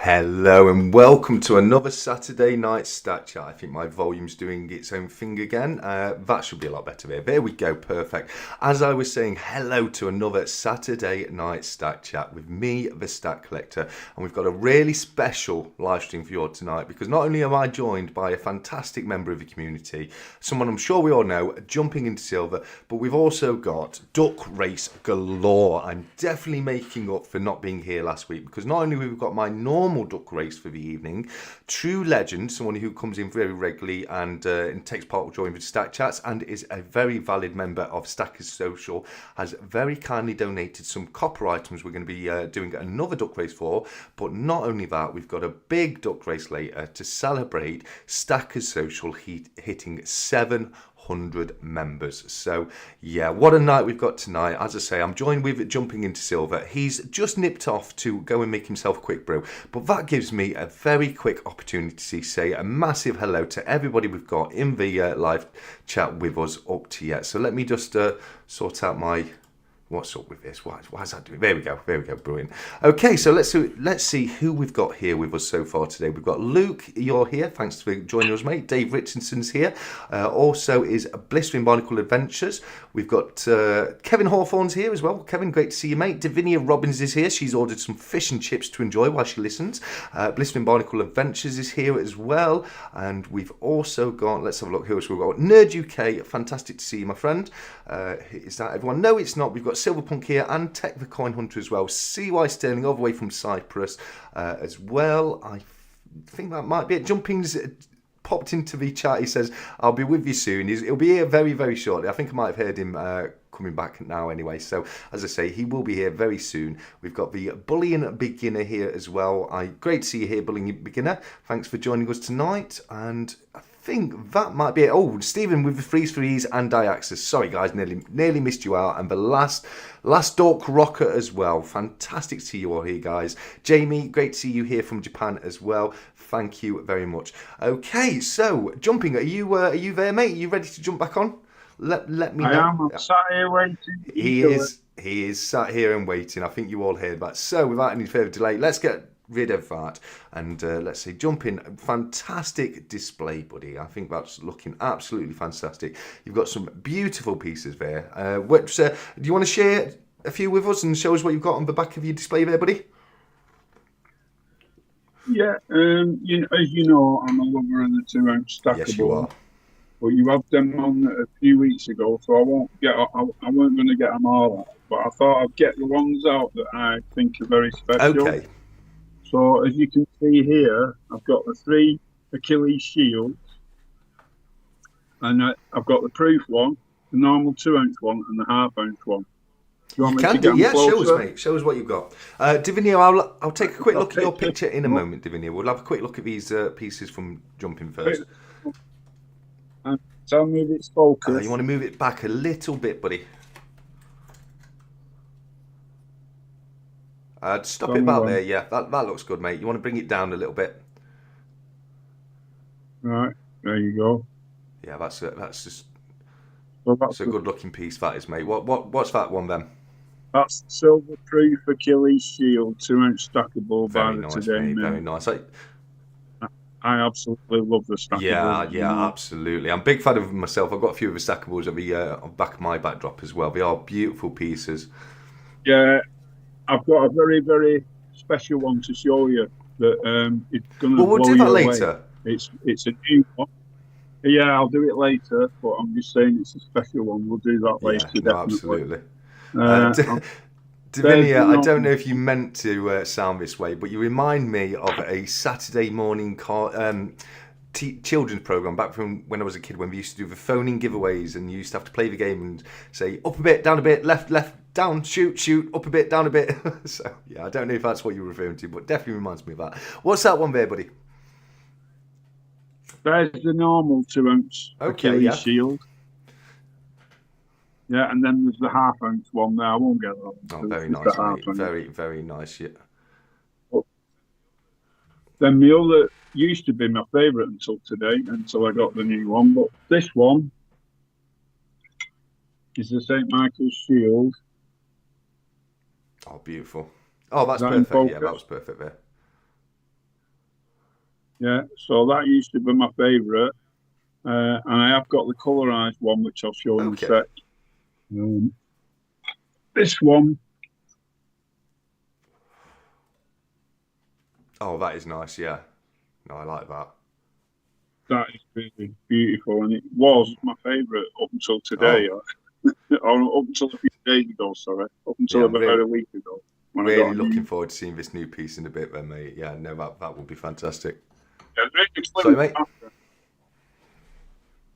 Hello and welcome to another Saturday night stat chat. I think my volume's doing its own thing again. That should be a lot better there. There we go, perfect. As I was saying, hello to another Saturday night stat chat with me, the Stat Collector. And we've got a really special live stream for you all tonight because not only am I joined by a fantastic member of the community, someone I'm sure we all know, jumping into silver, but we've also got duck race galore. I'm definitely making up for not being here last week because not only have we got my normal duck race for the evening, true legend, someone who comes in very regularly and takes part during the stat chats and is a very valid member of Stackers Social, has very kindly donated some copper items we're going to be doing another duck race for. But not only that, we've got a big duck race later to celebrate Stackers Social hitting 700 members. So yeah, what a night we've got tonight. As I say, I'm joined with Jumping into Silver. He's just nipped off to go and make himself a quick brew, but that gives me a very quick opportunity to say a massive hello to everybody we've got in the live chat with us up to yet. So let me just sort out my what's up with this? Why is that doing? There we go, brilliant. Okay, so let's see who we've got here with us so far today. We've got Luke, you're here. Thanks for joining us, mate. Dave Richardson's here. Also is Blistering Barnacle Adventures. We've got Kevin Hawthorne's here as well. Kevin, great to see you, mate. Davinia Robbins is here. She's ordered some fish and chips to enjoy while she listens. Blistering Barnacle Adventures is here as well. And we've also got, let's have a look who else we've got. Nerd UK, fantastic to see you, my friend. Is that everyone? No, it's not. We've got Silverpunk here and Tech the Coin Hunter as well. CY Sterling all the way from Cyprus as well. I think that might be it. Jumping's popped into the chat. He says, I'll be with you soon. He'll be here very, very shortly. I think I might have heard him coming back now anyway. So as I say, he will be here very soon. We've got the Bullying Beginner here as well. Great to see you here, Bullying Beginner. Thanks for joining us tonight. And I think that might be it. Oh, Stephen with the Freeze Freeze and Diaxis. Sorry guys, nearly missed you out. And the last Dork Rocker as well. Fantastic to see you all here, guys. Jamie, great to see you here from Japan as well. Thank you very much. Okay, so Jumping, are you there, mate? Are you ready to jump back on? Let me know. I am. I'm sat here waiting. He is sat here and waiting. I think you all heard that. So without any further delay, let's get rid of that and let's say jump in. Fantastic display, buddy. I think that's looking absolutely fantastic. You've got some beautiful pieces there. Do you want to share a few with us and show us what you've got on the back of your display there, buddy? Yeah, as you know, I'm a lover of the 2 ounce stackable. Yes, you are. But you had them on a few weeks ago, so I weren't going to get them all out. But I thought I'd get the ones out that I think are very special. Okay. So as you can see here, I've got the 3 Achilles shields, and I've got the proof one, the normal 2 ounce one, and the half ounce one. You can do, yeah. Show us, mate. Show us what you've got. Divinia, I'll take a quick look at your picture in a moment, Divinia. We'll have a quick look at these pieces from Jumping first. Tell me if it's focused. You want to move it back a little bit, buddy. Stop it about there. Yeah, that looks good, mate. You want to bring it down a little bit. Right, there you go. Yeah, that's a good looking piece, that is, mate. What's that one then? That's silver proof Achilles shield, 2 ounce stackable by the Today. Very nice. I absolutely love the stackables. Yeah, absolutely. I'm a big fan of them myself. I've got a few of the stackables on the back of my backdrop as well. They are beautiful pieces. Yeah, I've got a very, very special one to show you that it's going to. Well, we'll do that later. It's a new one. Yeah, I'll do it later, but I'm just saying it's a special one. We'll do that later. Yeah, no, absolutely. Divinia, I don't know if you meant to sound this way, but you remind me of a Saturday morning children's program back from when I was a kid, when we used to do the phoning giveaways, and you used to have to play the game and say up a bit, down a bit, left, down, shoot, up a bit, down a bit. So yeah, I don't know if that's what you're referring to, but definitely reminds me of that. What's that one there, buddy? There's the normal 2 ounce Achilles shield. Yeah, and then there's the half ounce one there. I won't get that. Oh, very nice, mate. Very, very nice. Yeah. But then the other used to be my favourite until I got the new one. But this one is the St. Michael's shield. Oh, beautiful. Oh, that's perfect. Yeah, that was perfect there. Yeah, so that used to be my favourite. And I have got the colorized one, which I'll show in a Okay. sec. Um, this one, Oh, that is nice. Yeah. No, I like that. that is really beautiful, and it was my favourite up until today, Oh, or up until a few days ago, sorry, up yeah. until I'm about really, a week ago when I got really a looking new. forward to seeing this new piece in a bit, then, mate. Yeah. No, that would be fantastic. Yeah, really clue in Sorry, the mate. background.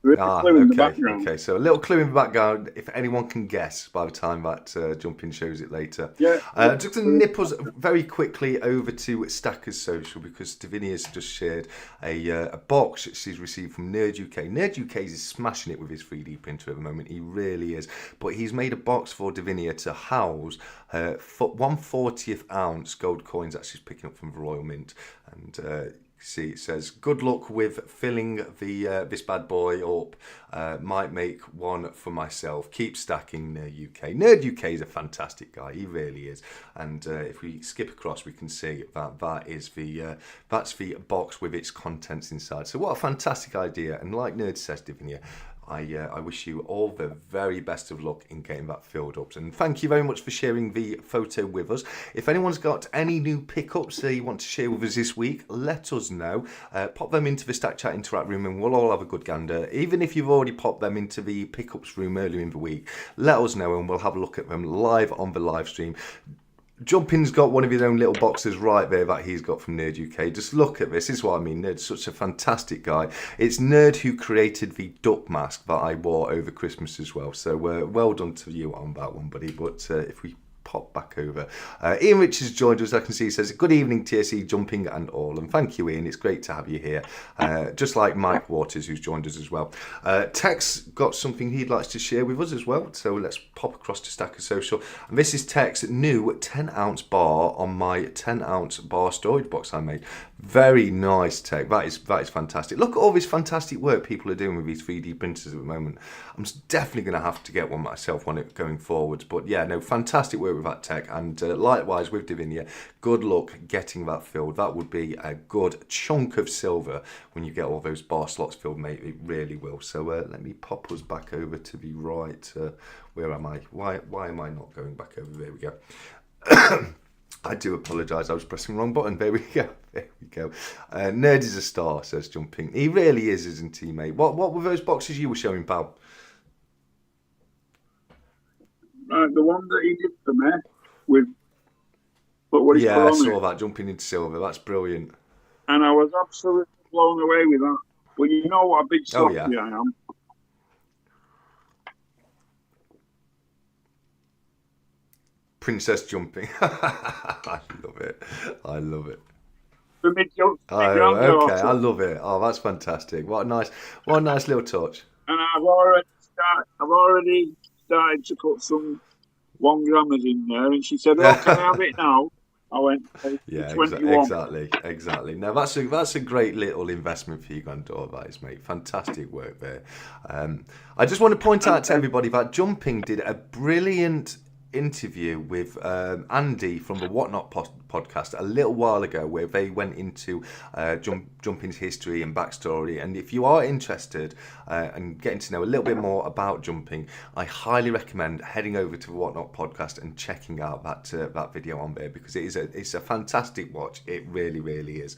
Really Ah, clue in the okay, background. okay. So a little clue in the background, if anyone can guess by the time that Jumping shows it later. Yeah, really Just to clue in nip the us background. very quickly over to Stacker's Social because Davinia's just shared a box that she's received from Nerd UK. Nerd UK is smashing it with his 3D printer at the moment. He really is. But he's made a box for Davinia to house her 1/40th ounce gold coins that she's picking up from the Royal Mint. And see, it says, good luck with filling the this bad boy up. Might make one for myself. Keep stacking, Nerd UK. Nerd UK is a fantastic guy. He really is. And if we skip across, we can see that that's the box with its contents inside. So what a fantastic idea. And like Nerd says, Divinia, I wish you all the very best of luck in getting that filled up. And thank you very much for sharing the photo with us. If anyone's got any new pickups that you want to share with us this week, let us know. Pop them into the Stack Chat Interact room and we'll all have a good gander. Even if you've already popped them into the pickups room earlier in the week, let us know and we'll have a look at them live on the live stream. Jumping's got one of his own little boxes right there that he's got from Nerd UK. Just look at this. This is what I mean. Nerd's such a fantastic guy. It's Nerd who created the duck mask that I wore over Christmas as well. So well done to you on that one, buddy. But if we pop back over. Ian Richards joined us. I can see he says, good evening, TSE Jumping and all. And thank you, Ian. It's great to have you here. Just like Mike Waters, who's joined us as well. Tex got something he'd like to share with us as well. So let's pop across to Stacker Social. And this is Tex new 10-ounce bar on my 10-ounce bar storage box I made. Very nice, Tech. That is fantastic. Look at all this fantastic work people are doing with these 3D printers at the moment. I'm definitely going to have to get one myself on it going forwards. But yeah, no, fantastic work with that, Tech. And likewise with Divinia, good luck getting that filled. That would be a good chunk of silver when you get all those bar slots filled, mate. It really will. So let me pop us back over to the right. Where am I? Why am I not going back over? There we go. I do apologise, I was pressing the wrong button. There we go. There we go. Nerd is a star, says Jumping. He really is, isn't he, mate? What were those boxes you were showing, pal? Right, the one that he did for me with, but what he's Yeah, put I on saw it, that, Jumping into silver. That's brilliant. and I was absolutely blown away with that. But you know what a big Oh, yeah. softie I am. Princess Jumping. I love it. I love it. For me, my Oh, okay. I granddaughter, love it. Oh, that's fantastic. What a nice little touch. and I've already started to put some 1 grammers in there, and she said, "Oh, can I have it now?" I went, Yeah, 21. exactly. Now that's a great little investment for your granddaughter, that is, mate. Fantastic work there. I just want to point out to And everybody that Jumping did a brilliant interview with Andy from the Whatnot podcast a little while ago, where they went into Jumping's history and backstory. And if you are interested and getting to know a little bit more about Jumping, I highly recommend heading over to the Whatnot podcast and checking out that video on there, because it's a fantastic watch. It really, really is.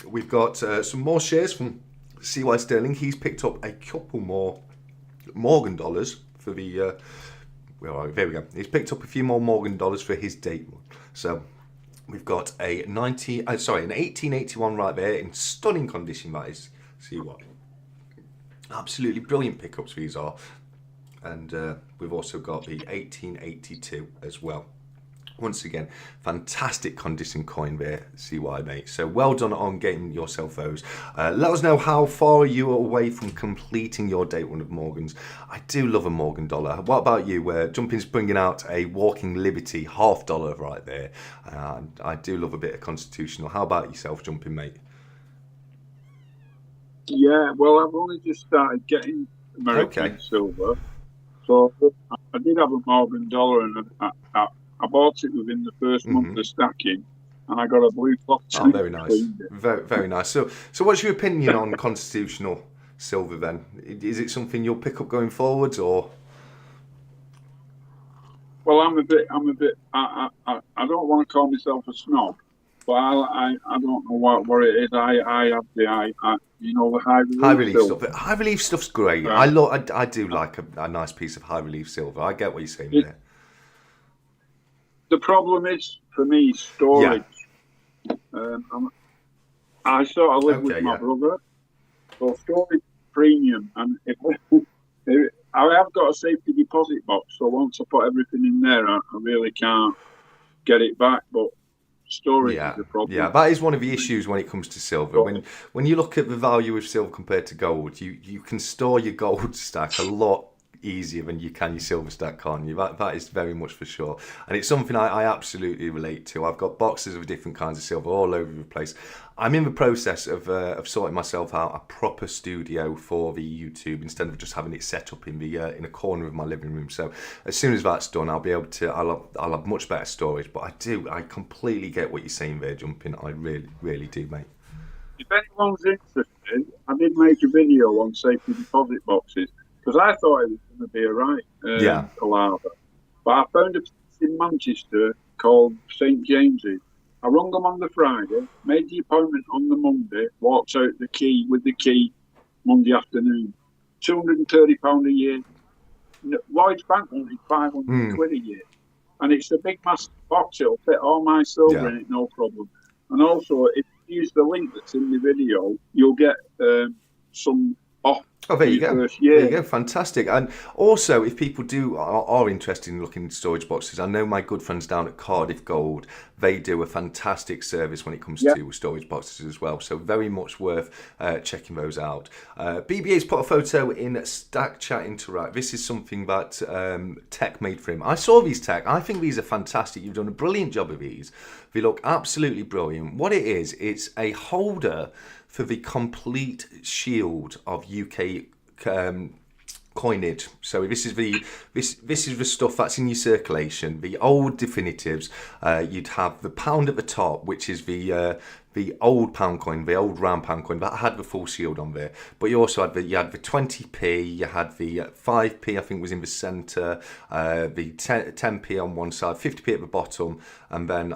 We've got some more shares from CY Sterling. He's picked up a couple more Morgan dollars for the. Well, there we go. He's picked up a few more Morgan dollars for his date one. So we've got an 1881 right there in stunning condition. That is, see what? Absolutely brilliant pickups these are. And we've also got the 1882 as well. Once again, fantastic condition coin there, CY, mate. So well done on getting yourself those. Let us know how far you are away from completing your date one of Morgan's. I do love a Morgan dollar. What about you? Jumping's bringing out a Walking Liberty $half right there. I do love a bit of constitutional. How about yourself, Jumping, mate? yeah, well, I've only just started getting Okay. American silver, so I did have a Morgan dollar, and I bought it within the first month of stacking, and I got a blue cloth Oh, to very nice. clean it. Very, very nice. So what's your opinion on constitutional silver then? Is it something you'll pick up going forwards, or? Well, I'm a bit. I don't want to call myself a snob, but I don't know what it is. I have the high High relief relief stuff. silver. High relief stuff's great. Right. I do like a nice piece of high relief silver. I get what you're saying It, there. the problem is for me Yeah. storage. I sort of live with Okay. my Yeah. brother, so storage premium, and if I have got a safety deposit box, so once I put everything in there, I really can't get it back. But storage is Yeah, a yeah, problem. that is one of the issues when it comes to silver. When you look at the value of silver compared to gold, you can store your gold stack a lot easier than you can your silver stack, can't you? That is very much for sure, and it's something I absolutely relate to. I've got boxes of different kinds of silver all over the place. I'm in the process of sorting myself out a proper studio for the YouTube instead of just having it set up in a corner of my living room. So as soon as that's done, I'll have much better storage. But I completely get what you're saying there, Jumping. I really, really do, mate. If anyone's interested, I did make a video on safety deposit boxes because I thought it was going to be a right Yeah. palaver. But I found a place in Manchester called St James's. I rung them on the Friday, made the appointment on the Monday, walked out with the key Monday afternoon. £230 a year. Lloyd's Bank wanted 500 quid a year. And it's a big massive box, it'll fit all my silver in it, no problem. And also, if you use the link that's in the video, you'll get some off. Oh, there you go. First year. There you go. Fantastic. And also, if people are interested in looking at storage boxes, I know my good friends down at Cardiff Gold, they do a fantastic service when it comes to storage boxes as well. So very much worth checking those out. BBA's put a photo in Stack Chat Interact. This is something that Tech made for him. I saw these, Tech. I think these are fantastic. You've done a brilliant job of these. They look absolutely brilliant. What it is, it's a holder for the complete shield of UK coinage. So this is the stuff that's in your circulation. The old definitives. You'd have the pound at the top, which is the old pound coin, the old round pound coin that had the full shield on there. But you also had the 20p, you had the 5p, I think was in the centre, the 10p on one side, 50p at the bottom, and then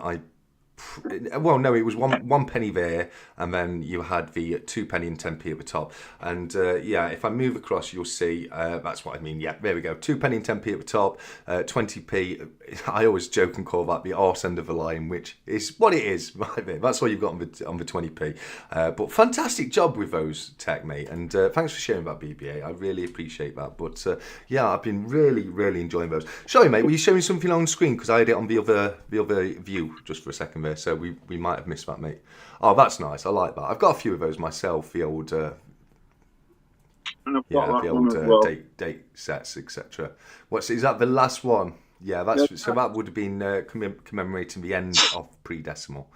it was one penny there, and then you had the 2 penny and 10p at the top. And if I move across, you'll see that's what I mean. Yeah, there we go. 2 penny and 10p at the top, 20p. I always joke and call that the arse end of the line, which is what it is right there. That's all you've got on the 20p. But fantastic job with those, Tech, mate. And thanks for sharing that, BBA. I really appreciate that. But I've been really, really enjoying those. Sorry, mate. Were you showing something on screen? Because I had it on the other view just for a second there. So we might have missed that, mate. Oh, that's nice. I like that. I've got a few of those myself. The old, and I've got the one old as well. date sets, etc. Is that the last one? Yeah, so that would have been commemorating the end of pre-decimal,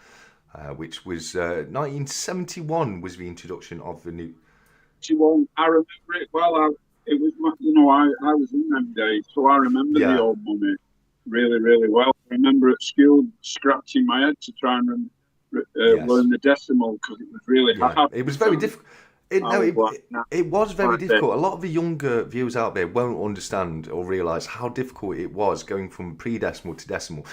which was 1971 was the introduction of the new. I remember it well. It was I was in them days, so I remember the old money really, really well. I remember at school scratching my head to try and learn the decimal because it was really hard. It was very difficult. It was very difficult. A lot of the younger viewers out there won't understand or realise how difficult it was going from pre-decimal to decimal.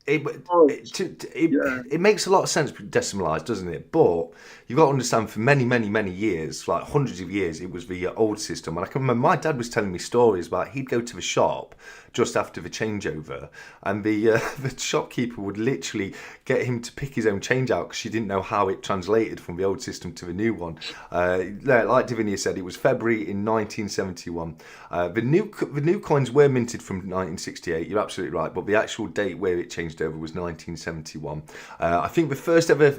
It makes a lot of sense decimalised, doesn't it? But you've got to understand, for many, many, many years, like hundreds of years, it was the old system. And I can remember my dad was telling me stories about he'd go to the shop just after the changeover, and the shopkeeper would literally get him to pick his own change out because she didn't know how it translated from the old system to the new one. Like Divinia said, it was February in 1971. The new coins were minted from 1968. You're absolutely right, but the actual date where it changed over was 1971. I think the first ever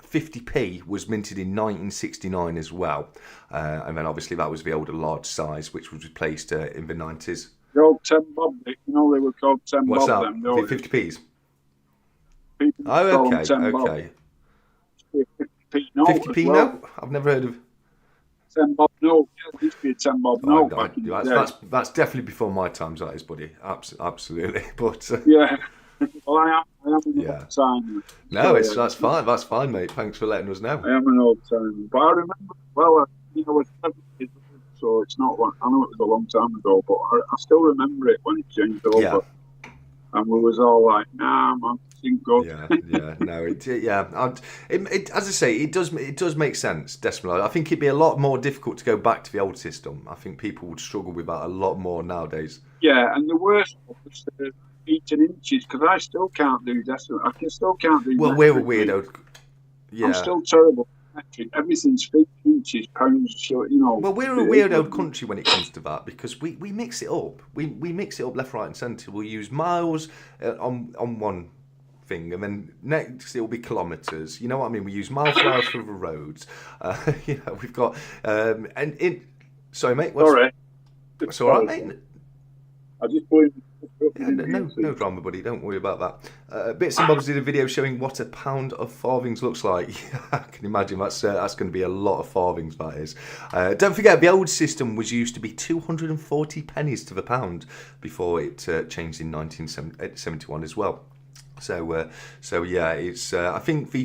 50p was minted in 1969 as well, and then obviously that was the older large size, which was replaced in the 90s. The old 10 bob, they were called 10 What's bob. that? The 50p's. People Oh, okay, 10 okay. 50p note 50p well. note? I've never heard of. 10 bob note. It used to be a 10 bob note back in the day. That's definitely before my times, that is, buddy. Absolutely. But yeah. Well, I am an Yeah. old timer. No, Sorry, that's fine. That's fine, mate. Thanks for letting us know. I am an old timer. But I remember, well, I was 7 years old, so it's not one. I know it was a long time ago, but I still remember it when it changed over. Yeah. And we was all like, nah, man, this ain't good. Yeah, yeah, no, yeah. As I say, it does make sense. Definitely, I think it'd be a lot more difficult to go back to the old system. I think people would struggle with that a lot more nowadays. Yeah, and the worst was the feet and inches, because I still can't do decimal. I can still can't do Well, we're a metric, mate. weirdo. I'm Yeah. still terrible at metric. Everything's feet, inches, pounds, short, you know. Well, we're a It is what weirdo it is. country when it comes to that because we mix it up. We mix it up left, right, and centre. We'll use miles on one thing, and then next it'll be kilometres. You know what I mean? We use mile per hour for the roads. We've got and it. Sorry, mate. Sorry. What's all right, mate? I just put Yeah, no drama, buddy. Don't worry about that. Bits and Bobs did a video showing what a pound of farthings looks like. I can imagine that's going to be a lot of farthings. That is. Don't forget, the old system was used to be 240 pennies to the pound before it changed in 1971 as well. So yeah, it's. I think the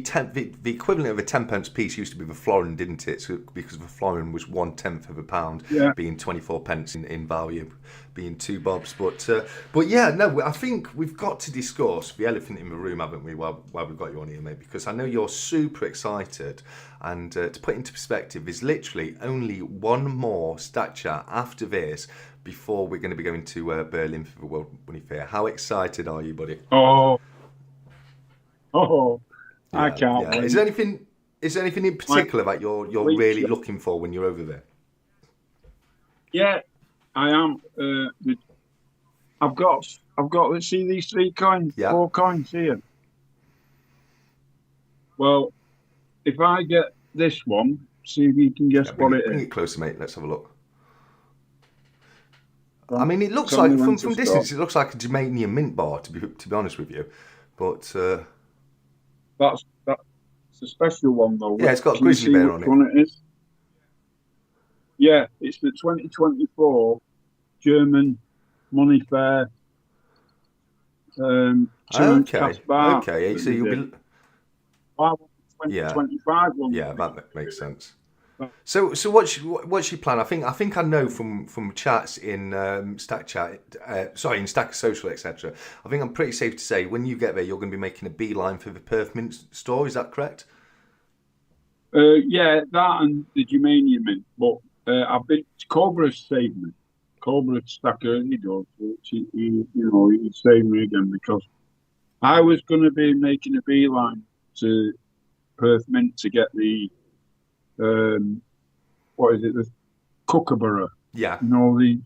equivalent of a 10 pence piece used to be the florin, didn't it? So, because the florin was 1/10 of a pound, Yeah. being 24 pence in value, being 2 bobs. But yeah, no, I think we've got to discuss the elephant in the room, haven't we? While we've got you on here, mate, because I know you're super excited. And to put into perspective, there's literally only one more stat chat after this before we're going to be going to Berlin for the World Money Fair. How excited are you, buddy? I can't Yeah. wait. Is there anything in particular that you're really looking for when you're over there? Yeah, I am. I've got. Let's see these 3 coins, Yeah. 4 coins here. Well, if I get this one, see if you can guess Yeah, what it bring is. it closer, mate. Let's have a look. From- I mean, it looks tell like me when from to distance, stop. it looks like a Jamaican mint bar. To be honest with you, but That's a special one though. yeah, it's got a Can you grizzly see bear which on it. one it is? Yeah, it's the 2024 German Money Fair. Okay, okay. So you'll be. I want the Yeah. 2025 one. Yeah, that makes sense. So what's your plan? I think I know from chats in Stack Chat, in Stack Social, etc. I think I'm pretty safe to say when you get there, you're going to be making a beeline for the Perth Mint store. Is that correct? Yeah, that and the Germanium mint. But I've been Cobra's saved me. Cobra stuck early doors, which he saved me again because I was going to be making a beeline to Perth Mint to get the what is it, the Kookaburra. Yeah. You know, the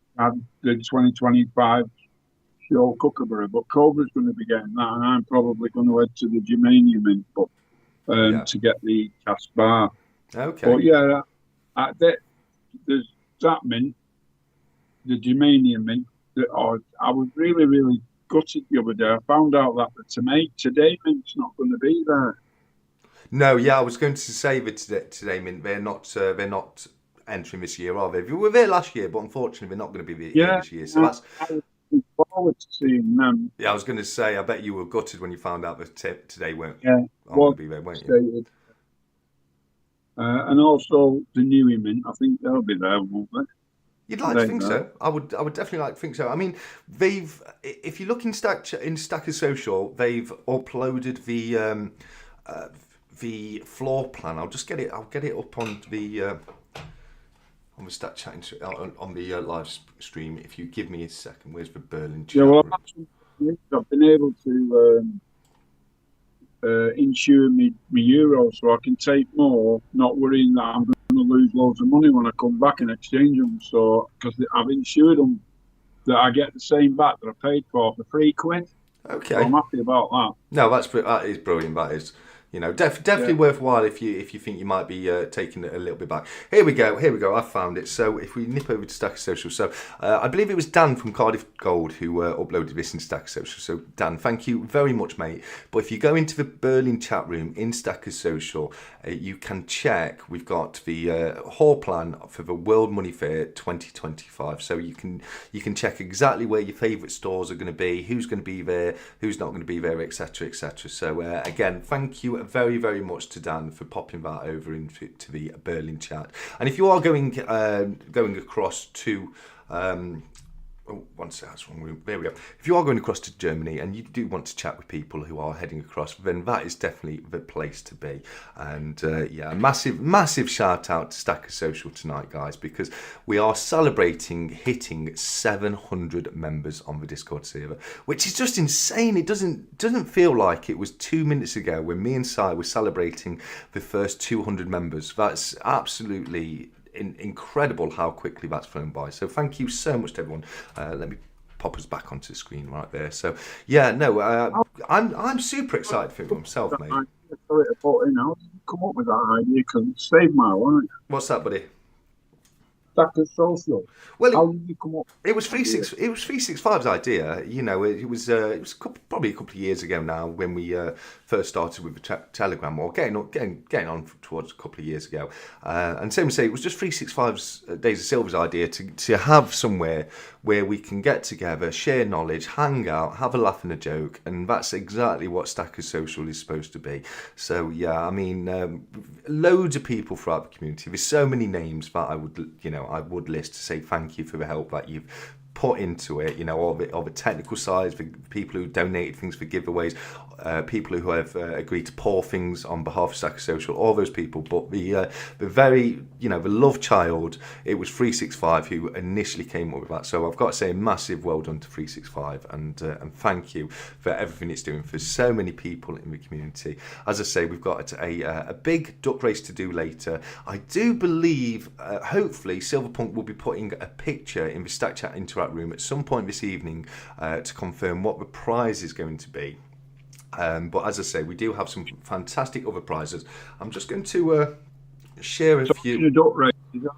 2025 show Kookaburra, but Cobra's going to be getting that, and I'm probably going to head to the Germanium mint, but to get the Caspar. Okay. But yeah, there's that mint, the Germanium mint. I was really, really gutted the other day. I found out that the today mint's not going to be there. No, yeah, I was going to say that today mint they're not entering this year, are they? They were there last year, but unfortunately they're not going to be here this year. So that's. I was looking forward to seeing them. Yeah, I was going to say, I bet you were gutted when you found out that today weren't going to be there, weren't you? Stated. And also the Newey mint, I think they'll be there, won't they? You'd like to think so. I would definitely like to think so. I mean, if you look in Stacker Social, they've uploaded the floor plan. I'll get it up on the Stack Chatting on the live stream. If you give me a second, where's the Berlin chat? Yeah, well, I've been able to insure me euros so I can take more, not worrying that I'm going to lose loads of money when I come back and exchange them. So, because I've insured them that I get the same back that I paid for £3. Okay. So I'm happy about that. No, that is brilliant. That is. You know, definitely worthwhile if you think you might be taking it a little bit back. Here we go. I found it. So if we nip over to Stacker Social, so I believe it was Dan from Cardiff Gold who uploaded this in Stacker Social. So Dan, thank you very much, mate. But if you go into the Berlin chat room in Stacker Social, you can check. We've got the hall plan for the World Money Fair 2025. So you can check exactly where your favourite stores are going to be, who's going to be there, who's not going to be there, etc., etc. So again, thank you very, very much to Dan for popping that over into the Berlin chat. And if you are going across to one sec, that's wrong room. There we go. If you are going across to Germany and you do want to chat with people who are heading across, then that is definitely the place to be. And massive shout out to Stacker Social tonight, guys, because we are celebrating hitting 700 members on the Discord server, which is just insane. It doesn't feel like it was 2 minutes ago when me and Si were celebrating the first 200 members. That's absolutely incredible how quickly that's flown by. So thank you so much to everyone. Let me pop us back onto the screen right there. So yeah, no, I'm super excited for myself, mate. Sorry to put in. How did you come up with that idea? Because it saved my life. What's that, buddy? Stacker Social. Well, how did you come up? It was 365's idea. You know, it was probably a couple of years ago now when we first started with the Telegram, or getting on towards a couple of years ago. And same say, it was just 365's Days of Silver's idea to have somewhere where we can get together, share knowledge, hang out, have a laugh and a joke, and that's exactly what Stacker Social is supposed to be. So yeah, I mean, loads of people throughout the community. There's so many names that I would list to say thank you for the help that you've put into it, you know, all the technical sides, for people who donated things for giveaways, people who have agreed to pour things on behalf of Stacker Social, all those people. But the very, you know, the love child, it was 365 who initially came up with that. So I've got to say a massive well done to 365 and thank you for everything it's doing for so many people in the community. As I say, we've got a big duck race to do later. I do believe, hopefully, Silverpunk will be putting a picture in the Stack Chat Interact room at some point this evening to confirm what the prize is going to be. But as I say, we do have some fantastic other prizes. I'm just going to share a few. Duck race,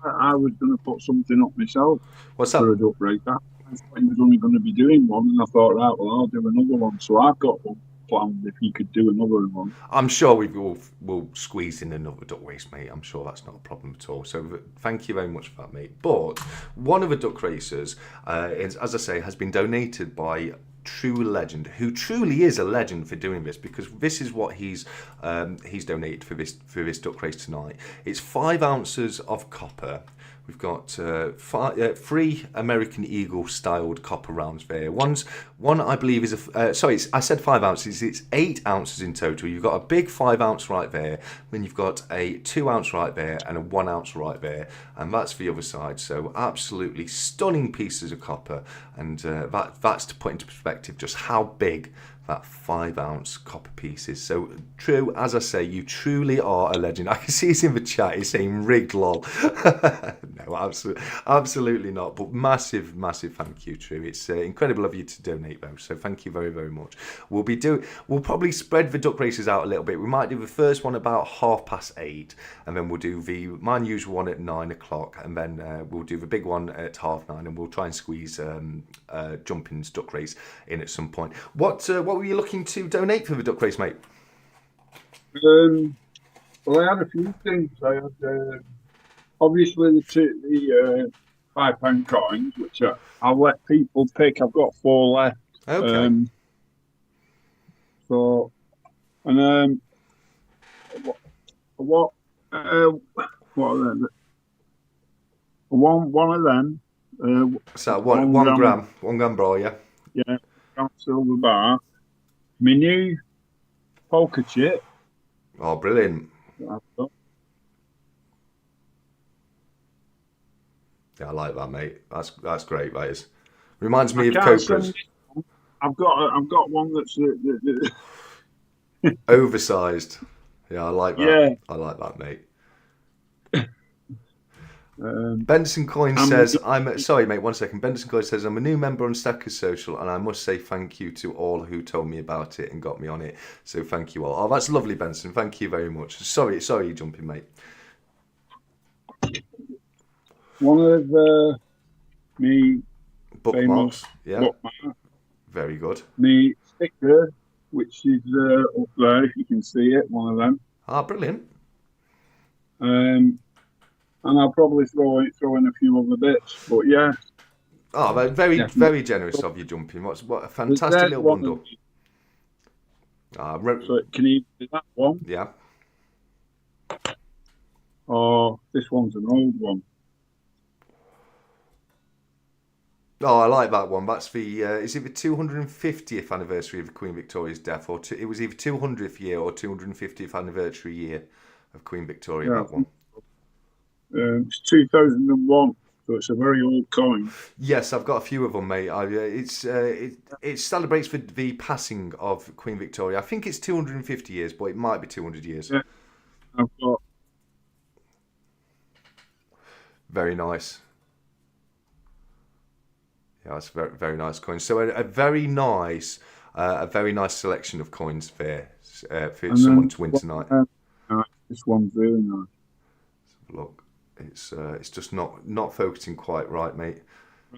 I was going to put something up myself. What's that? For a duck race. I thought he was only going to be doing one, and I thought, right, well, I'll do another one. So I've got one planned if he could do another one. I'm sure we'll squeeze in another duck race, mate. I'm sure that's not a problem at all. So thank you very much for that, mate. But one of the duck races, as I say, has been donated by true legend, who truly is a legend for doing this, because this is what he's donated for this duck race tonight. It's 5 ounces of copper. We've got 3 American Eagle styled copper rounds there. One I believe is I said 5 ounces. It's 8 ounces in total. You've got a big 5 ounce right there. Then you've got a 2 ounce right there and a 1 ounce right there, and that's the other side. So absolutely stunning pieces of copper, and that's to put into perspective just how big that 5 ounce copper piece is. So True, as I say, you truly are a legend. I can see it's in the chat. He's saying rigged lol. No, absolutely not. But massive thank you, True. It's incredible of you to donate those. So thank you very, very much. We'll probably spread the duck races out a little bit. We might do the first one about 8:30, and then we'll do my usual one at 9 o'clock, and then we'll do the big one at 9:30, and we'll try and squeeze Jumping's duck race in at some point. What were you looking to donate for the duck race, mate? Well, I had a few things. I had obviously the £5 coins, which I'll let people pick. I've got 4 left. Okay. So, and what are they? One of them. So one gram bro, yeah. Yeah, silver bar. My new poker chip. Oh, brilliant. Yeah, I like that, mate. That's great, that is. Reminds me of Copra's. I've got one that's oversized. Yeah, I like that. Yeah. I like that, mate. Benson Coin I'm says, sorry, mate, 1 second. Benson Coin says, I'm a new member on Stackers Social, and I must say thank you to all who told me about it and got me on it. So thank you all. Oh, that's lovely, Benson. Thank you very much. Sorry, you're jumping, mate. one of me Bookmarks, famous yeah, bookmark, very good. me sticker, which is up there, if you can see it, one of them. Ah, brilliant. And I'll probably throw in a few other bits, but yeah. Oh, very, Yeah. very generous of you, jumping. What a fantastic There's little one. bundle. So can you do that one? Yeah. Or this one's an old one. Oh, I like that one. That's the is it the 250th anniversary of Queen Victoria's death, or it was either 200th year or 250th anniversary year of Queen Victoria. Yeah, That one. It's 2001, so it's a very old coin. Yes, I've got a few of them, mate. It celebrates the passing of Queen Victoria. I think it's 250 years, but it might be 200 years. Yeah, I've got. Very nice. Yeah, that's a very, very nice coin. So a very nice selection of coins there for someone to win tonight. This one's really nice. Look, it's just not focusing quite right, mate.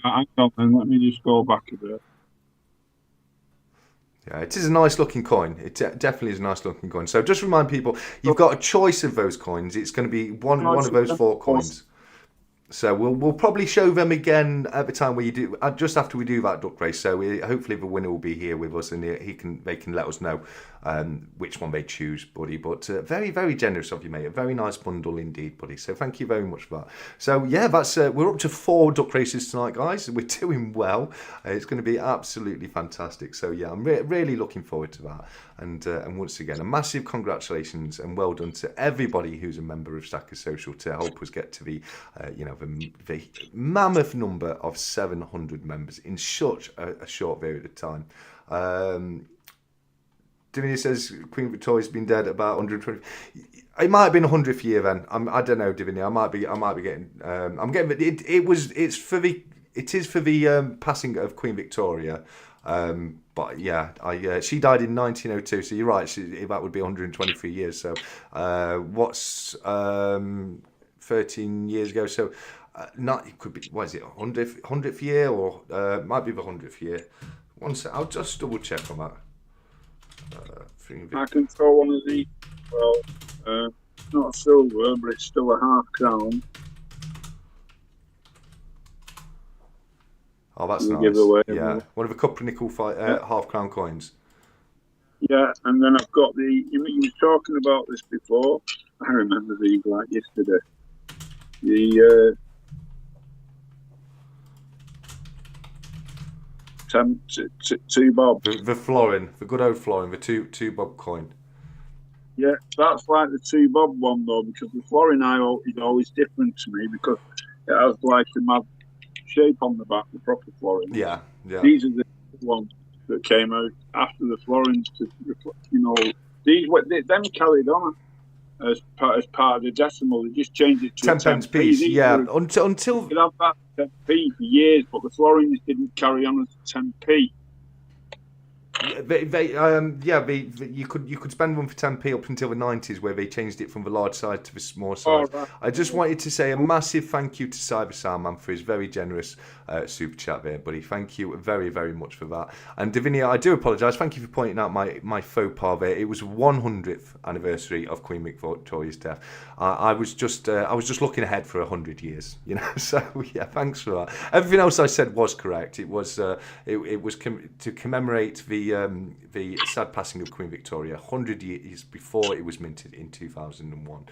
Hang on, then let me just go back a bit. Yeah, it is a nice looking coin. It definitely is a nice looking coin. So just remind people, you've got a choice of those coins. It's going to be one of those 4 coins. So we'll probably show them again at the time where you do just after we do that duck race. So hopefully the winner will be here with us, and they can let us know which one they choose, buddy. But very, very generous of you, mate. A very nice bundle indeed, buddy. So thank you very much for that. So yeah, that's we're up to 4 duck races tonight, guys. We're doing well. It's going to be absolutely fantastic. So yeah, I'm really looking forward to that. And once again, a massive congratulations and well done to everybody who's a member of Stackers Social to help us get to the mammoth number of 700 members in such a short period of time. Divinia says Queen Victoria's been dead about 120. It might have been 100th year then. I don't know, Divinia. I might be getting. I'm getting. It is for the passing of Queen Victoria. But yeah, she died in 1902. So you're right. That would be 123 years. So what's 13 years ago? So it could be. What is it? 100th year, or might be the 100th year. One sec. I'll just double check on that. I can throw one of these. Well, not silver, but it's still a half crown. Oh, that's nice. Yeah, one of the copper nickel half crown coins. Yeah, and then I've got you were talking about this before. I remember these like yesterday. The 2 bob. The florin, the good old florin, the two bob coin. Yeah, that's like the 2 bob one though, because the florin is always different to me because it has like a mad shape on the back, the proper florin. Yeah. These are the ones that came out after the florins. Them carried on as part of the decimal. They just changed it to 10 pence piece. Yeah, until you could have that 10p for years, but the florins didn't carry on as 10p. You could spend one for 10p up until the 90s, where they changed it from the large size to the small size. Oh, right. I just wanted to say a massive thank you to Cyber Salman for his very generous super chat there, buddy. Thank you very, very much for that. And Divinia, I do apologise. Thank you for pointing out my faux pas there. It was 100th anniversary of Queen Victoria's death. I was just looking ahead for 100 years, So yeah, thanks for that. Everything else I said was correct. It was to commemorate the sad passing of Queen Victoria 100 years before it was minted in 2001.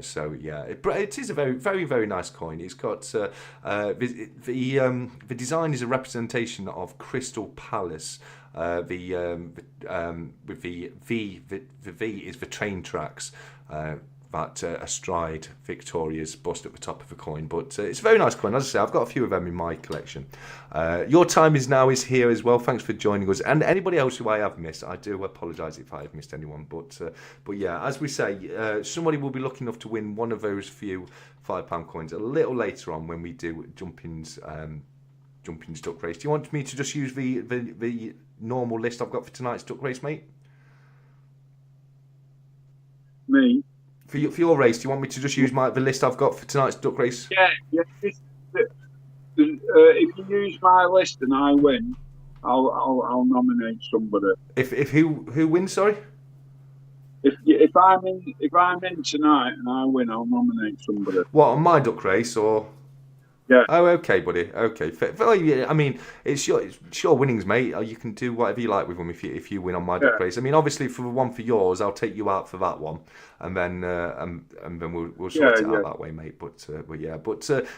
So yeah, it is a very, very, very nice coin. It's got the design is a representation of Crystal Palace. With the V is the train tracks. that Astride Victoria's bust at the top of the coin. But it's a very nice coin. As I say, I've got a few of them in my collection. Your time is here as well. Thanks for joining us. And anybody else who I have missed, I do apologise if I have missed anyone. But yeah, as we say, somebody will be lucky enough to win one of those few £5 coins a little later on when we do Jumping's duck race. Do you want me to just use the normal list I've got for tonight's duck race, mate? Me? For your race, do you want me to just use the list I've got for tonight's duck race? Yeah. If you use my list and I win, I'll nominate somebody. If who wins? Sorry. If I'm in tonight and I win, I'll nominate somebody. What, on my duck race or? Yeah. Oh, okay, buddy. Okay. I mean, it's your winnings, mate. You can do whatever you like with them if you win on my duck race. I mean, obviously for the one for yours, I'll take you out for that one, and then we'll sort it out that way, mate. But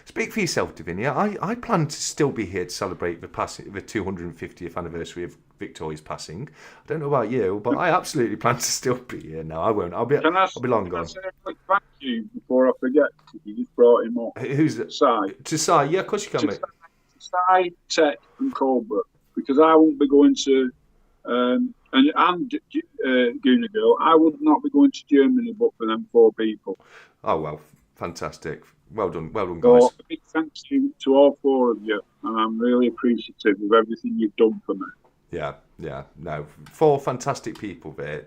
speak for yourself, Davinia. I plan to still be here to celebrate the 250th anniversary of Victoria's passing. I don't know about you, but I absolutely plan to still be here. No, I won't. I'll be long gone. Can I say a quick thank you before I forget? You just brought him up. Who's it? To Si, yeah, of course you can, mate. Si, Tech, and Cobra, because I won't be going to and Guna Girl. I would not be going to Germany, but for them 4 people. Oh well, fantastic. Well done, guys. So, a big thanks to all 4 of you, and I'm really appreciative of everything you've done for me. Yeah, no, 4 fantastic people there.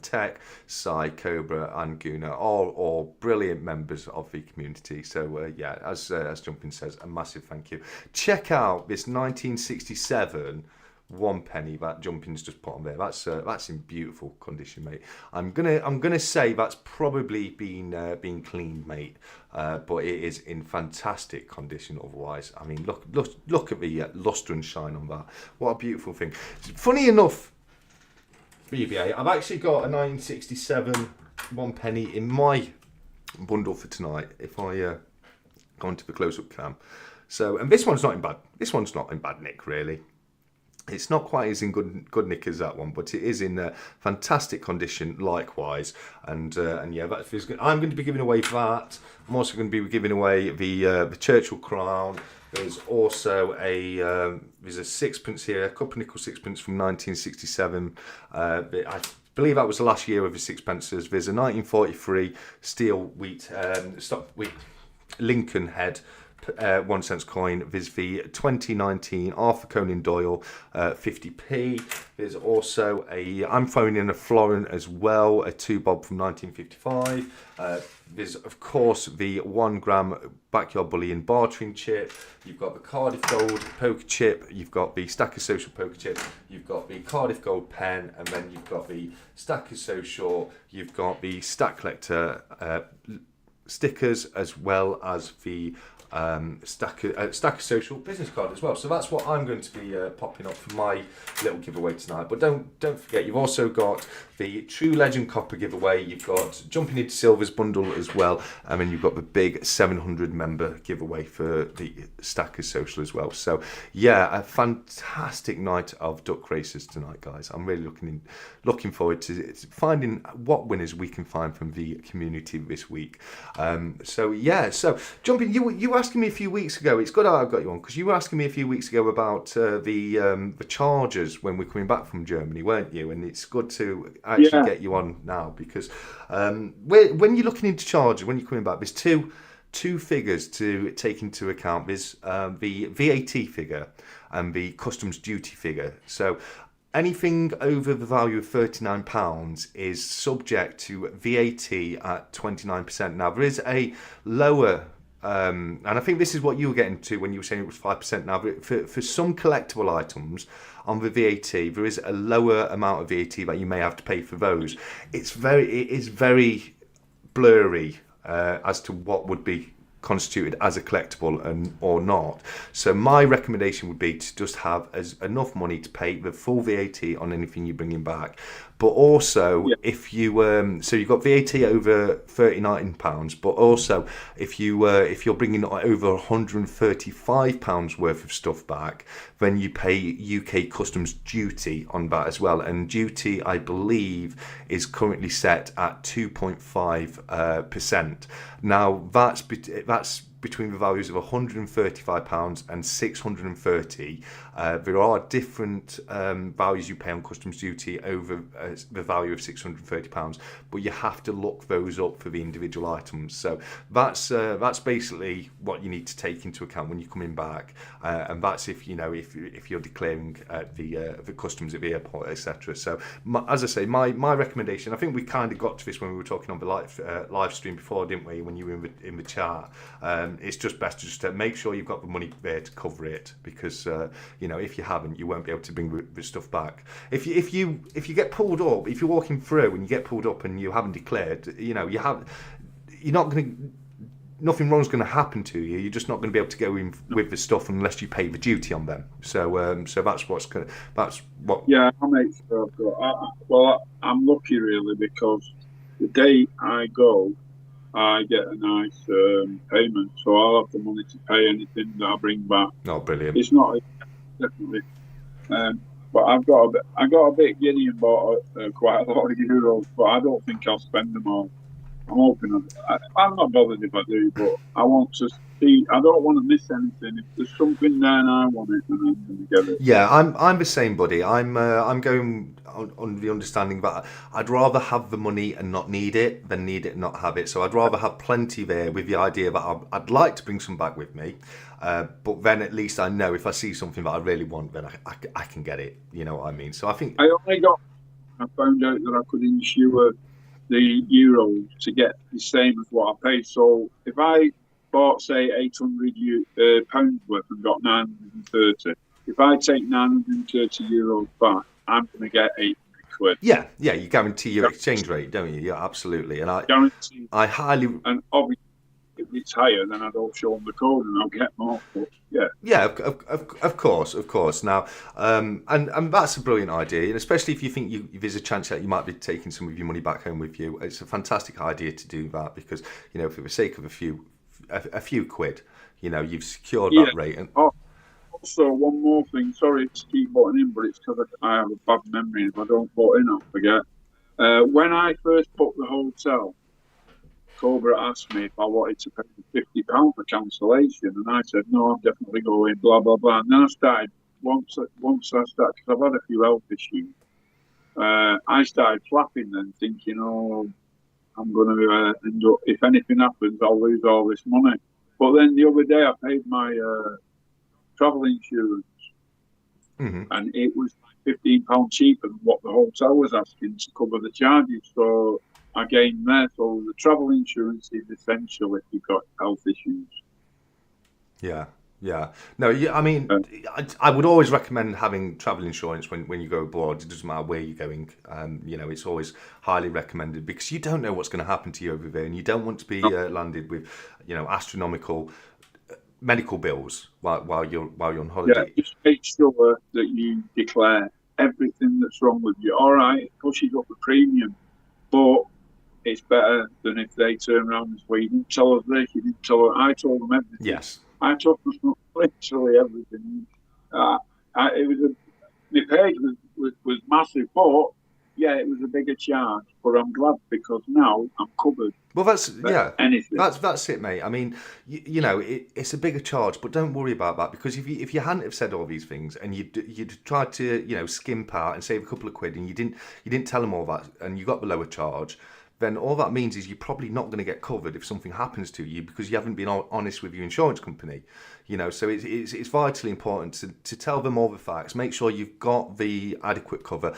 Tech, Si, Cobra, and Guna, all brilliant members of the community. So as Jumping says, a massive thank you. Check out this 1967 1 penny that Jumping's just put on there. That's in beautiful condition, mate. I'm gonna say that's probably been cleaned, mate. But it is in fantastic condition otherwise. I mean, look at the lustre and shine on that. What a beautiful thing. Funny enough, BBA, I've actually got a 1967 1 penny in my bundle for tonight. If I go into the close-up cam. So, and this one's not in bad nick, really. It's not quite as in good nick as that one, but it is in fantastic condition likewise. And yeah, that feels good. I'm going to be giving away that. I'm also going to be giving away the Churchill crown. There's also there's a sixpence here, a couple of nickel sixpence from 1967. I believe that was the last year of the sixpences. There's a 1943 steel wheat Lincoln head 1 cent coin. There's the 2019 Arthur Conan Doyle 50p. There's also I'm throwing in a florin as well, a 2 bob from 1955. There's of course the 1 gram backyard bullion bartering chip. You've got the Cardiff Gold poker chip. You've got the Stacker Social poker chip. You've got the Cardiff Gold pen, and then you've got the Stacker Social. You've got the Stack Collector stickers, as well as the Stacker Social business card as well. So that's what I'm going to be popping up for my little giveaway tonight. But don't forget, you've also got the True Legend Copper giveaway. You've got Jumping into Silver's bundle as well, and then you've got the big 700 member giveaway for the Stacker Social as well. So yeah, a fantastic night of duck races tonight, guys. I'm really looking forward to finding what winners we can find from the community this week. So Jumping, you were asking me a few weeks ago. It's good I've got you on, because you were asking me a few weeks ago about the chargers when we're coming back from Germany, weren't you? And it's good to actually get you on now, because when you're looking into chargers, when you're coming back, there's two figures to take into account. There's the VAT figure and the customs duty figure. So anything over the value of £39 is subject to VAT at 29%. Now, there is a lower, and I think this is what you were getting to when you were saying it was 5%. Now, for some collectible items on the VAT, there is a lower amount of VAT that you may have to pay for those. It is very blurry as to what would be constituted as a collectible or not. So my recommendation would be to just have enough money to pay the full VAT on anything you're bringing back. But also, Yeah. if you so you've got VAT over £39, but also if you're bringing over £135 worth of stuff back, then you pay UK customs duty on that as well. And duty, I believe, is currently set at 2.5%. Now that's between the values of £135 and £630. There are different values you pay on customs duty over the value of £630, but you have to look those up for the individual items. So that's basically what you need to take into account when you're coming back, and that's if you're declaring at the customs at the airport, etc. So as I say, my recommendation. I think we kind of got to this when we were talking on the live stream before, didn't we? When you were in the chat. It's just best to just make sure you've got the money there to cover it, because if you haven't, you won't be able to bring the stuff back. If you get pulled up, if you're walking through and you get pulled up and you haven't declared, you're not going to. Nothing wrong's going to happen to you. You're just not going to be able to go in with the stuff unless you pay the duty on them. So that's what. Yeah, I make sure I've got. I'm lucky really, because the day I go, I get a nice payment, so I'll have the money to pay anything that I bring back. Oh, brilliant! It's not definitely, but I got a bit giddy and bought quite a lot of euros, but I don't think I'll spend them all. I'm hoping I'm not bothered if I do, but I want to see. I don't want to miss anything. If there's something there and I want it, then I'm going to get it. Yeah, I'm the same, buddy. I'm going on the understanding that I'd rather have the money and not need it than need it and not have it. So I'd rather have plenty there, with the idea that I'd like to bring some back with me, but then at least I know if I see something that I really want, then I can get it. You know what I mean? So I think I found out that I could insure the euros to get the same as what I paid. So if I bought, say, £800 worth and got 930, if I take 930 euros back, I'm going to get 800 quid. Yeah, you guarantee your exchange rate, don't you? Yeah, absolutely. And Guarantee. I highly. And obviously, if it's higher, then I don't show them the code and I'll get more. But yeah, of course. Now, and that's a brilliant idea, and especially if you think there's a chance that you might be taking some of your money back home with you. It's a fantastic idea to do that, because for the sake of a few quid, you've secured that rate. And also, one more thing. Sorry to keep butting in, but it's because I have a bad memory. If I don't put in, I'll forget. When I first booked the hotel, Cobra asked me if I wanted to pay £50 for cancellation, and I said no, I'm definitely going. Blah blah blah. And then I started once I started, because I've had a few health issues. I started flapping then, thinking, oh, I'm going to end up. If anything happens, I'll lose all this money. But then the other day, I paid my travel insurance, and it was £15 cheaper than what the hotel was asking to cover the charges. So I gained there. So the travel insurance is essential if you've got health issues. Yeah. No, I mean, I would always recommend having travel insurance when you go abroad. It doesn't matter where you're going. It's always highly recommended, because you don't know what's going to happen to you over there, and you don't want to be landed with, astronomical medical bills while you're on holiday. Yeah, just make sure that you declare everything that's wrong with you. All right, it pushes up the premium, but it's better than if they turn around and say, well, you didn't tell us this, you didn't tell us. I told them everything. Yes. I told them literally everything. My page was massive, but it was a bigger charge. But I'm glad, because now I'm covered. Well, anything. That's it, mate. I mean, it's a bigger charge, but don't worry about that, because if you hadn't have said all these things and you'd tried to skimp out and save a couple of quid, and you didn't tell them all that, and you got the lower charge, then all that means is you're probably not going to get covered if something happens to you, because you haven't been honest with your insurance company. So it's vitally important to tell them all the facts. Make sure you've got the adequate cover.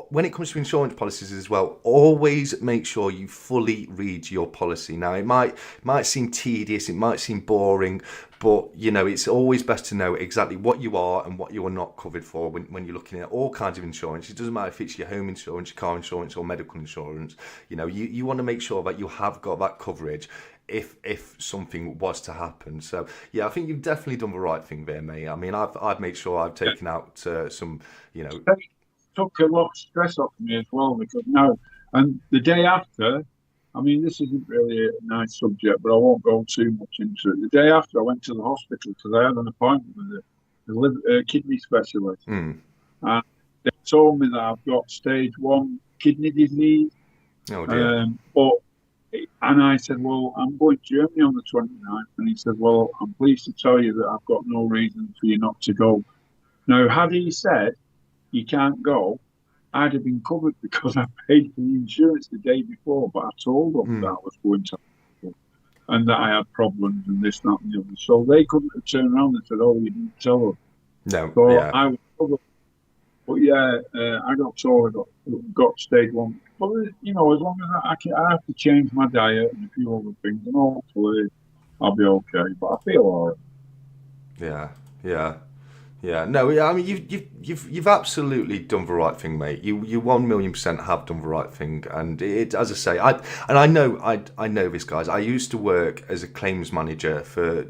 When it comes to insurance policies as well, always make sure you fully read your policy. Now, it might seem tedious, it might seem boring, but it's always best to know exactly what you are and what you are not covered for when you're looking at all kinds of insurance. It doesn't matter if it's your home insurance, your car insurance, or medical insurance. You want to make sure that you have got that coverage if something was to happen. So yeah, I think you've definitely done the right thing there, mate. I mean, I've made sure I've taken out some. took a lot of stress off me as well because now, and the day after, I mean, this isn't really a nice subject, but I won't go too much into it. The day after, I went to the hospital because I had an appointment with a kidney specialist, Mm. and they told me that I've got stage 1 kidney disease. Oh dear. But and I said, well, I'm going to Germany on the 29th, and he said, well, I'm pleased to tell you that I've got no reason for you not to go. Now, had he said you can't go, I'd have been covered because I paid for the insurance the day before, but I told them that I was going to hospital and that I had problems and this, that, and the other. So they couldn't have turned around and said, "Oh, you didn't tell them." No. So Yeah. I was covered. But yeah, I got told I got stage 1. But you know, as long as I have to change my diet and a few other things, and hopefully I'll be okay. But I feel all right. Yeah. Yeah. Yeah, no, I mean you've absolutely done the right thing, mate. You 1,000,000% have done the right thing, and it, as I say, I know this, guys. I used to work as a claims manager for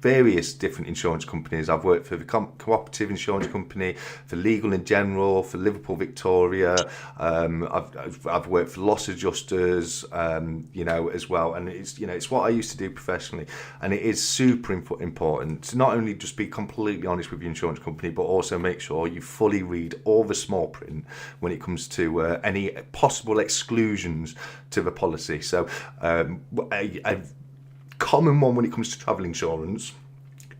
various different insurance companies. I've worked for the cooperative insurance company, for Legal in General, for Liverpool Victoria. I've worked for loss adjusters, as well. And it's what I used to do professionally, and it is super important to not only just be completely honest with your insurance company, but also make sure you fully read all the small print when it comes to any possible exclusions to the policy. So a common one when it comes to travel insurance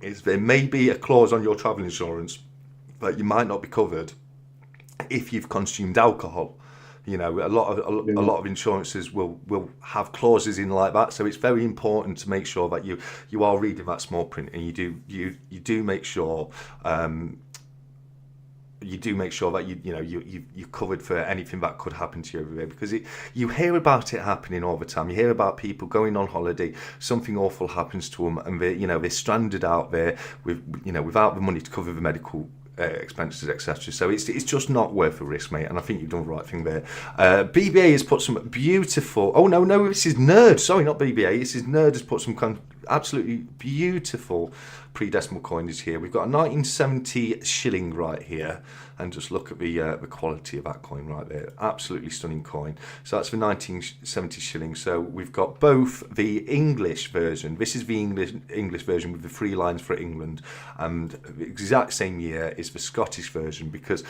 is there may be a clause on your travel insurance that you might not be covered if you've consumed alcohol. A lot of insurances will have clauses in like that, so it's very important to make sure that you are reading that small print, and you do make sure that you're covered for anything that could happen to you everywhere, because you hear about it happening all the time. You hear about people going on holiday, something awful happens to them, and they're stranded out there without the money to cover the medical expenses, etc. So it's just not worth the risk, mate. And I think you've done the right thing there. BBA has put some beautiful. Oh no, this is Nerd. Sorry, not BBA. This is Nerd has put some absolutely beautiful pre-decimal coinage here. We've got a 1970 shilling right here, and just look at the quality of that coin right there. Absolutely stunning coin. So that's the 1970 shilling. So we've got both the English version. This is the English version with the 3 lines for England, and the exact same year is the Scottish version, because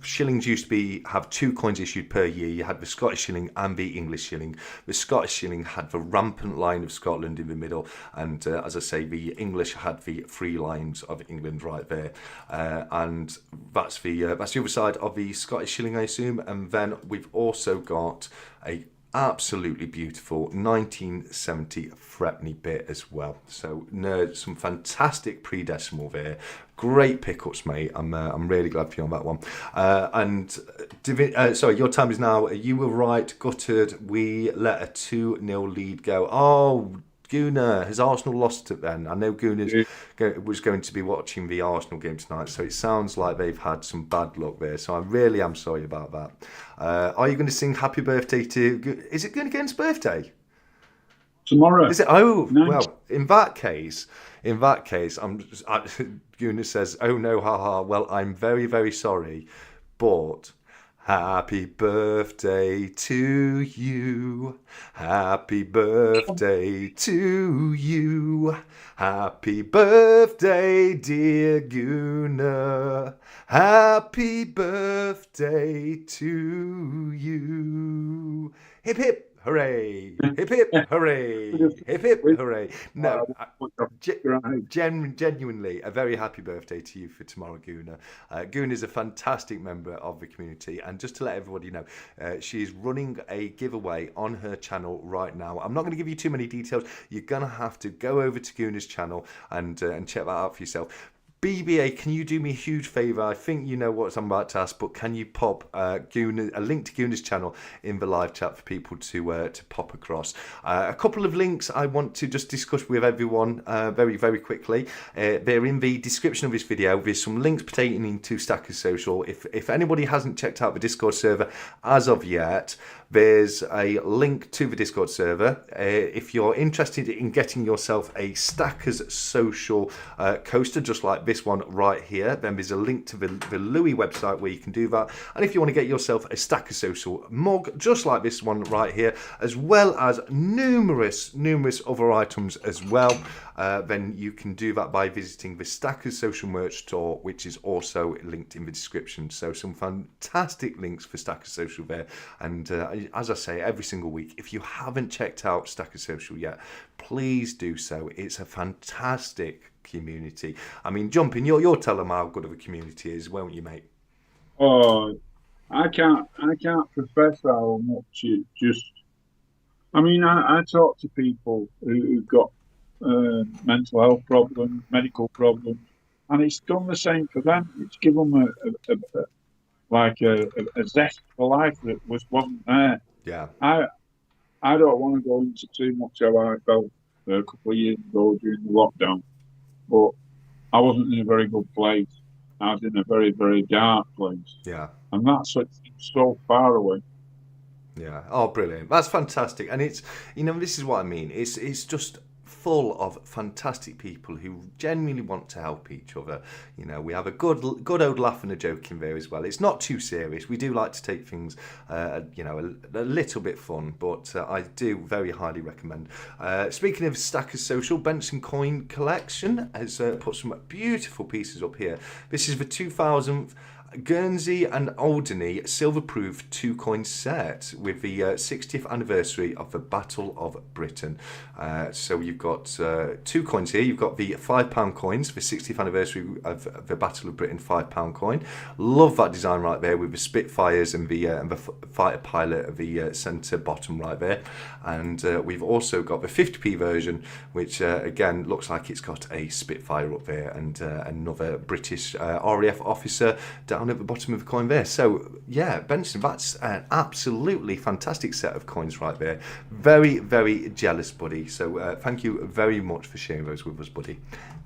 shillings used to have 2 coins issued per year. You had the Scottish shilling and the English shilling. The Scottish shilling had the rampant line of Scotland in the middle, and as I say, the English had the 3 lines of England right there, and that's the other side of the Scottish shilling, I assume. And then we've also got a absolutely beautiful 1970 threepenny bit as well. So Nerd, some fantastic pre-decimal there. Great pickups, mate. I'm really glad for you on that one. Sorry, your time is now. You were right, gutted. We let a 2-0 lead go. Oh, Gunnar, has Arsenal lost it then? I know Gunnar was going to be watching the Arsenal game tonight, so it sounds like they've had some bad luck there. So I really am sorry about that. Are you going to sing happy birthday to... Is it Gunnar's birthday? Tomorrow. Is it? Oh, Nice. well, in that case, Gunnar says, oh no, haha, well, I'm very, very sorry, but... Happy birthday to you. Happy birthday to you. Happy birthday, dear Gunnar. Happy birthday to you. Hip hip. Hooray! Hip hip! Hooray! Hip hip! Hooray! No, genuinely, a very happy birthday to you for tomorrow, Gunnar. Gunnar is a fantastic member of the community, and just to let everybody know, she's running a giveaway on her channel right now. I'm not going to give you too many details. You're going to have to go over to Gunnar's channel and check that out for yourself. BBA, can you do me a huge favour? I think you know what I'm about to ask, but can you pop a link to Gunnar's channel in the live chat for people to pop across? A couple of links I want to just discuss with everyone very, very quickly. They're in the description of this video. There's some links pertaining to Stackers Social. If anybody hasn't checked out the Discord server as of yet, there's a link to the Discord server. If you're interested in getting yourself a Stackers Social coaster, just like this this one right here, then there's a link to the Louis website where you can do that. And if you want to get yourself a Stacker Social mug, just like this one right here, as well as numerous other items as well, then you can do that by visiting the Stackers Social merch store, which is also linked in the description. So some fantastic links for Stackers Social there. And as I say every single week, if you haven't checked out Stackers Social yet, please do so. It's a fantastic community. I mean, Jumping, you'll tell them how good of a community it is, won't you, mate? Oh, I can't profess how much it just. I mean, I talk to people who've got mental health problems, medical problems, and it's done the same for them. It's given them a zest for life that wasn't there. Yeah. I don't want to go into too much how I felt a couple of years ago during the lockdown, but I wasn't in a very good place. I was in a very, very dark place. Yeah. And that's so far away. Yeah. Oh, brilliant. That's fantastic. And it's, this is what I mean. It's just full of fantastic people who genuinely want to help each other. We have a good old laugh and a joke in there as well. It's not too serious. We do like to take things, a little bit fun, but I do very highly recommend. Speaking of Stackers Social, Benson Coin Collection has put some beautiful pieces up here. This is the 2000 Guernsey and Alderney silver-proof 2-coin set with the 60th anniversary of the Battle of Britain. So you've got 2 coins here. You've got the £5 coins, the 60th anniversary of the Battle of Britain £5 coin. Love that design right there with the Spitfires and the fighter pilot at the centre bottom right there. And we've also got the 50p version, which again looks like it's got a Spitfire up there and another British RAF officer down at the bottom of the coin there. So yeah, Benson, that's an absolutely fantastic set of coins right there. Very, very jealous, buddy. So thank you very much for sharing those with us, buddy.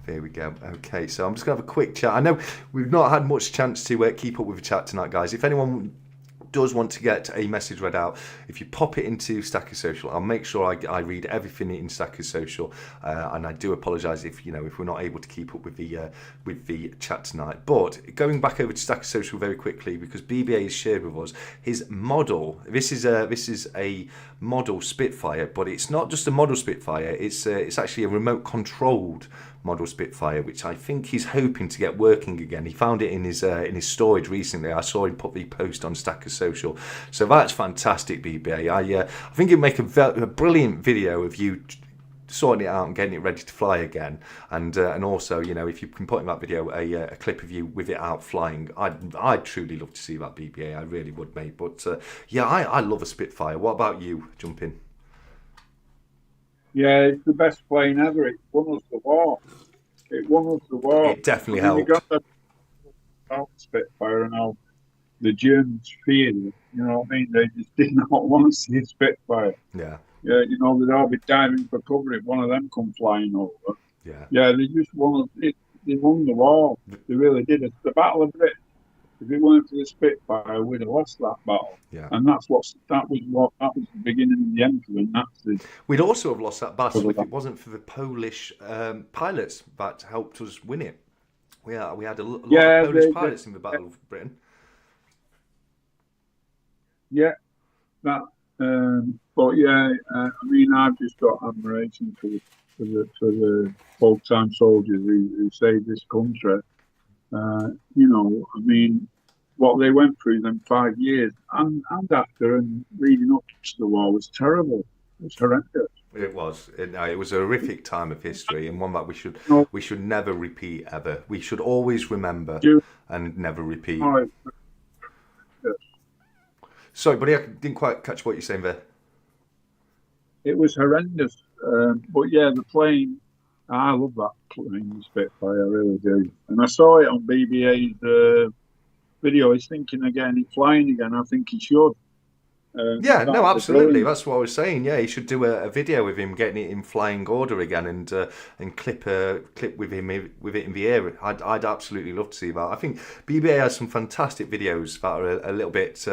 There we go. Okay, so I'm just going to have a quick chat. I know we've not had much chance to keep up with the chat tonight, guys. If anyone does want to get a message read out, if you pop it into Stackers Social, I'll make sure I read everything in Stackers Social, and I do apologise if we're not able to keep up with the chat tonight. But going back over to Stackers Social very quickly, because BBA has shared with us his model. This is a model Spitfire, but it's not just a model Spitfire. It's actually a remote controlled model Spitfire, which I think he's hoping to get working again. He found it in his storage recently. I saw him put the post on Stackers Social, so that's fantastic, BBA. I think it'd make a brilliant video of you sorting it out and getting it ready to fly again, and also if you can put in that video a clip of you with it out flying, I'd truly love to see that, BBA. I really would, mate. But yeah, I love a Spitfire. What about you, Jumping? Yeah, it's the best plane ever. It won us the war. It definitely helped. We got the Spitfire, and now the Germans feared it. You know what I mean? They just did not want to see a Spitfire. Yeah. Yeah, they'd all be diving for cover if one of them come flying over. Yeah. Yeah, they just won it. They won the war. They really did. It's the Battle of Britain. If it weren't for the Spitfire, we'd have lost that battle. Yeah. And that was the beginning and the end for the Nazis. We'd also have lost that battle if it wasn't for the Polish pilots that helped us win it. We had a lot of Polish pilots in the Battle of Britain. Yeah, that. But yeah, I mean, I've just got admiration for the old-time soldiers who saved this country. I mean, what they went through them 5 years and after and leading up to the war was terrible. It was horrendous. It was. It was a horrific time of history, and one that we should never repeat ever. We should always remember and never repeat. Sorry, buddy, I didn't quite catch what you're saying there. It was horrendous. But yeah, the plane, I love that plane, the Spitfire, I really do. And I saw it on BBA's video. He's thinking again, he's flying again. I think he should. Yeah, no, That'd be absolutely. brilliant. That's what I was saying. Yeah, he should do a video with him getting it in flying order again, and clip with him with it in the air. I'd absolutely love to see that. I think BBA has some fantastic videos that are a little bit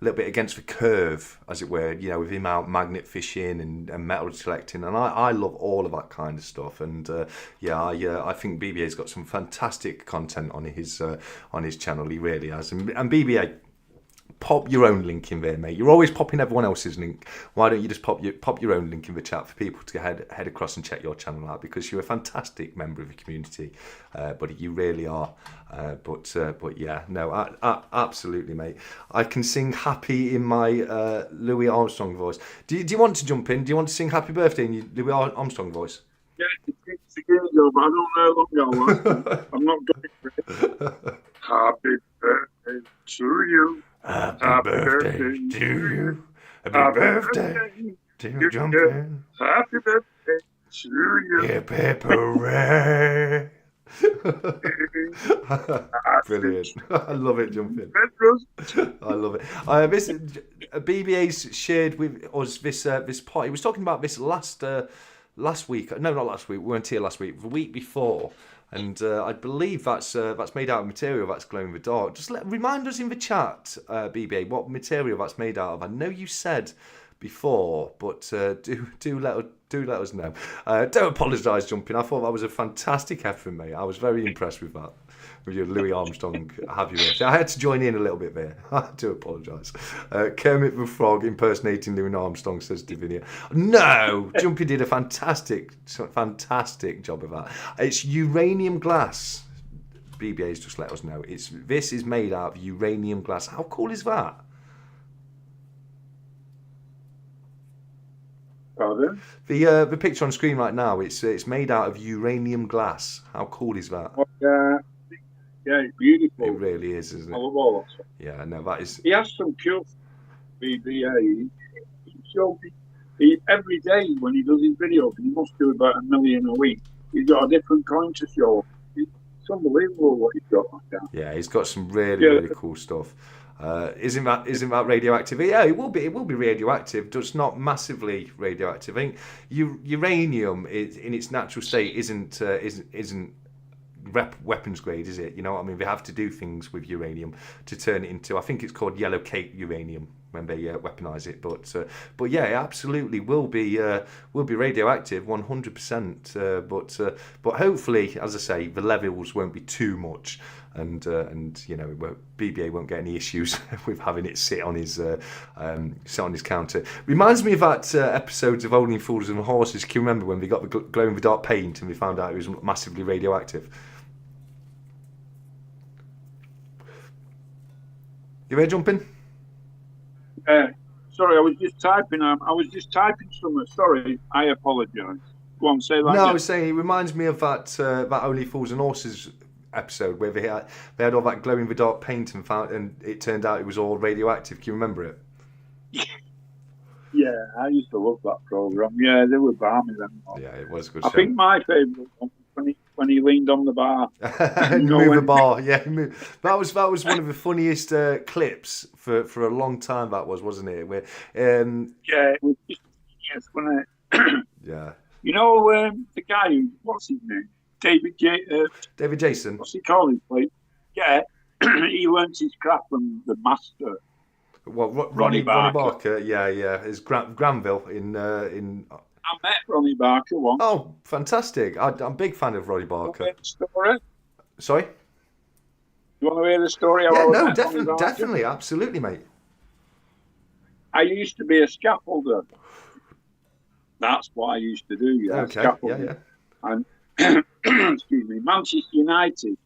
against the curve, as it were. You know, with him out magnet fishing and metal collecting, and I love all of that kind of stuff. And I think BBA's got some fantastic content on his channel. He really has, and BBA. Pop your own link in there, mate. You're always popping everyone else's link. Why don't you just pop your own link in the chat for people to head across and check your channel out, because you're a fantastic member of the community, buddy. You really are. But yeah, no, absolutely, mate. I can sing happy in my Louis Armstrong voice. Do you want to jump in? Do you want to sing happy birthday in your Louis Armstrong voice? Yeah, it's a good job, but I don't know how long I'll last. I'm not going for it. Happy birthday to you. Happy birthday to you. Happy birthday to you, Jumpin'. Happy birthday to you. Yeah, Pepper. Brilliant. I love it, Jumpin'. I love it. This BBA's shared with us this pot. He was talking about this last week. No, not last week. We weren't here last week. The week before. And I believe that's made out of material that's glow in the dark. Just remind us in the chat, BBA, what material that's made out of. I know you said before, but do let us know. Don't apologise, Jumping. I thought that was a fantastic effort, mate. I was very impressed with that. With your Louis Armstrong happy birthday. I had to join in a little bit there. I do apologise. Kermit the Frog impersonating Louis Armstrong, says Divinia. No, Jumpy did a fantastic job of that. It's uranium glass. BBA's just let us know. This is made out of uranium glass. How cool is that? Pardon? The picture on screen right now. It's made out of uranium glass. How cool is that? Yeah, it's beautiful. It really is, isn't it? I love all that stuff. Yeah, no, that is. He has some cool BBA. Every day when he does his videos, he must do about 1 million a week. He's got a different coin to show. It's unbelievable what he's got like that. Yeah, he's got some really cool stuff. Isn't that radioactive? Yeah, it will be radioactive, just not massively radioactive. I think uranium in its natural state isn't weapons grade, is it? You know what I mean? They have to do things with uranium to turn it into, I think it's called yellow cake uranium when they weaponize it. But yeah, it absolutely will be radioactive 100%. But hopefully, as I say, the levels won't be too much, and you know, BBA won't get any issues with having it sit on his counter. Reminds me of that episodes of Only Fools and Horses. Can you remember when they got the glow in the dark paint and we found out it was massively radioactive? You ready, Jumping? Sorry, I was just typing. Something. Sorry, I apologise. Go on, say that. No, again. I was saying it reminds me of that Only Fools and Horses episode where they had all that glow in the dark paint and it turned out it was all radioactive. Can you remember it? Yeah, I used to love that program. Yeah, they were balmy then. Yeah, it was a good. I think my favourite one was when he leaned on the bar. The bar. Yeah, that was one of the funniest clips for a long time. That wasn't it? Where, yeah, it was just yes, when yeah. You know the guy who, what's his name? David Jason. What's he called his place? Yeah, he learnt his craft from the master. Well, Ronnie Barker. Yeah. Is Granville in. I met Ronnie Barker once. Oh, fantastic! I'm a big fan of Ronnie Barker. You want to hear the story? Sorry. You want to hear the story? Yeah, no, definitely, absolutely, mate. I used to be a scaffolder. That's what I used to do. Yeah, okay. Scaffolder. Yeah. And excuse me, Manchester United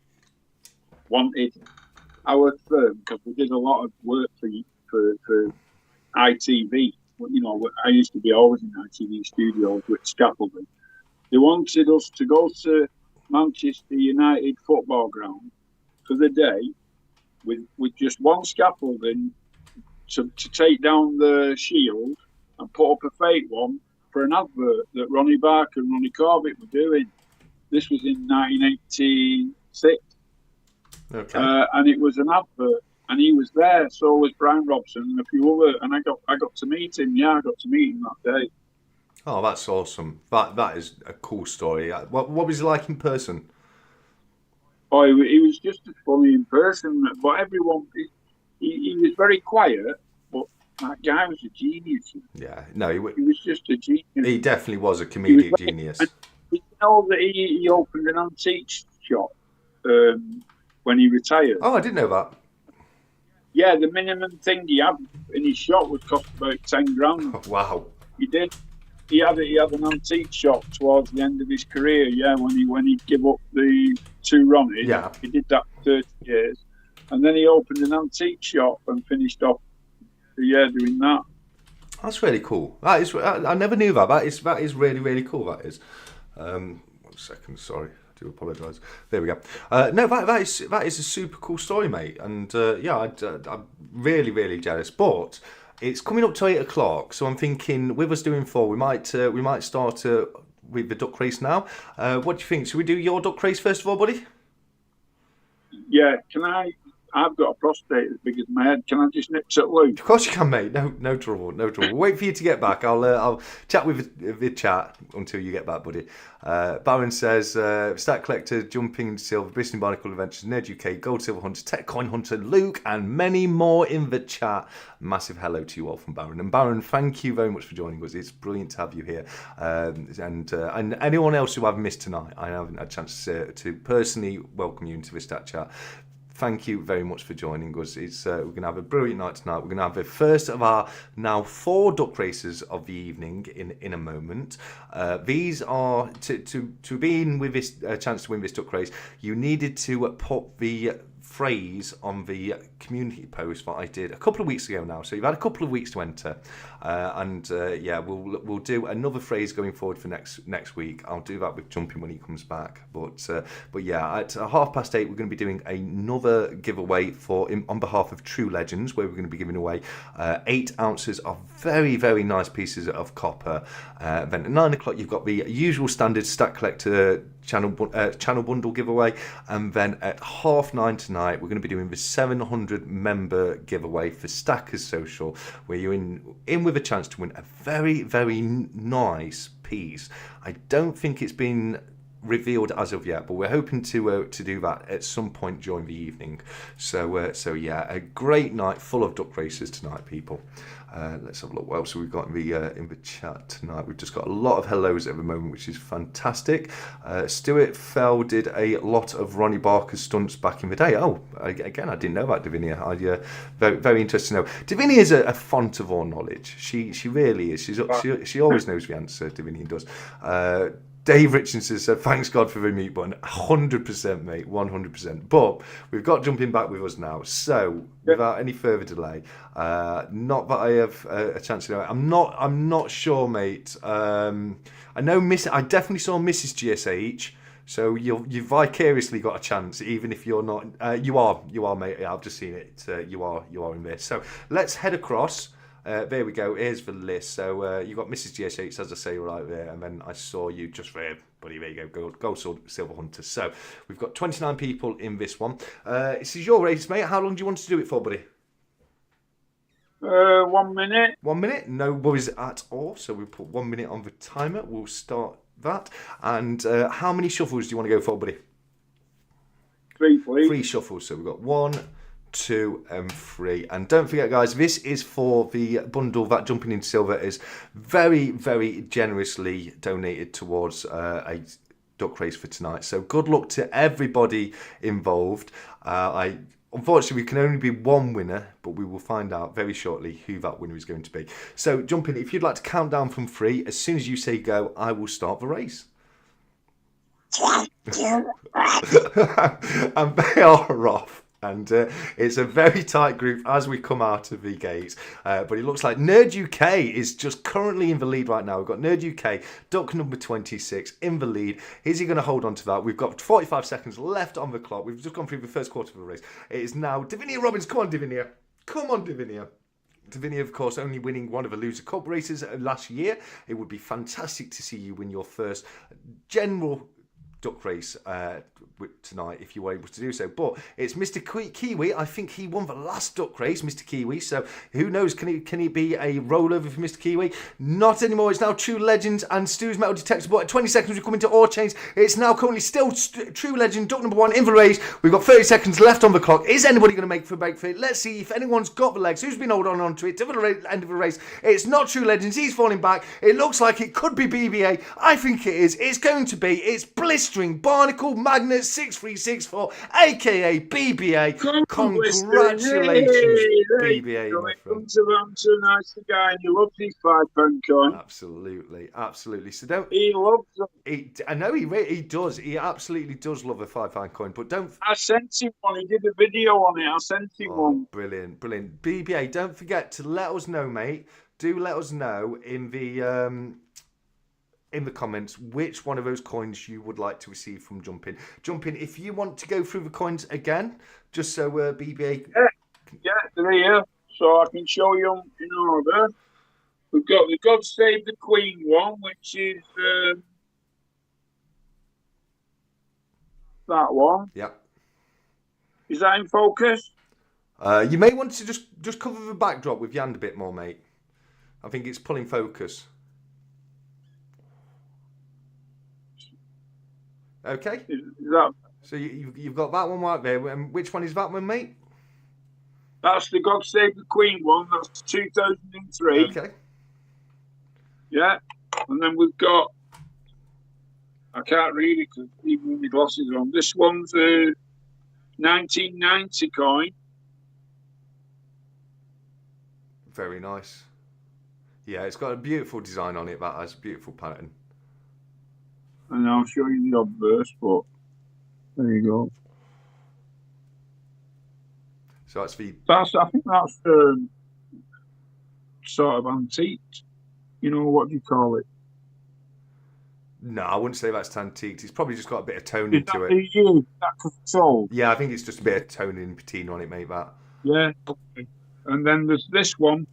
wanted our firm because we did a lot of work for ITV. You know, I used to be always in ITV studios with scaffolding. They wanted us to go to Manchester United football ground for the day with just one scaffolding to take down the shield and put up a fake one for an advert that Ronnie Barker and Ronnie Corbett were doing. This was in 1986. Okay. And it was an advert and he was there. So was Brian Robson and a few other, and I got to meet him. Yeah, I got to meet him that day. Oh, that's awesome. That is a cool story. What was he like in person? Oh, he was just as funny in person, but everyone he was very quiet, but that guy was a genius. Yeah, no, He was just a genius. he definitely was a He was comedic very, genius. and you know that he opened an antique shop when he retired. Oh, I didn't know that. Yeah, the minimum thing he had in his shop would cost about 10 grand. Wow. He did. He had an antique shop towards the end of his career. Yeah, when he gave up the two Ronnies, Yeah. he did that for 30 years, and then he opened an antique shop and finished off the year doing that. That's really cool. That is. I never knew that. That is really really cool. That is. 1 second. Sorry. I do apologise. There we go. No, that is a super cool story, mate. And yeah, I'm really really jealous. But it's coming up to 8 o'clock, so I'm thinking with us doing 4, we might start with the duck race now. What do you think? Should we do your duck race first of all, buddy? Yeah, can I? I've got a prostate as big as my head. Can I just nip it loose? Of course you can, mate. No trouble, no trouble. Wait for you to get back. I'll chat with the chat until you get back, buddy. Baron says, Stat Collector, Jumping Silver, Bristol Barnacle Adventures, Nerd UK, Gold Silver Hunter, Tech Coin Hunter, Luke, and many more in the chat. Massive hello to you all from Baron. And Baron, thank you very much for joining us. It's brilliant to have you here. And anyone else who I've missed tonight, I haven't had a chance to personally welcome you into the Stat Chat. Thank you very much for joining us. We're going to have a brilliant night tonight. We're going to have the first of our now 4 duck races of the evening in a moment. These are to be in with this chance to win this duck race. You needed to put the phrase on the community post that I did a couple of weeks ago now. So you've had a couple of weeks to enter, yeah, we'll do another phrase going forward for next week. I'll do that with Jumping when he comes back. But yeah, at 8:30 we're going to be doing another giveaway on behalf of True Legends, where we're going to be giving away 8 ounces of very very nice pieces of copper. Then at 9 o'clock you've got the usual standard Stat Collector channel bundle giveaway, and then at 9:30 tonight we're going to be doing the 700 member giveaway for Stackers Social, where you're in with a chance to win a very very nice piece. I don't think it's been revealed as of yet, but we're hoping to do that at some point during the evening. So yeah, a great night full of duck races tonight, people. Let's have a look what else we've got in the chat tonight. We've just got a lot of hellos at the moment, which is fantastic. Stuart Fell did a lot of Ronnie Barker's stunts back in the day. Oh, again, I didn't know about Davinia. Very, very interesting to know. Davinia is a font of all knowledge. She really is. She always knows the answer. Davinia does. Dave Richardson said, thanks God for the mute button. 100%, mate, 100%. But we've got Jumping back with us now. So, without any further delay, not that I have a chance to know. I'm not sure, mate. I know I definitely saw Mrs. GSH. So you vicariously got a chance, even if you're not. You are, mate. I've just seen it. You are in this. So let's head across. There we go. Here's the list. So you got Mrs. GSH, as I say, right there, and then I saw you just there, buddy. There you go. Gold Silver Hunter. So we've got 29 people in this one. This is your race, mate. How long do you want to do it for, buddy? 1 minute. 1 minute? No worries at all. So we put 1 minute on the timer. We'll start that. And how many shuffles do you want to go for, buddy? 3, please. 3 shuffles. So we've got 1, 2 and 3. And don't forget, guys, this is for the bundle that Jumping into Silver is very very generously donated towards a duck race for tonight. So good luck to everybody involved. Unfortunately, we can only be one winner, but we will find out very shortly who that winner is going to be. So Jumping, if you'd like to count down from 3, as soon as you say go, I will start the race. 3, 2, 1. And they are off. And it's a very tight group as we come out of the gates. But it looks like Nerd UK is just currently in the lead right now. We've got Nerd UK, duck number 26, in the lead. Is he going to hold on to that? We've got 45 seconds left on the clock. We've just gone through the first quarter of the race. It is now Davinia Robbins. Come on, Davinia. Come on, Davinia. Davinia, of course, only winning one of the Loser Cup races last year. It would be fantastic to see you win your first general duck race tonight if you were able to do so. But it's Mr. Kiwi. I think he won the last duck race, Mr. Kiwi. So who knows? Can he be a rollover for Mr. Kiwi? Not anymore. It's now True Legends and Stu's Metal Detector. But at 20 seconds, we come into All Chains. It's now currently still True Legend, duck number 1 in the race. We've got 30 seconds left on the clock. Is anybody going to make for a break for it? Let's see if anyone's got the legs. Who's been holding on to it to the end of the race? It's not True Legends. He's falling back. It looks like it could be BBA. I think it is. It's going to be. It's Blistering Barnacle Magnet 6364, aka BBA. Congratulations, BBA, my friend. I'm so nice guy, and he loves his £5 coin. Absolutely, absolutely. So don't. He loves them. I know he does. He absolutely does love a £5 coin. But don't. I sent him one. He did a video on it. I sent him one. Brilliant, brilliant. BBA, don't forget to let us know, mate. Do let us know in the comments which one of those coins you would like to receive from Jumping. Jumping, if you want to go through the coins again, just so BBA... Yeah, they're here, so I can show you them in order. We've got the God Save the Queen one, which is that one. Yep. Is that in focus? You may want to just cover the backdrop with your hand a bit more, mate. I think it's pulling focus. Okay. Is that... So you've got that one right there. And which one is that one, mate? That's the God Save the Queen one. That's 2003. Okay. Yeah. And then we've got... I can't read it because even my glasses are on. This one's a 1990 coin. Very nice. Yeah, it's got a beautiful design on it. That has a beautiful pattern. And I'll show you the obverse, but there you go. So that's the... I think that's sort of antique. You know, what do you call it? No, I wouldn't say that's antique. It's probably just got a bit of toning to it. That control? Yeah, I think it's just a bit of toning and patina on it, mate, that. Yeah, okay. And then there's this one,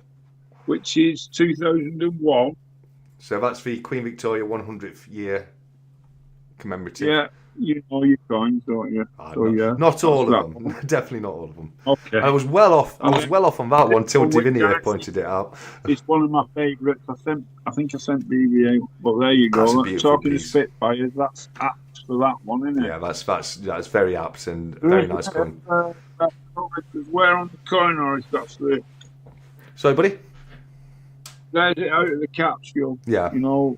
which is 2001. So that's the Queen Victoria 100th year commemorative. Yeah, you know your coins, don't you? Not all of them. Definitely not all of them. Okay. I was well off on that one till Divinia pointed it out. It's one of my favourites. I think I sent BBA, but there you go. Talking to Spitfires, that's apt for that one, isn't it? Yeah, that's very apt and very nice coin. Where on the coin, or is that the... Sorry, buddy? There's it out of the capsule. Yeah. You know.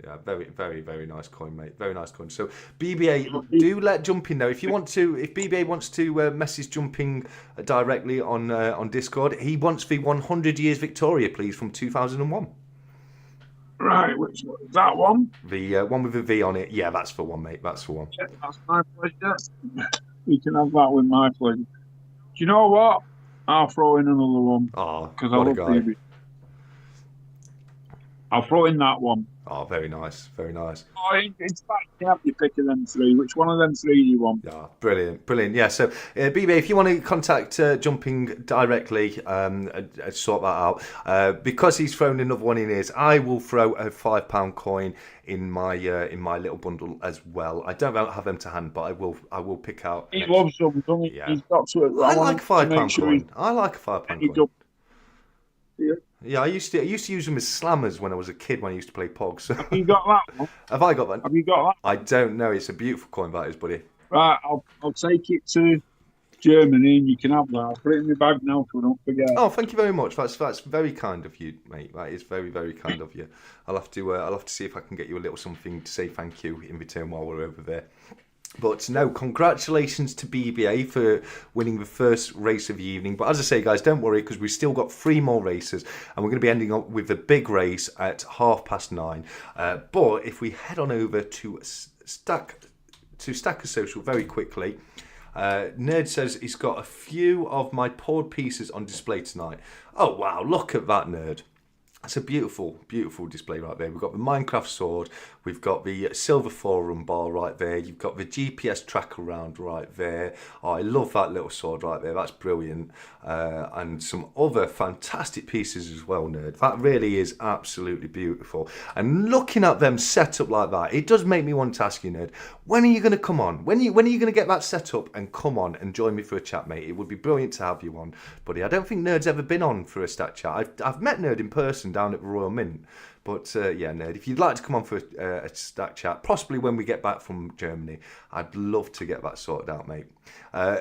Yeah, very, very, very nice coin, mate. Very nice coin. So, BBA, do let Jumping know if you want to. If BBA wants to message Jumping directly on Discord, he wants the 100 years Victoria, please, from 2001. Right, which one? That one? The one with the V on it. Yeah, that's for one, mate. That's for one. Yeah, that's my pleasure. You can have that with my pleasure. Do you know what? I'll throw in another one. Oh, because I love BB. I'll throw in that one. Oh, very nice, very nice. Oh, in fact, you have your pick of them three. Which one of them three do you want? Yeah, brilliant, brilliant. Yeah, so BB, if you want to contact Jumping directly, sort that out. Because he's thrown another one in his, I will throw a £5 coin in my little bundle as well. I don't have them to hand, but I will pick out. He loves them, doesn't he? Yeah. He's got to. I like a £5 coin. I like a £5 coin. Yeah. Yeah, I used to use them as slammers when I was a kid when I used to play Pogs. Have you got that one? Have I got that? Have you got that? I don't know. It's a beautiful coin, that is, buddy. Right, I'll take it to Germany and you can have that. I'll put it in my bag now so I don't forget. Oh, thank you very much. That's very kind of you, mate. That is very, very kind of you. I'll have to see if I can get you a little something to say thank you in return while we're over there. But no, congratulations to BBA for winning the first race of the evening. But as I say, guys, don't worry because we've still got 3 more races and we're going to be ending up with the big race at 9:30. But if we head on over to Stacker Social very quickly, Nerd says he's got a few of my poured pieces on display tonight. Oh, wow, look at that, Nerd. It's a beautiful, beautiful display right there. We've got the Minecraft sword, we've got the silver forum bar right there, you've got the GPS tracker round right there. Oh, I love that little sword right there, that's brilliant. And some other fantastic pieces as well, Nerd. That really is absolutely beautiful. And looking at them set up like that, it does make me want to ask you, Nerd, when are you going to come on? When are you going to get that set up and come on and join me for a chat, mate? It would be brilliant to have you on, buddy. I don't think Nerd's ever been on for a stat chat. I've met Nerd in person down at the Royal Mint. But yeah, Nerd, if you'd like to come on for a stat chat, possibly when we get back from Germany, I'd love to get that sorted out, mate.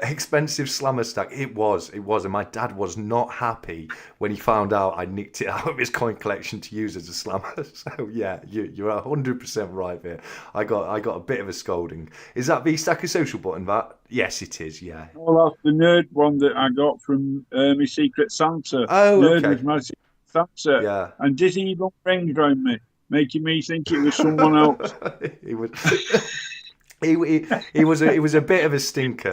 Expensive slammer stack, it was, and my dad was not happy when he found out I nicked it out of his coin collection to use as a slammer. So yeah, you're 100% right there. I got a bit of a scolding. Is that the stack of social button? That? Yes, it is. Yeah. Well, that's the nerd one that I got from my Secret Santa. Oh, Nerd okay. was my Secret Santa. Yeah. And did he even ring around me, making me think it was someone else? He was. He was a bit of a stinker.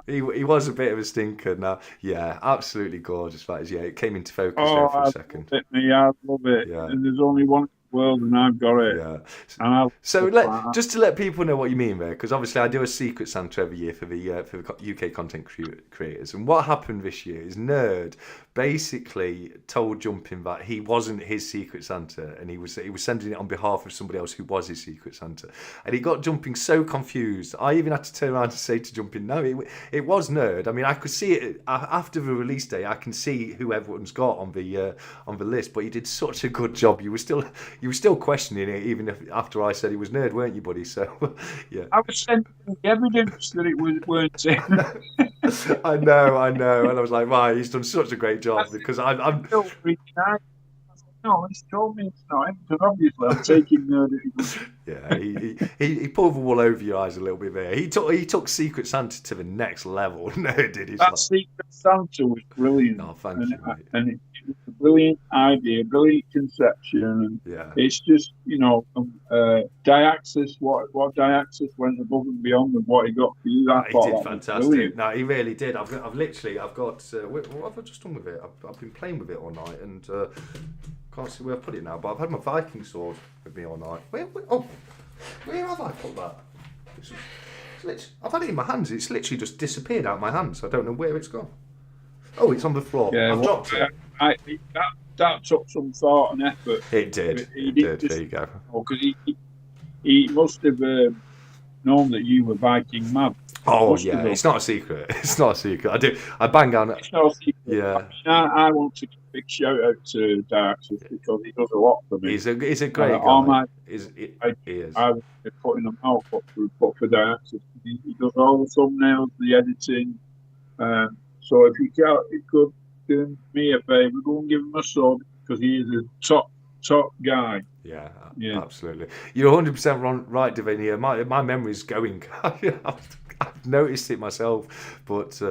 He was a bit of a stinker. Now, yeah, absolutely gorgeous. That is, yeah, it came into focus there for a second. I love it. Yeah. And there's only one in the world, and I've got it. Yeah. And So just to let people know what you mean there, because obviously I do a Secret Santa every year for the UK content creators, and what happened this year is Nerd basically told Jumping that he wasn't his Secret Santa, and he was sending it on behalf of somebody else who was his Secret Santa, and he got Jumping so confused. I even had to turn around and say to Jumping, no, it was Nerd. I mean, I could see it after the release day. I can see who everyone's got on the list, but he did such a good job. You were still questioning it even after I said it was Nerd, weren't you, buddy? So yeah, I was sending evidence that it weren't him. I know, and I was like, right, he's done such a great job because I'm still reaching out. No, he's told me it's not him, because obviously I'm taking Nerd. Yeah, he pulled the wool over your eyes a little bit there. He took Secret Santa to the next level. No, did he? That Secret Santa was brilliant. Oh, thank you, mate. And it was a brilliant idea, brilliant conception. And yeah, it's just, Diaxis, what Diaxis went above and beyond with what he got for you. He did fantastic. No, he really did. I've got. What have I just done with it? I've been playing with it all night and. Can't see where I put it now, but I've had my Viking sword with me all night. Where have I put that? I've had it in my hands. It's literally just disappeared out of my hands. I don't know where it's gone. Oh, it's on the floor. Yeah, I've dropped it. That took some thought and effort. It did. There you go. Because he must have known that you were Viking mad. Oh yeah, it's not a secret. It's not a secret. I bang on it. It's not a secret. Yeah. I want to give a big shout out to Diaxis because he does a lot for me. He's a great guy. He is. I was putting them out for Diaxis. He does all the thumbnails, the editing. So if you could do me a favour, go and give him a sub because he is a top guy. Yeah, absolutely. You're 100% right, Davinia. My memory's going. I've noticed it myself, but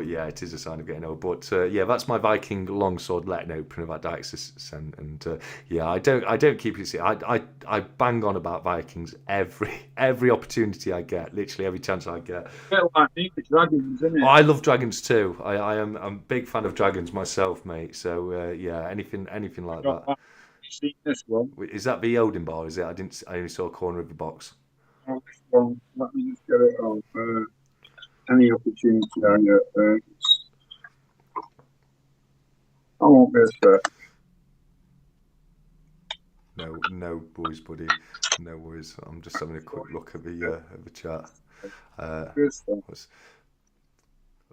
yeah, it is a sign of getting old. But yeah, that's my Viking longsword letting open about Diaxis, and yeah, I don't keep it. I bang on about Vikings every opportunity I get, literally every chance I get. Like me with dragons, isn't it? I love dragons too. I'm a big fan of dragons myself, mate. So yeah, anything like that. Have you seen this one? Is that the Odin bar? Is it? I only saw a corner of the box. This one, let me just get it off. Any opportunity I get. I won't be a sec. No worries, buddy. No worries. I'm just having a quick look at the chat.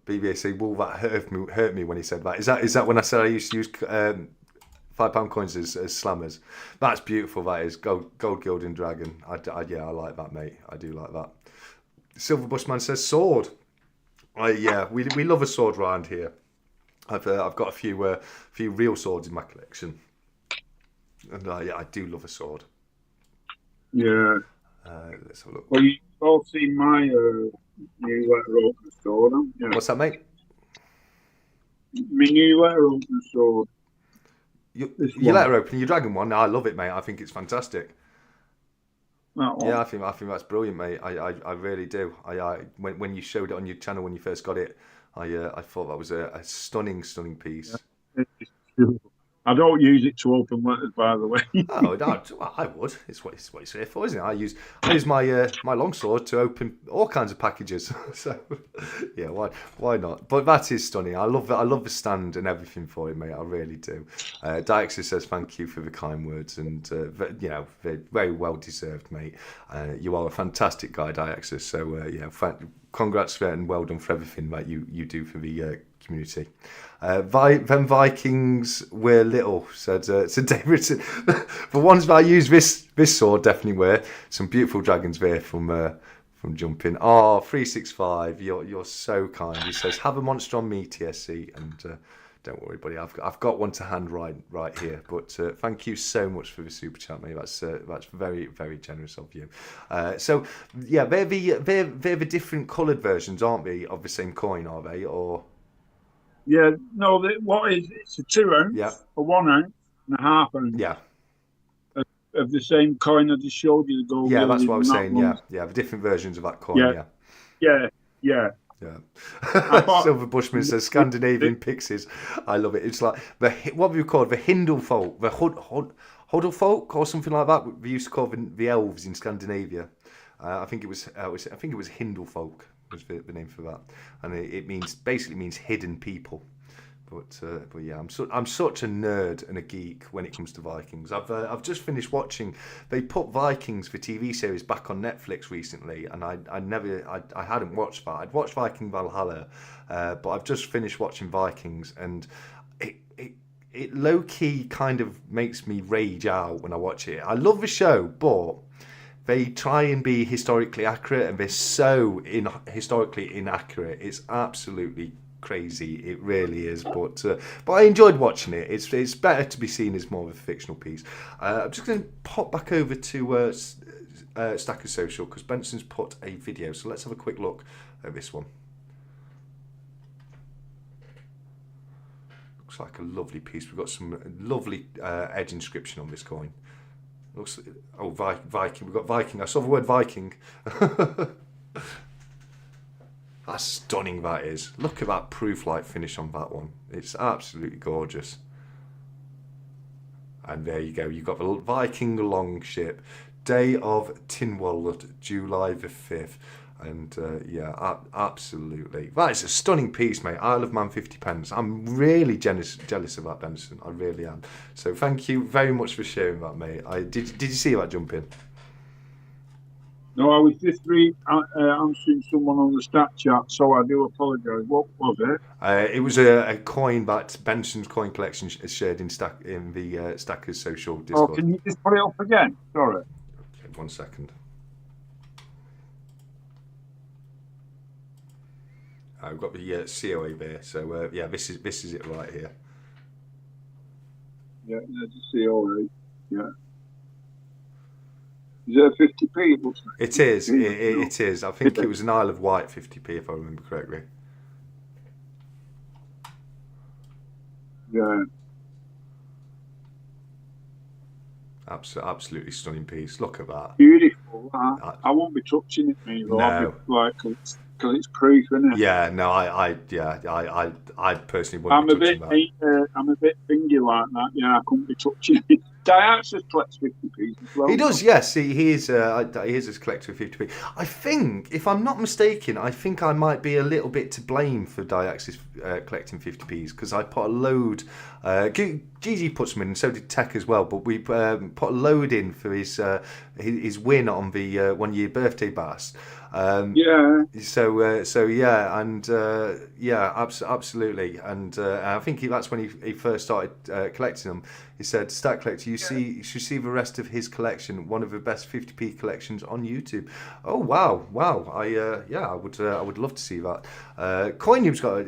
BBAC, will that hurt me when he said that? Is that when I said I used to use £5 coins as slammers? That's beautiful. That is gold gilding dragon. I like that, mate. I do like that. Silver Bushman says sword. We love a sword round here. I've got a few real swords in my collection, and I do love a sword. Yeah. Let's have a look. Well, you've all seen my new letter open sword, haven't you? What's that, mate? My new letter open sword. You let her open your dragon one. I love it, mate. I think it's fantastic. Yeah, I think that's brilliant, mate. I really do. When you showed it on your channel when you first got it, I thought that was a stunning piece. Yeah, I don't use it to open letters, by the way. Oh, no, I would. It's what it's here for, isn't it? I use my longsword to open all kinds of packages. So, yeah, why not? But that is stunning. I love it. I love the stand and everything for it, mate. I really do. Dixon says thank you for the kind words, and they're very well deserved, mate. You are a fantastic guy, Dixon. So congrats and well done for everything that you do for the community. Them Vikings were little, said David. The ones that I use this sword definitely were some beautiful dragons there from jumping. Oh, 365, you're so kind. He says, have a monster on me, TSC, and don't worry, buddy. I've got one to hand right here. But thank you so much for the super chat, mate. That's very, very generous of you. So yeah, they're the different coloured versions, aren't they, of the same coin? Are they or? Yeah, no, it's a 2 ounce, Yeah. a 1 ounce, and a half ounce Yeah. of the same coin I just showed you. Yeah, that's what I was saying. Yeah, the different versions of that coin. Yeah. Yeah. Silver Bushman says Scandinavian pixies. I love it. It's like what we call the Hindle folk, the Huddle folk, or something like that. We used to call the elves in Scandinavia. I think it was Hindle folk was the name for that, and it basically means hidden people. But yeah, I'm such a nerd and a geek when it comes to Vikings. I've just finished watching. They put Vikings, the TV series, back on Netflix recently, and I hadn't watched that. I'd watched Viking Valhalla, but I've just finished watching Vikings, and it low key kind of makes me rage out when I watch it. I love the show, but they try and be historically accurate, and they're so historically inaccurate. It's absolutely crazy. It really is. But I enjoyed watching it. It's better to be seen as more of a fictional piece. I'm just going to pop back over to Stacker Social because Benson's put a video. So let's have a quick look at this one. Looks like a lovely piece. We've got some lovely edge inscription on this coin. Looks Viking. We've got Viking. I saw the word Viking. That's stunning, that is. Look at that proof-like finish on that one. It's absolutely gorgeous. And there you go. You've got the Viking longship. Day of Tynwald, July the 5th. And absolutely. That is a stunning piece, mate. Isle of Man 50 pence. I'm really jealous of that, Benson. I really am. So thank you very much for sharing that, mate. Did you see that jump in? No, I was just answering someone on the stat chat, so I do apologise. What was it? It was a coin that Benson's coin collection is shared in the Stackers Social Discord. Oh, can you just put it up again? Sorry. Okay, 1 second. I've got the COA there, so this is it right here. Yeah, there's a COA. Yeah. Is it a 50p? It looks like. It is. It is. I think it was an Isle of Wight 50p, if I remember correctly. Yeah. Absolutely stunning piece. Look at that. Beautiful. I won't be touching it, me. No. Because it's proof, isn't it? Yeah. No. I personally wouldn't be touching that. I'm a bit fingy like that. Yeah, I couldn't be touching it. Diaxis collects 50p as well. He does, yes. He is a collector of 50p. I think, if I'm not mistaken, I might be a little bit to blame for Diaxis collecting 50p's because I put a load. GG puts them in, and so did Tech as well. But we put a load in for his win on the 1 year birthday bash. Absolutely. And I think that's when he first started collecting them. He said, "Stat Collector, you should see the rest of his collection. One of the best 50p collections on YouTube." Oh wow! I would love to see that.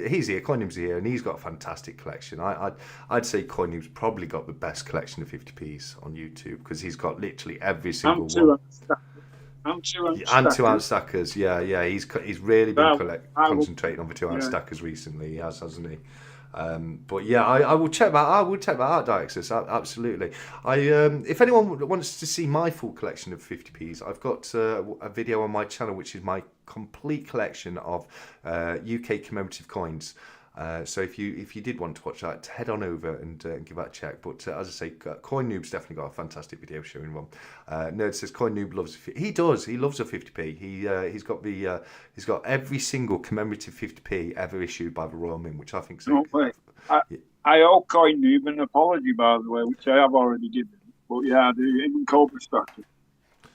He's here. Coinnoob's here, and he's got a fantastic collection. I'd say Coinnoob's probably got the best collection of 50p's on YouTube because he's got literally every single one. And 2 ounce stackers, yeah. He's really been concentrating on the 2 ounce stackers recently. He has, hasn't he? But yeah, I will check that. I will check that out, Diaxis. Absolutely. If anyone wants to see my full collection of 50p's, I've got a video on my channel which is my complete collection of UK commemorative coins. So if you did want to watch that, head on over and give that a check. But as I say, Coin Noob's definitely got a fantastic video showing one. Nerd says Coin Noob loves. He does. He loves a 50p. He's got every single commemorative 50p ever issued by the Royal Mint, which I think. No, wait. I owe Coin Noob an apology, by the way, which I have already given. But yeah, I do. Even Cobra Stacker.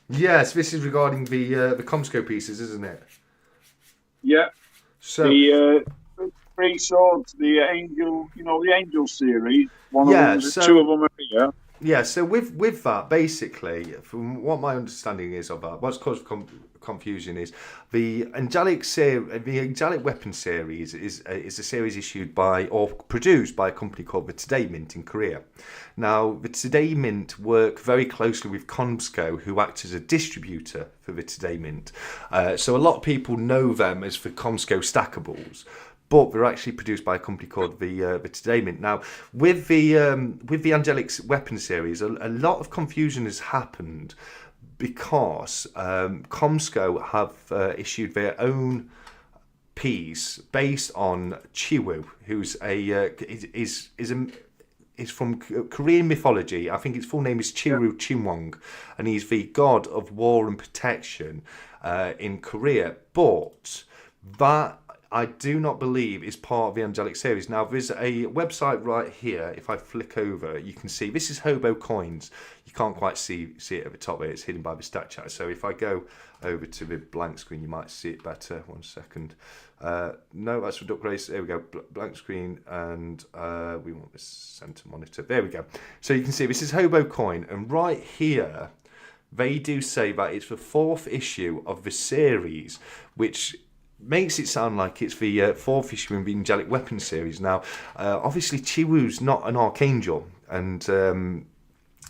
Yes, this is regarding the Comsco pieces, isn't it? Yeah. So the three swords, the angel, the angel series. One of them, two of them are here. Yeah, so with that, basically, from what my understanding is of that, what's caused confusion is the angelic weapon series is a series issued by or produced by a company called the Today Mint in Korea. Now, the Today Mint work very closely with Comsco, who act as a distributor for the Today Mint. So a lot of people know them as the Comsco stackables, but they're actually produced by a company called the Today Mint. Now, with the Angelic Weapon series, a lot of confusion has happened because Comsco have issued their own piece based on Chiwoo, who's is from Korean mythology. I think his full name is Chiwoo Chimwong, and he's the god of war and protection in Korea. But that, I do not believe, is part of the Angelic series. Now, there's a website right here. If I flick over, you can see this is Hobo Coins. You can't quite see it at the top there. It's hidden by the stat chat. So if I go over to the blank screen, you might see it better. 1 second. No, that's for Duck Race. There we go. Blank screen, and we want this center monitor. There we go. So you can see this is Hobo Coin, and right here, they do say that it's the 4th issue of the series, which makes it sound like it's the 4th issue in the Angelic Weapon series. Now, obviously, Chiwoo's not an archangel, and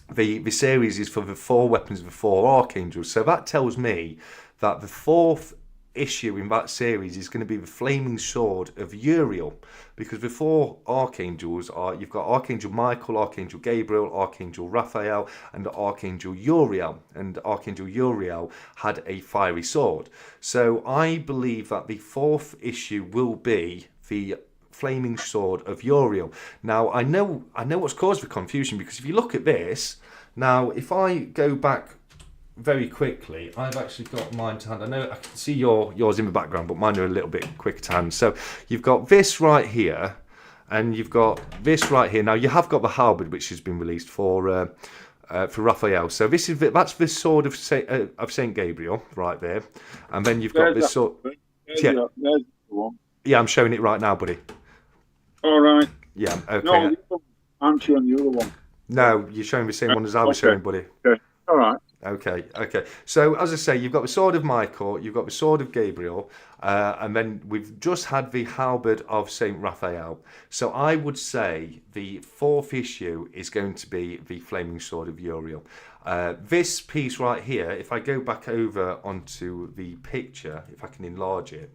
the series is for the 4 weapons of the 4 archangels. So that tells me that the 4th issue in that series is going to be the Flaming Sword of Uriel, because the 4 archangels are, you've got Archangel Michael, Archangel Gabriel, Archangel Raphael, and Archangel Uriel, and Archangel Uriel had a fiery sword. So I believe that the 4th issue will be the Flaming Sword of Uriel. Now, I know what's caused the confusion, because if you look at this, now if I go back very quickly, I've actually got mine to hand. I know I can see yours in the background, but mine are a little bit quicker to hand. So you've got this right here, and you've got this right here. Now you have got the halberd, which has been released for Raphael. So that's the sword of Saint Gabriel right there, and then you've got this sword. There's the one. Yeah, I'm showing it right now, buddy. All right. Yeah. Okay. No, I'm showing the other one. No, you're showing the same one as I was showing, buddy. Okay. All right. Okay. So, as I say, you've got the sword of Michael, you've got the sword of Gabriel, and then we've just had the halberd of Saint Raphael. So I would say the 4th issue is going to be the Flaming Sword of Uriel. This piece right here, if I go back over onto the picture, if I can enlarge it,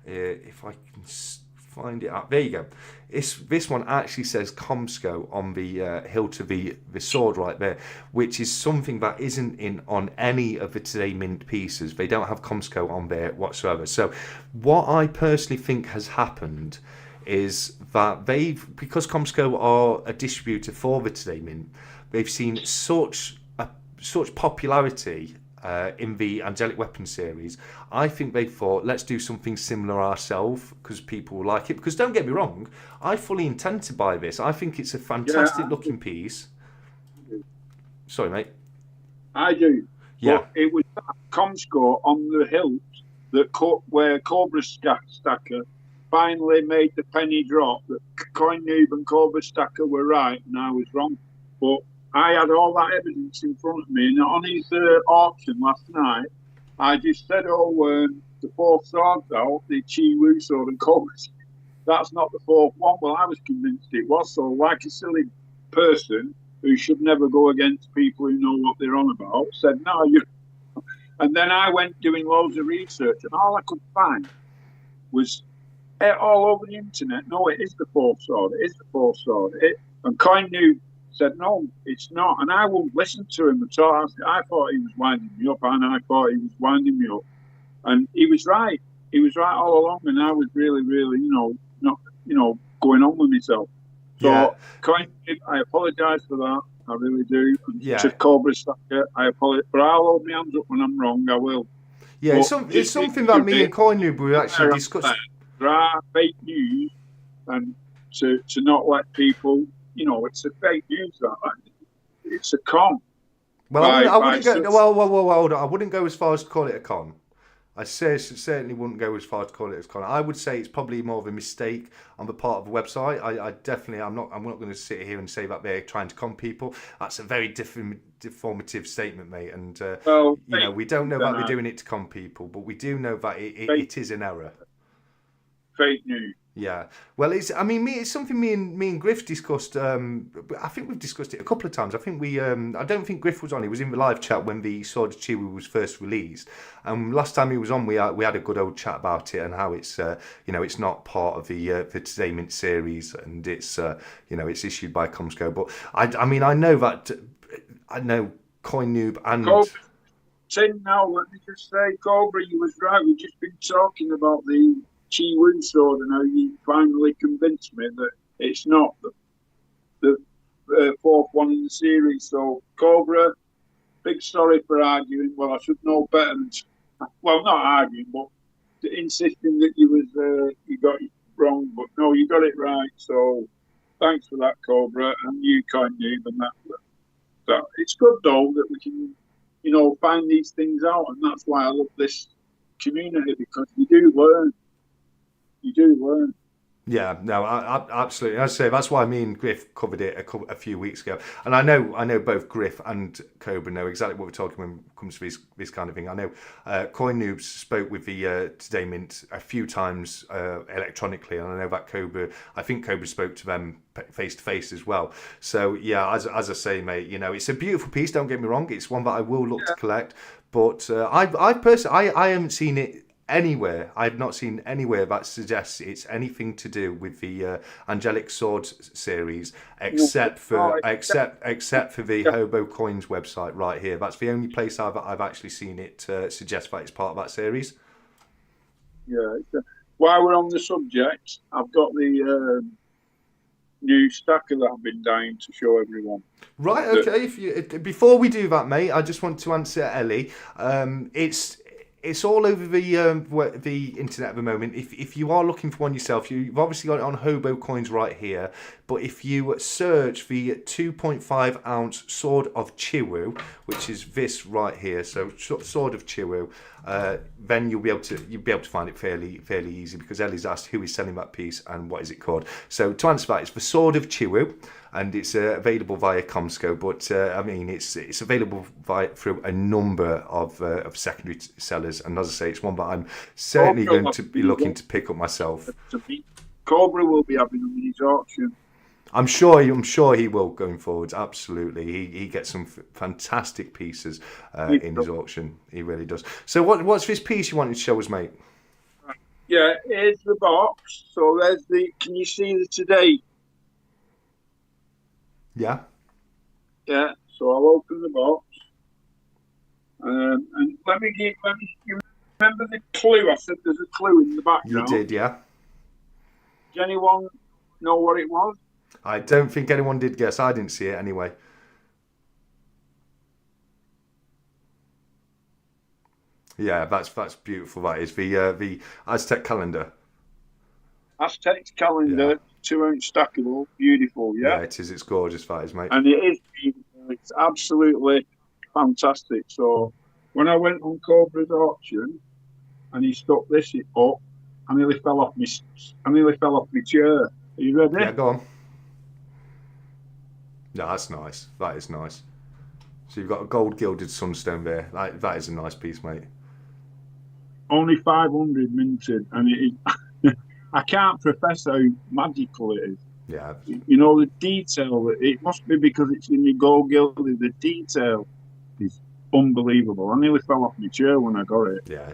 if I can find it up. There you go. This one actually says Comsco on the hilt of the sword right there, which is something that isn't in on any of the Today Mint pieces. They don't have Comsco on there whatsoever. So what I personally think has happened is that because Comsco are a distributor for the Today Mint, they've seen such popularity in the Angelic Weapon series. I think they thought, let's do something similar ourselves because people will like it. Because don't get me wrong, I fully intend to buy this. I think it's a fantastic looking piece. Sorry, mate. I do. Yeah. But it was that Comscore on the hilt where Cobra Stacker finally made the penny drop that Coin Noob and Cobra Stacker were right and I was wrong. But I had all that evidence in front of me, and on his auction last night, I just said, the 4th sword's out, the Chiwoo sword and Cobra. That's not the 4th one. Well, I was convinced it was. So, like a silly person who should never go against people who know what they're on about, said, no, you. And then I went doing loads of research, and all I could find was all over the internet. No, it is the 4th sword. It is the 4th sword. And Coin Noob said, no, it's not. And I wouldn't listen to him at all. I thought he was winding me up, and I thought he was winding me up. And he was right. He was right all along, and I was really, really, not going on with myself. So, Yeah. I apologise for that. I really do. And Yeah. to Cobra Stacker, I apologise. But I'll hold my hands up when I'm wrong. I will. Yeah, it's, But it's something that me and Coin Noob we actually discussed. There are fake news, and to not let people, it's a fake news that it's a con. Well, I wouldn't go. Well, hold on. I wouldn't go as far as to call it a con. I certainly wouldn't go as far as to call it a con. I would say it's probably more of a mistake on the part of the website. I definitely, I'm not going to sit here and say that they're trying to con people. That's a very deformative statement, mate. And we don't know that they're doing it to con people, but we do know that it is an error. Fake news. Yeah, well, it's something me and Griff discussed. I think we've discussed it a couple of times. I think I don't think Griff was on. He was in the live chat when the Sword of Chiwi was first released. Last time he was on, we had a good old chat about it and how it's it's not part of the Today Mint series, and it's it's issued by Comsco. But I know Coin Noob and. Tim, now let me just say, Cobra, you was right. We've just been talking about the Chi-Wu sword, and how you finally convinced me that it's not the fourth one in the series. So, Cobra, big sorry for arguing. Well, I should know better than, well, not arguing, but insisting that you got it wrong. But no, you got it right. So, thanks for that, Cobra, and you, Coin Noob, and that. It's good though that we can, find these things out, and that's why I love this community, because you do learn. Yeah, no, absolutely. As I say, that's why me and Griff covered it a few weeks ago, and I know both Griff and Cobra know exactly what we're talking when it comes to this kind of thing. I know Coin Noobs spoke with the Today Mint a few times electronically, and I know that I think Cobra spoke to them face to face as well. So yeah, as I say, mate, it's a beautiful piece. Don't get me wrong; it's one that I will look to collect. But I personally, I haven't seen it anywhere. I've not seen anywhere that suggests it's anything to do with the Angelic Swords series, except for the Hobo Coins website right here. That's the only place I've actually seen it suggest that it's part of that series. Yeah. While we're on the subject, I've got the new stacker that I've been dying to show everyone. Right. Okay. Before we do that, mate, I just want to answer Ellie. It's all over the internet at the moment. If you are looking for one yourself, you've obviously got it on Hobo Coins right here. But if you search the 2.5 ounce Sword of Chiwu, which is this right here, so Sword of Chiwu, then you'll be able to find it fairly easy, because Ellie's asked who is selling that piece and what is it called. So to answer that, it's the Sword of Chiwu, and it's available via Comsco. But it's available through a number of secondary sellers, and as I say, it's one that I'm certainly going to be looking to pick up myself. Cobra will be having them in his auction. I'm sure he will going forwards. Absolutely, he gets some fantastic pieces in his auction. He really does. So what's this piece you wanted to show us, mate? Yeah, here's the box. So there's can you see the Today? Yeah. Yeah. So I'll open the box, and let me you remember the clue? I said there's a clue in the background. You did, yeah. Does anyone know what it was? I don't think anyone did guess. I didn't see it anyway. Yeah, that's beautiful. That is the Aztec calendar. Aztec calendar, 2 ounce stackable, beautiful. Yeah, it is. It's gorgeous. That is, mate. And it is beautiful. It's absolutely fantastic. So when I went on Cobra's auction, and he stuck this up, I nearly fell off my chair. Are you ready? Yeah, go on. No, that's nice. That is nice. So you've got a gold gilded sunstone there. That is a nice piece, mate. Only 500 minted, and it is. I can't profess how magical it is. Yeah. The detail. It must be because it's in the gold gilded. The detail is unbelievable. I nearly fell off my chair when I got it. Yeah,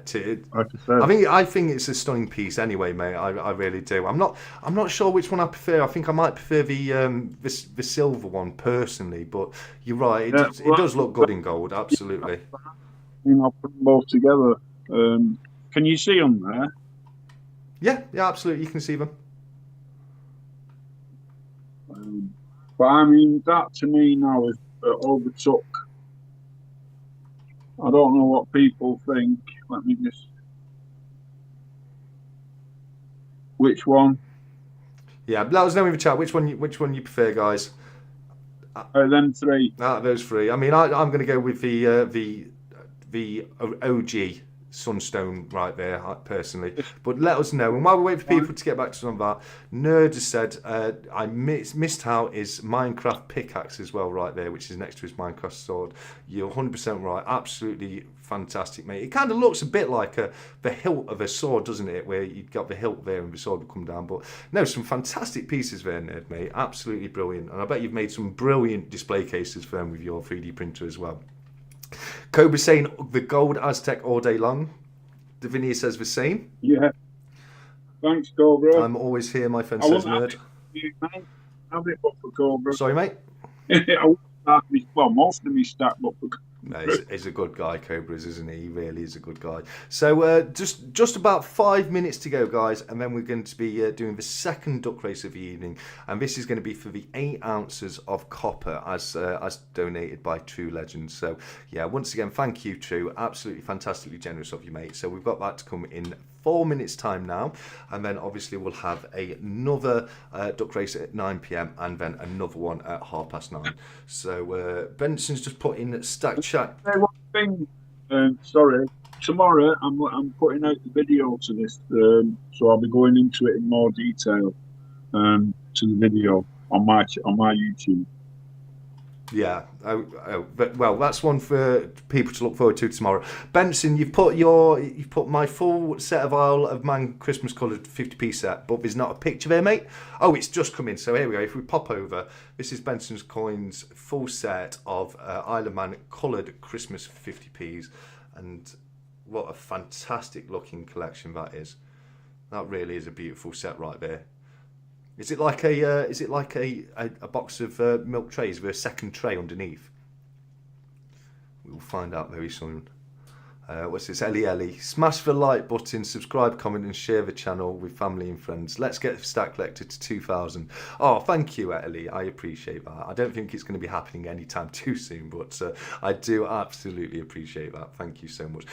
like I said. I think it's a stunning piece anyway, mate. I really do. I'm not sure which one I prefer. I think I might prefer the silver one personally, but you're right. It does look good in gold, absolutely. I'll put them both together. Can you see them there? Yeah, absolutely. You can see them. But I mean, that to me now is overtook. I don't know what people think. Let me just. Which one? Yeah, let us know in the chat which one you prefer, guys. Them three. Out of those three, I mean, I'm going to go with the OG Sunstone right there, personally. But let us know. And while we wait for people to get back to some of that, Nerd has said I missed out his Minecraft pickaxe as well right there, which is next to his Minecraft sword. You're 100% right. Absolutely fantastic, mate. It kind of looks a bit like the hilt of a sword, doesn't it? Where you've got the hilt there and the sword will come down. But no, some fantastic pieces there, Nerd, mate. Absolutely brilliant. And I bet you've made some brilliant display cases for them with your 3D printer as well. Cobra saying the gold Aztec all day long. Davinia says the same. Yeah. Thanks, Cobra. I'm always here, my friend, says Nerd. Have it up for Cobra. Sorry, mate? Most of me stacked up for Cobra. No, he's a good guy, Cobras, isn't he? He really is a good guy. So just about 5 minutes to go, guys, and then we're going to be doing the second duck race of the evening, and this is going to be for the 8 ounces of copper as donated by True Legends. So yeah, once again, thank you, True. Absolutely fantastically generous of you, mate. So we've got that to come in 4 minutes time now, and then obviously we'll have another duck race at 9 p.m. and then another one at 9:30. So Benson's just put in stack chat. Say one thing. Sorry, tomorrow I'm putting out the video to this, so I'll be going into it in more detail to the video on my YouTube. Yeah, well, that's one for people to look forward to tomorrow. Benson, you've put my full set of Isle of Man Christmas coloured 50p set, but there's not a picture there, mate. Oh, it's just come in. So here we go. If we pop over, this is Benson's Coins full set of Isle of Man coloured Christmas 50p's, and what a fantastic looking collection that is. That really is a beautiful set right there. Is it like a box of milk trays with a second tray underneath? We'll find out very soon. What's this? Ellie. Smash the like button, subscribe, comment, and share the channel with family and friends. Let's get Stack Collector to 2,000. Oh, thank you, Ellie. I appreciate that. I don't think it's going to be happening anytime too soon, but I do absolutely appreciate that. Thank you so much.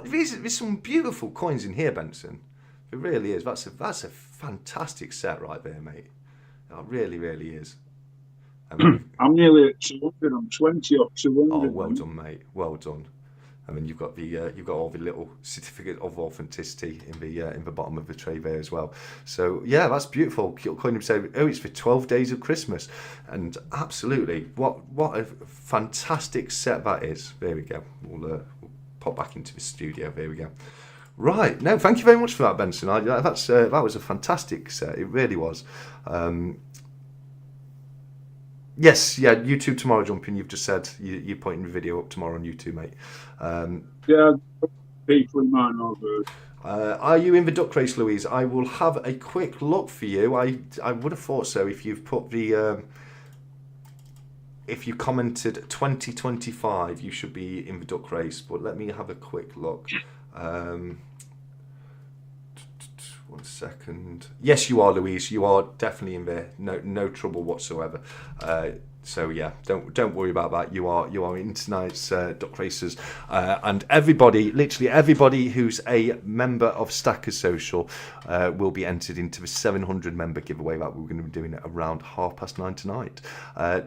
There's some beautiful coins in here, Benson. It really is. That's a fantastic set right there, mate. It really, really is. I'm nearly at 200. I'm 20 up 200. Oh, well done, mate. Well done. I mean, you've got all the little certificate of authenticity in the bottom of the tray there as well. So yeah, that's beautiful. Coin say, oh, it's for 12 days of Christmas, and absolutely, what a fantastic set that is. There we go. We'll pop back into the studio. There we go. Right, no, thank you very much for that, Benson. That was a fantastic set. It really was. Yes, yeah, YouTube tomorrow, Jumping. You've just said you're putting the video up tomorrow on YouTube, mate. Yeah, people in mine over. Are you in the duck race, Louise? I will have a quick look for you. I would have thought so if you've put the if you commented 2025, you should be in the duck race. But let me have a quick look. 1 second. Yes, you are, Louise. You are definitely in there. No trouble whatsoever. So yeah, don't worry about that. You are in tonight's duck races, and literally everybody who's a member of Stackers Social will be entered into the 700 member giveaway that we're going to be doing at around 9:30 tonight.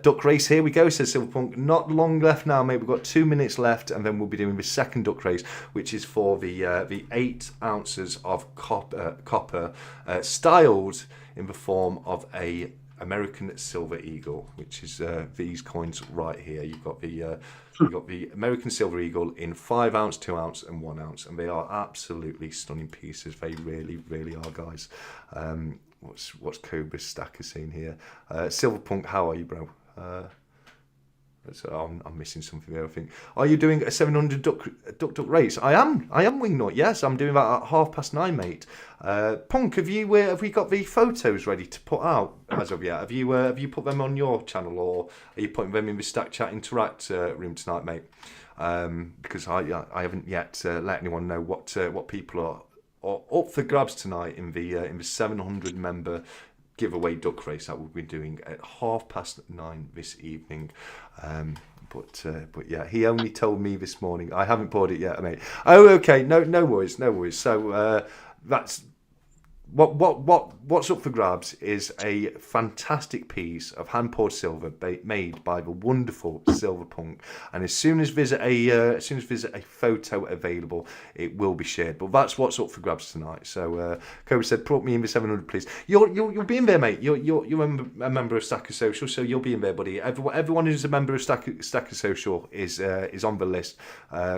Duck race, here we go, says Silverpunk. Not long left now, mate. We've got 2 minutes left, and then we'll be doing the second duck race, which is for the 8 ounces of copper styled in the form of a American Silver Eagle, which is these coins right here. You've got the American Silver Eagle in 5 ounce, 2 ounce, and 1 ounce, and they are absolutely stunning pieces. They really, really are, guys. What's Cobra's Stacker saying here? Silverpunk, how are you, bro? So I'm missing something there, I think. Are you doing a 700 duck race? I am Wingnut. Yes, I'm doing that at 9:30, mate. Punk, have we got the photos ready to put out as of yet? Have you put them on your channel, or are you putting them in the Stack Chat Interact room tonight, mate? Because I haven't yet let anyone know what people are up for grabs tonight in the 700 member giveaway duck race that we'll be doing at 9:30 this evening. But yeah, he only told me this morning. I haven't bought it yet, mate. Oh, okay. No worries. So that's what's up for grabs is a fantastic piece of hand poured silver made by the wonderful Silver Punk. And as soon as there's a photo available, it will be shared. But that's what's up for grabs tonight. So Kobe said, "Put me in the 700, please." You'll be in there, mate. You're a member of Stacker Social, so you'll be in there, buddy. Everyone who's a member of Stacker Social is on the list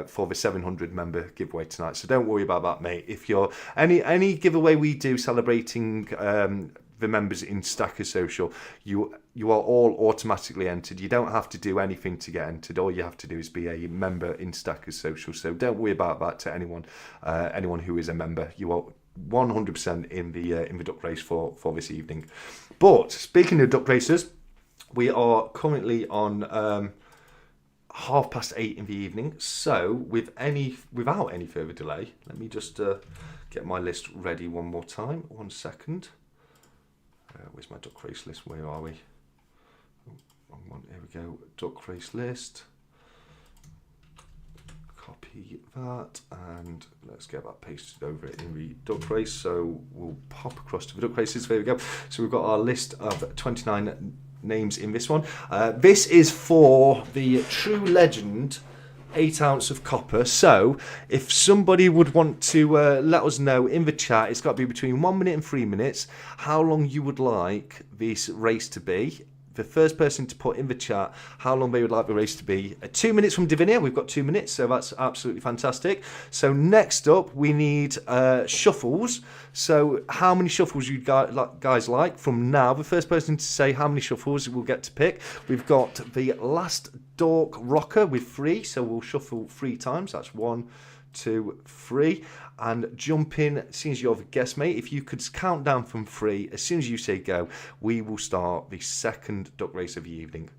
for the 700 member giveaway tonight. So don't worry about that, mate. If you're any giveaway we do celebrating the members in Stacker Social, you are all automatically entered. You don't have to do anything to get entered. All you have to do is be a member in Stacker Social. So don't worry about that to anyone who is a member. You are 100% in the duck race for this evening. But speaking of duck races, we are currently on 8:30 in the evening. So without any further delay, let me just get my list ready one more time. 1 second. Where's my duck race list? Where are we? Oh, wrong one. Here we go. Duck race list. Copy that, and let's get that pasted over in the duck race. So we'll pop across to the duck races. There we go. So we've got our list of 29 names in this one. This is for the True Legend 8 ounce of copper. So if somebody would want to let us know in the chat, it's got to be between 1 minute and 3 minutes, how long you would like this race to be. The first person to put in the chat how long they would like the race to be. 2 minutes from Divinia. We've got 2 minutes, so that's absolutely fantastic. So next up, we need shuffles. So how many shuffles you guys like from now? The first person to say how many shuffles we'll get to pick. We've got the Last Dork Rocker with 3, so we'll shuffle 3 times. That's 1, 2, 3. And jump in as soon as you're the guest, mate. If you could count down from 3, as soon as you say go, we will start the second duck race of the evening.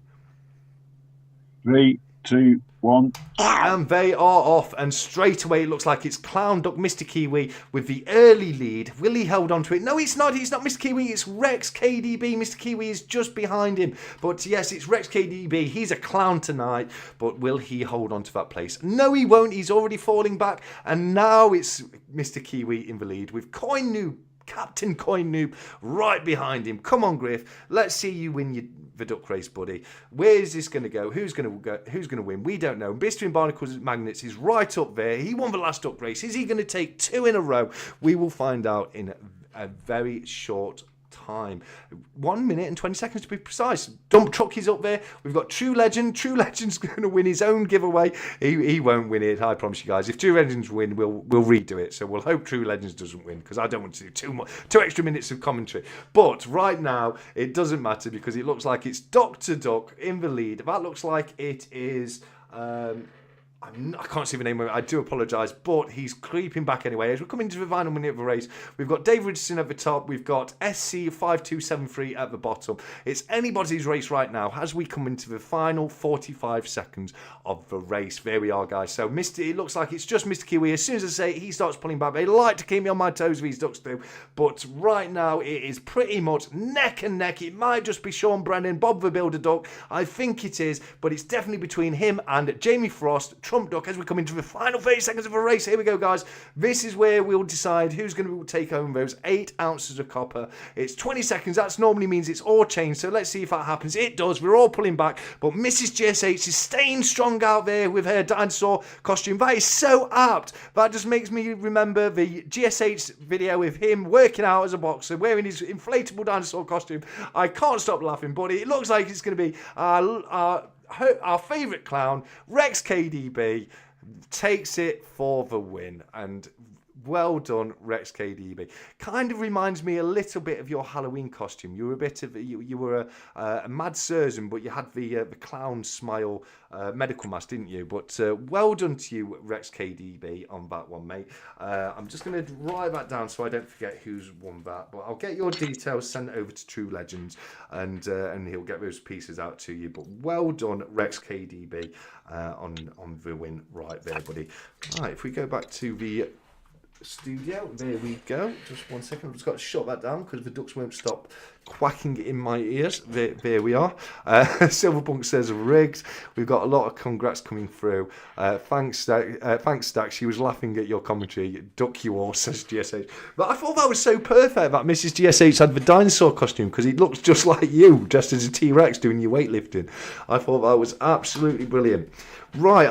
3, 2, 1. And they are off, and straight away it looks like it's Clown Duck Mr. Kiwi with the early lead. Will he hold on to it? No, it's not Mr. Kiwi, it's Rex KDB. Mr. Kiwi is just behind him. But yes, it's Rex KDB. He's a clown tonight, but will he hold on to that place? No, he won't. He's already falling back, and now it's Mr. Kiwi in the lead with Coin Noob, Captain Coin Noob, right behind him. Come on, Griff. Let's see you win the duck race, buddy. Where is this going to go? Who's going to win? We don't know. Bister and Barnacles Magnets is right up there. He won the last duck race. Is he going to take 2 in a row? We will find out in a very short time. 1 minute and 20 seconds to be precise. Dump Truck is up there. We've got True Legend. True Legend's going to win his own giveaway. He won't win it, I promise you guys. If True Legends win, we'll redo it. So we'll hope True Legends doesn't win, because I don't want to do 2 extra minutes of commentary. But right now, it doesn't matter, because it looks like it's Dr. Duck in the lead. That looks like it is... I can't see the name of it. I do apologise, but he's creeping back anyway. As we're coming to the final minute of the race, we've got Dave Richardson at the top. We've got SC5273 at the bottom. It's anybody's race right now as we come into the final 45 seconds of the race. There we are, guys. So it looks like it's just Mr. Kiwi. As soon as I say it, he starts pulling back. They like to keep me on my toes, these ducks do. But right now, it is pretty much neck and neck. It might just be Sean Brennan, Bob the Builder Duck. I think it is, but it's definitely between him and Jamie Frost, Trump Duck, as we come into the final 30 seconds of a race. Here we go, guys. This is where we'll decide who's going to take home those 8 ounces of copper. It's 20 seconds. That normally means it's all changed, so let's see if that happens. It does. We're all pulling back, but Mrs. GSH is staying strong out there with her dinosaur costume. That is so apt. That just makes me remember the GSH video with him working out as a boxer, wearing his inflatable dinosaur costume. I can't stop laughing, but it looks like it's going to be our favourite clown, Rex KDB, takes it for the win. And well done, Rex KDB. Kind of reminds me a little bit of your Halloween costume. You were a bit of you were a mad surgeon, but you had the clown smile medical mask, didn't you? But well done to you, Rex KDB, on that one, mate. I'm just going to write that down so I don't forget who's won that. But I'll get your details sent over to True Legends, and he'll get those pieces out to you. But well done, Rex KDB, on the win right there, buddy. Right, if we go back to the studio. There we go. Just 1 second. I've just got to shut that down because the ducks won't stop quacking in my ears. There we are. Silverpunk says rigged. We've got a lot of congrats coming through. Thanks, Stack. She was laughing at your commentary. Duck you all, says GSH. But I thought that was so perfect that Mrs. GSH had the dinosaur costume because he looks just like you, dressed as a T-Rex doing your weightlifting. I thought that was absolutely brilliant. Right,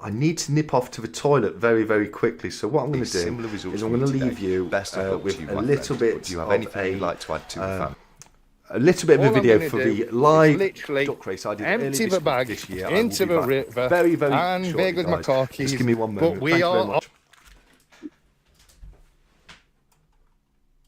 I need to nip off to the toilet very, very quickly. So what I'm going to do is I'm going to leave you with a little bit. Do you have anything you'd like to add to the fam? A little bit of a video for the live duck race I did empty the bag this year. into the river, very, very and shortly, there goes my guys. car keys. Just give me 1 moment. But we Thank you are very much.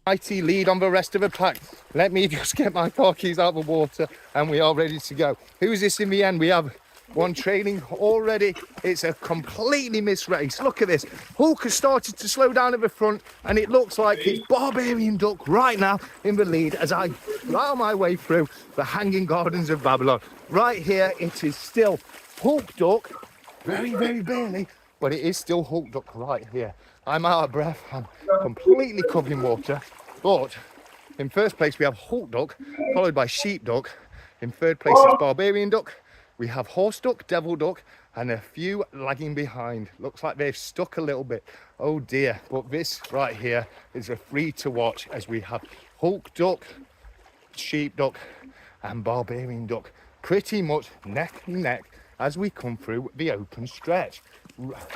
mighty lead on the rest of the pack. Let me just get my car keys out of the water, and we are ready to go. Who's this in the end? We have one trailing already. It's a completely missed race. Look at this. Hulk has started to slow down at the front, and it looks like it's Barbarian Duck right now in the lead as I plough my way through the Hanging Gardens of Babylon. Right here, it is still Hulk Duck, very, very barely, but it is still Hulk Duck right here. I'm out of breath. I'm completely covered in water, but in first place we have Hulk Duck, followed by Sheep Duck. In third place is Barbarian Duck. We have Horse Duck, Devil Duck, and a few lagging behind. Looks like they've stuck a little bit. Oh dear. But this right here is a free to watch as we have Hulk Duck, Sheep Duck, and Barbarian Duck pretty much neck and neck as we come through the open stretch.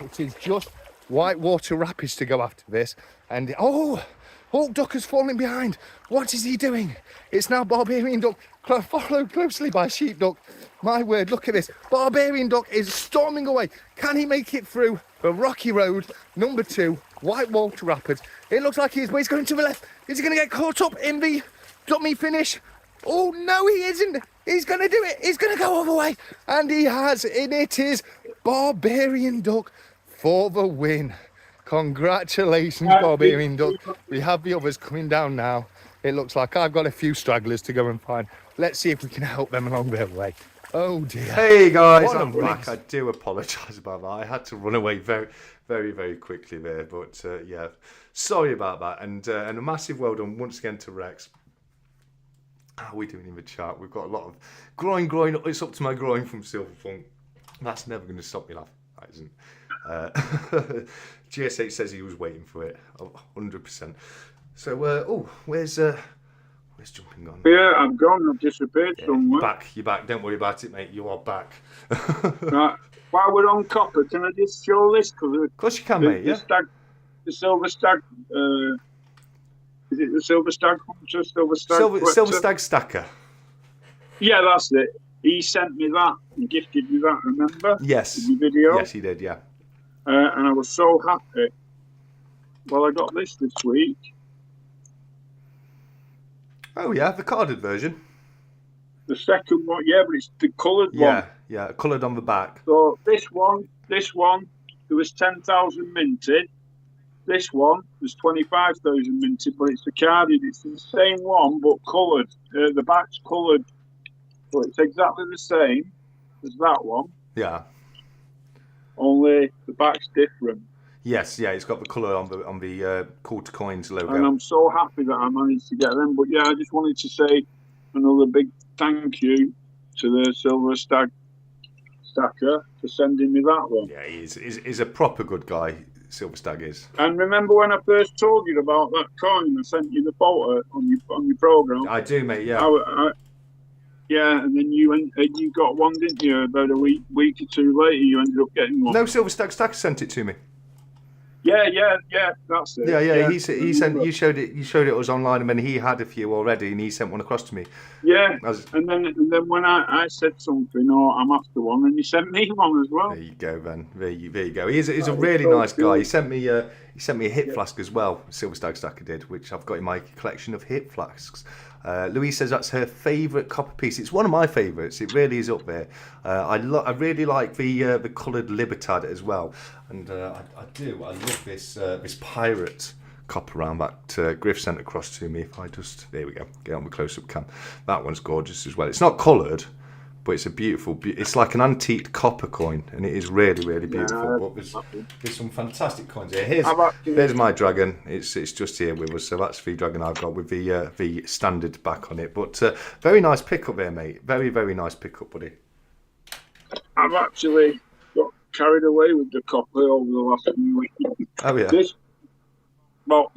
It is just Whitewater Rapids to go after this. And oh, Hulk Duck has fallen behind. What is he doing? It's now Barbarian Duck, followed closely by Sheep Duck. My word, look at this. Barbarian Duck is storming away. Can he make it through the rocky road, number 2, Whitewater Rapids? It looks like he is, but he's going to the left. Is he going to get caught up in the dummy finish? Oh, no, he isn't. He's going to do it. He's going to go all the way. And he has. And it is Barbarian Duck for the win. Congratulations, Barbarian Duck. We have the others coming down now. It looks like I've got a few stragglers to go and find. Let's see if we can help them along their way. Oh dear. Hey guys, What a I'm back. race. I do apologise about that. I had to run away very, very, very quickly there. But yeah, sorry about that. And a massive well done once again to Rex. How are we doing in the chat? We've got a lot of groin. It's up to my groin from Silverfunk. That's never going to stop me laughing. That isn't. GSH says he was waiting for it. 100%. So, where's Jumping gone? Yeah, I'm gone. I've disappeared somewhere. You're back. Don't worry about it, mate. You are back. Right. While we're on copper, can I just show this? Of course you can, mate. Yeah. The silver stag. Is it the silver stag hunter? Silver stag stacker. Yeah, that's it. He sent me that. He gifted me that. Remember? Yes. In the video. Yes, he did. Yeah. And I was so happy. Well, I got this week. Oh yeah, the carded version. The second one, yeah, but it's the coloured one. Yeah, coloured on the back. So this one, there was 10,000 minted. This one was 25,000 minted, but it's the carded. It's the same one, but coloured. The back's coloured, but it's exactly the same as that one. Yeah. Only the back's different. Yes, yeah, it's got the colour on the Call to Coins logo. And I'm so happy that I managed to get them. But yeah, I just wanted to say another big thank you to the Silver Stag Stacker for sending me that one. Yeah, he's a proper good guy, Silver Stag is. And remember when I first told you about that coin, I sent you the photo on your programme? I do, mate, yeah. Yeah, and then you got one, didn't you? About a week or two later, you ended up getting one. No, Silver Stag Stacker sent it to me. Yeah, that's it. Yeah. He sent you showed it us online, and then he had a few already, and he sent one across to me. Yeah, and then when I said something, I'm after one, and he sent me one as well. There you go, Ben. There you go. He's a really nice guy. He sent me a hip flask as well. Silver Stag Stacker did, which I've got in my collection of hip flasks. Louise says that's her favourite copper piece. It's one of my favourites. It really is up there. I really like the coloured Libertad as well, and I love this pirate copper round that Griff sent across to me. If I just there we go, get on the close-up cam. That one's gorgeous as well. It's not coloured, but it's a beautiful. It's like an antique copper coin, and it is really, really beautiful. Yeah, But there's some fantastic coins here. I've actually- Here's my dragon. It's just here with us. So that's the dragon I've got with the standard back on it. But very nice pickup there, mate. Very, very nice pickup, buddy. I've actually got carried away with the copper over the last few weeks. Oh yeah. Well,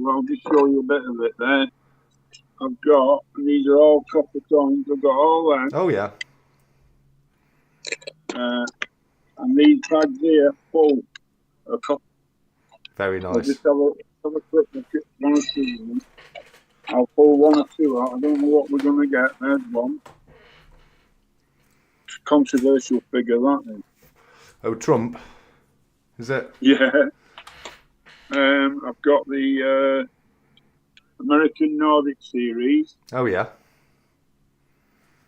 I'll just show you a bit of it there. I've got, and these are all copper coins. I've got all that. Oh yeah. And these bags here full of copper. Very I'll nice. just have a quick look at one or two of them. I'll pull one or two out. I don't know what we're going to get. There's one. Controversial figure, that is. Oh, Trump. Is it? Yeah. I've got the American Nordic series. Oh yeah.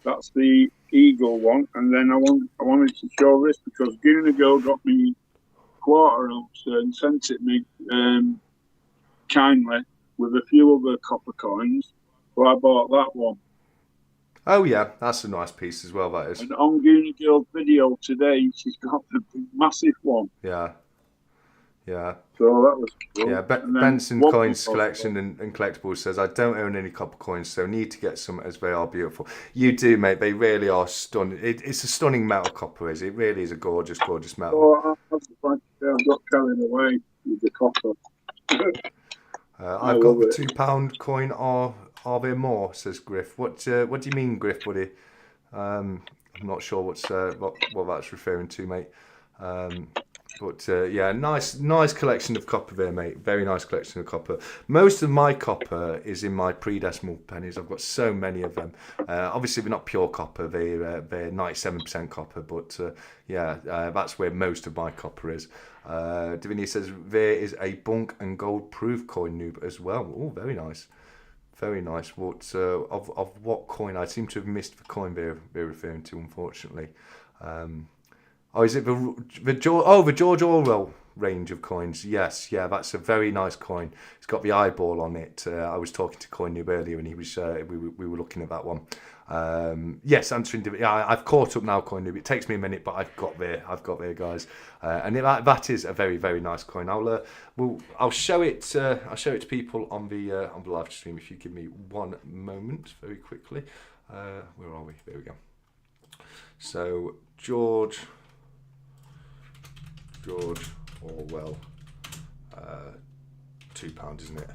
That's the Eagle one. And then I wanted to show this because Goona Girl got me quarter ounce and sent it me kindly with a few other copper coins. So I bought that one. Oh yeah, that's a nice piece as well. That is. And on Goona Girl's video today, she's got the massive one. Yeah. Yeah. So that was cool. Yeah, And then Benson one Coins more- Collection and Collectibles says, I don't own any copper coins, so need to get some as they are beautiful. You do, mate. They really are stunning. It's a stunning metal copper, is it? It really is a gorgeous, gorgeous metal. So I've got carried away with the copper. I've got the £2 coin. Are there more? Says Griff. What do you mean, Griff, buddy? I'm not sure what that's referring to, mate. But yeah, nice collection of copper there, mate. Very nice collection of copper. Most of my copper is in my pre-decimal pennies. I've got so many of them. Obviously, they're not pure copper. They're 97% copper. But that's where most of my copper is. Divinity says there is a bunk and gold proof coin noob as well. Oh, very nice. Very nice. What of what coin? I seem to have missed the coin they're referring to, unfortunately. Oh, is it the George Orwell range of coins? Yes, yeah, that's a very nice coin. It's got the eyeball on it. I was talking to Coin Noob earlier, and he was we were looking at that one. Yes, answering. Yeah, I've caught up now, Coin Noob. It takes me a minute, but I've got there, guys. And that is a very, very nice coin. I'll show it. I'll show it to people on the live stream. If you give me one moment, very quickly. Where are we? There we go. So George Orwell, £2, isn't it?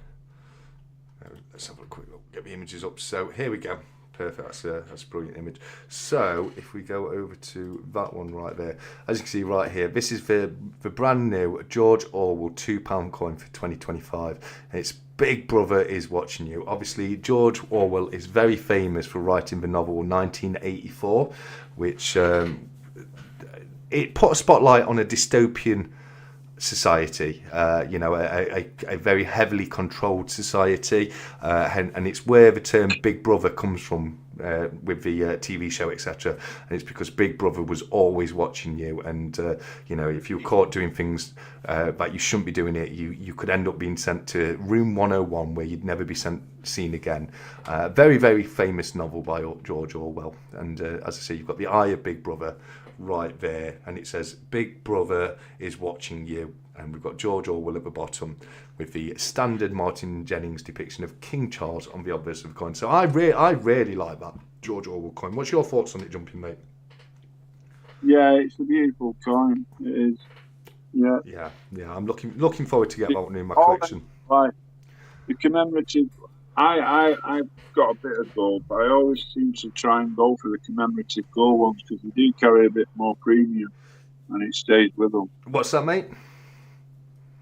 Let's have a quick look. Get the images up. So here we go. Perfect. That's a brilliant image. So if we go over to that one right there, as you can see right here, this is the brand new George Orwell £2 coin for 2025. And it's Big Brother is watching you. Obviously, George Orwell is very famous for writing the novel 1984, which it put a spotlight on a dystopian society, a very heavily controlled society, and it's where the term Big Brother comes from with the TV show, etc. And it's because Big Brother was always watching you, and if you were caught doing things that you shouldn't be doing it, you could end up being sent to room 101 where you'd never be seen again. Very, very famous novel by George Orwell, and as I say, you've got the eye of Big Brother right there, and it says Big Brother is watching you, and we've got George Orwell at the bottom with the standard Martin Jennings depiction of King Charles on the obverse of the coin. So I really like that George Orwell coin. What's your thoughts on it, Jumping Mate? Yeah, it's a beautiful coin. It is. Yeah. I'm looking forward to get that one in my collection. Right, the commemorative. I've got a bit of gold, but I always seem to try and go for the commemorative gold ones because they do carry a bit more premium, and it stays with them. What's that, mate?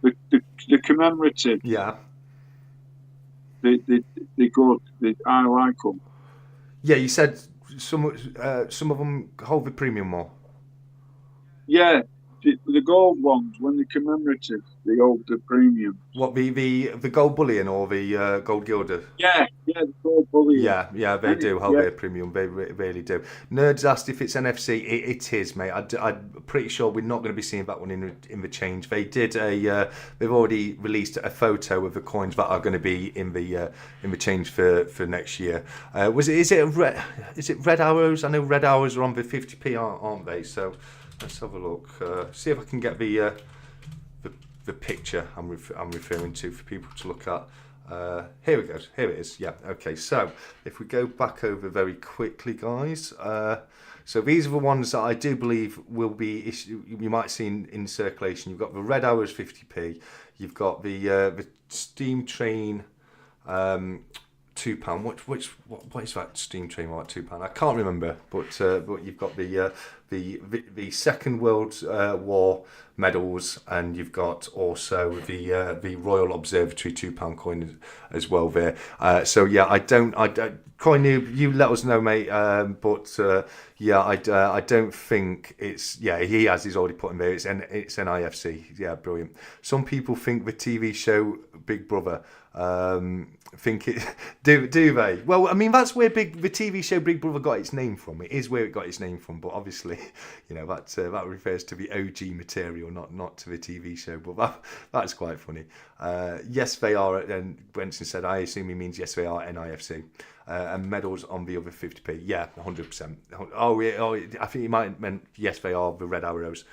The commemorative. Yeah. They good. I like them. Yeah, you said some of them hold the premium more. Yeah, the gold ones, when they're commemorative, the premium. What, the gold bullion or the gold gilder? Yeah, the gold bullion. Yeah, they do hold their premium. They really do. Nerds asked if it's NFC. It is, mate. I'm pretty sure we're not going to be seeing that one in the change. They did they've already released a photo of the coins that are going to be in the change for next year. Is it red arrows? I know red arrows are on the 50p, aren't they? So let's have a look. See if I can get the picture I'm referring to for people to look at. Here we go. Here it is. Yeah. Okay. So if we go back over very quickly, guys. So these are the ones that I do believe will be you might see in circulation. You've got the red arrows 50p. You've got the steam train. £2. What is that steam train like £2? I can't remember, but you've got the Second World War medals, and you've got also the Royal Observatory £2 coin as well there. So yeah, I don't coin noob, you let us know, mate. But I don't think it's he's already put in there. It's NIFC. Yeah, brilliant. Some people think the TV show Big Brother. Think it do they? Well, I mean, that's where the TV show Big Brother got its name from. It is where it got its name from, but obviously, that refers to the OG material, not to the TV show. But that's quite funny. Yes, they are. And Benson said, I assume he means yes, they are NIFC. And medals on the other 50p. Yeah, 100%. I think he might have meant yes, they are the red arrows.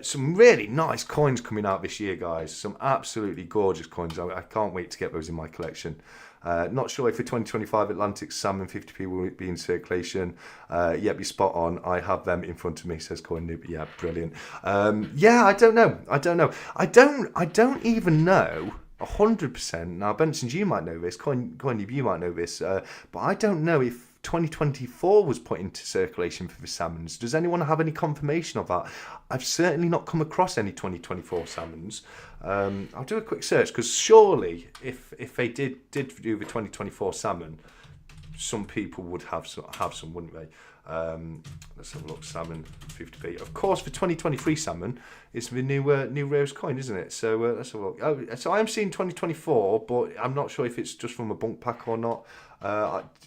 Some really nice coins coming out this year, guys. Some absolutely gorgeous coins. I can't wait to get those in my collection. Not sure if the 2025 Atlantic Salmon 50p will be in circulation. You're spot on. I have them in front of me, says Coin Noob. Yeah, brilliant. I don't know. I don't even know 100%. Now, Benson, you might know this. Coin Noob, you might know this. But I don't know if 2024 was put into circulation for the salmons. Does anyone have any confirmation of that? I've certainly not come across any 2024 salmons. I'll do a quick search, because surely if they did do the 2024 salmon, some people would have some, wouldn't they? Let's have a look. Salmon 50p. Of course, for 2023 salmon, it's the new rarest coin, isn't it? So let's have a look. Oh, so I am seeing 2024, but I'm not sure if it's just from a bunk pack or not.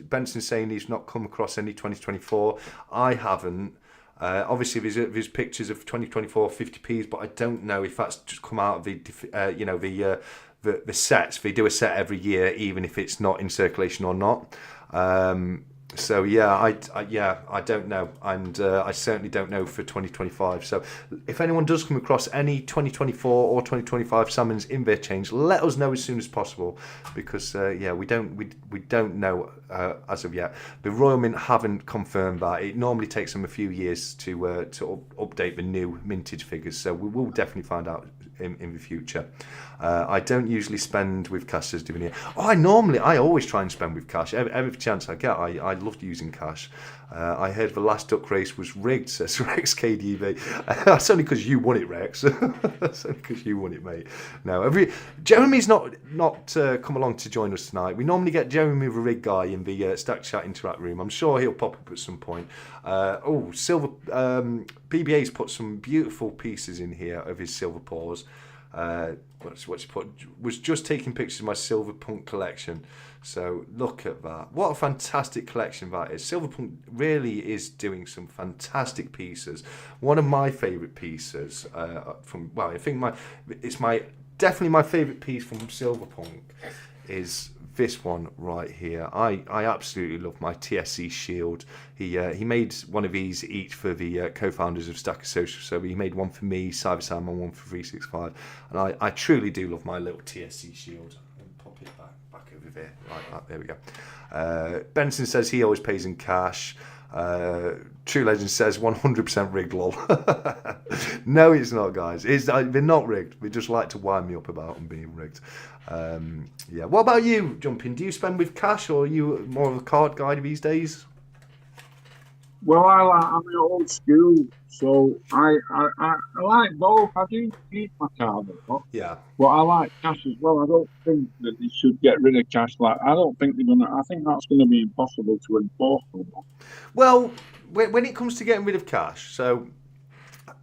Benson's saying he's not come across any 2024. I haven't. Obviously, there's pictures of 2024 50p's, but I don't know if that's just come out of the sets. They do a set every year, even if it's not in circulation or not. So yeah, I don't know, and I certainly don't know for 2025. So if anyone does come across any 2024 or 2025 salmons in their change, let us know as soon as possible, because we don't know as of yet. The Royal Mint haven't confirmed that. It normally takes them a few years to update the new mintage figures, so we will definitely find out in the future. I don't usually spend with cash, as doing here. I always try and spend with cash every chance I get. I love using cash. I heard the last duck race was rigged, says Rex KDV. That's only because you won it, Rex. That's only because you won it, mate. No, Jeremy's not come along to join us tonight. We normally get Jeremy, the rig guy, in the Stack Chat Interact room. I'm sure he'll pop up at some point. Silver BBA's put some beautiful pieces in here of his silver paws. What's he put? Was just taking pictures of my silver punk collection. So look at that. What a fantastic collection that is. Silverpunk really is doing some fantastic pieces. One of my favourite pieces definitely my favourite piece from Silverpunk is this one right here. I absolutely love my TSC shield. He made one of these each for the co-founders of Stacker Social. So he made one for me, Cyber Sam, and one for 365. And I truly do love my little TSC shield. Pop it back over there, like that. There we go. Benson says he always pays in cash. True Legend says 100% rigged, lol. No, it's not, guys. They're not rigged. They just like to wind me up about them being rigged. What about you, Jumping? Do you spend with cash, or are you more of a card guy these days? Well, I'm an old school, so I like both. I do use my card a lot. Yeah. But I like cash as well. I don't think that they should get rid of cash. I don't think they're gonna. I think that's gonna be impossible to enforce. Someone. Well, when it comes to getting rid of cash, so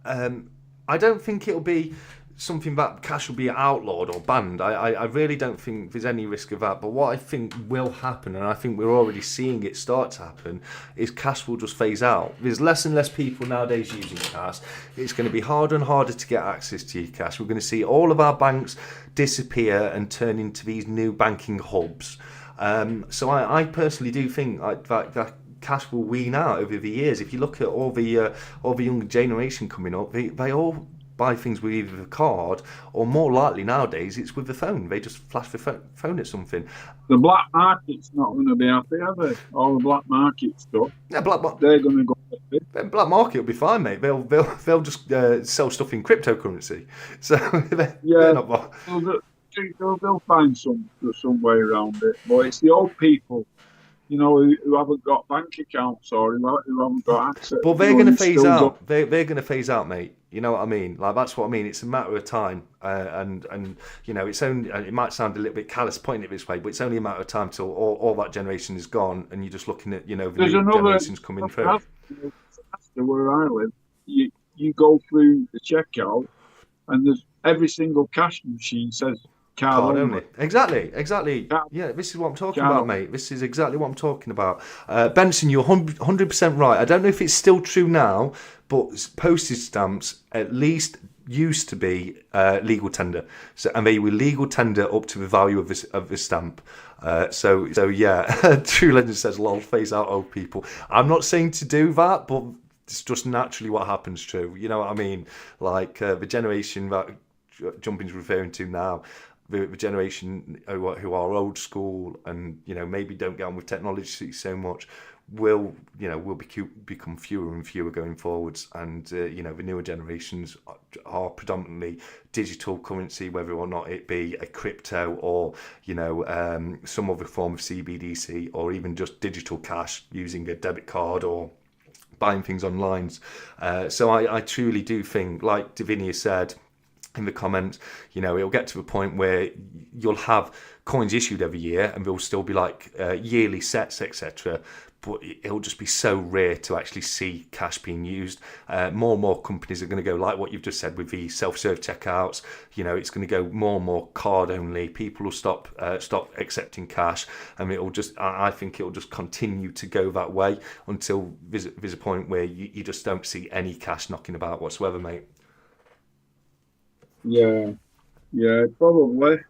I I don't think it'll be something that cash will be outlawed or banned. I really don't think there's any risk of that. But what I think will happen, and I think we're already seeing it start to happen, is cash will just phase out. There's less and less people nowadays using cash. It's going to be harder and harder to get access to your cash. We're going to see all of our banks disappear and turn into these new banking hubs. So I personally do think that cash will wean out over the years. If you look at all the younger generation coming up, they all buy things with either the card or, more likely nowadays, it's with the phone. They just flash the phone at something. The black market's not going to be happy, are they? All the black market stuff. Yeah, they're going to go. Black market will be fine, mate. They'll just sell stuff in cryptocurrency. So they're not. They'll find some way around it. But it's the old people, who haven't got bank accounts or who haven't got access. But they're going to phase out. They're going to phase out, mate. You know what I mean? Like, that's what I mean. It's a matter of time, and it's only. It might sound a little bit callous pointing it this way, but it's only a matter of time till all that generation is gone, and you're just looking at the new generations coming through. Where I live, you go through the checkout, and there's every single cash machine says card only. Exactly. Yeah, this is what I'm talking about, mate. This is exactly what I'm talking about. Benson, you're 100% right. I don't know if it's still true now, but postage stamps at least used to be legal tender, and they were legal tender up to the value of the stamp. So yeah, True Legend says, "Lol, phase out old people." I'm not saying to do that, but it's just naturally what happens. True, you know what I mean? Like the generation that Jumping's referring to now. The generation who are old school and maybe don't get on with technology so much will become fewer and fewer going forwards, and the newer generations are predominantly digital currency, whether or not it be a crypto or some other form of CBDC or even just digital cash using a debit card or buying things online. So I truly do think, like Davinia said in the comments, it'll get to a point where you'll have coins issued every year and they'll still be like yearly sets, etc. But it'll just be so rare to actually see cash being used. More and more companies are going to go like what you've just said with the self-serve checkouts. It's going to go more and more card only. People will stop accepting cash, and I think it'll just continue to go that way until there's a point where you just don't see any cash knocking about whatsoever, mate. Yeah, probably.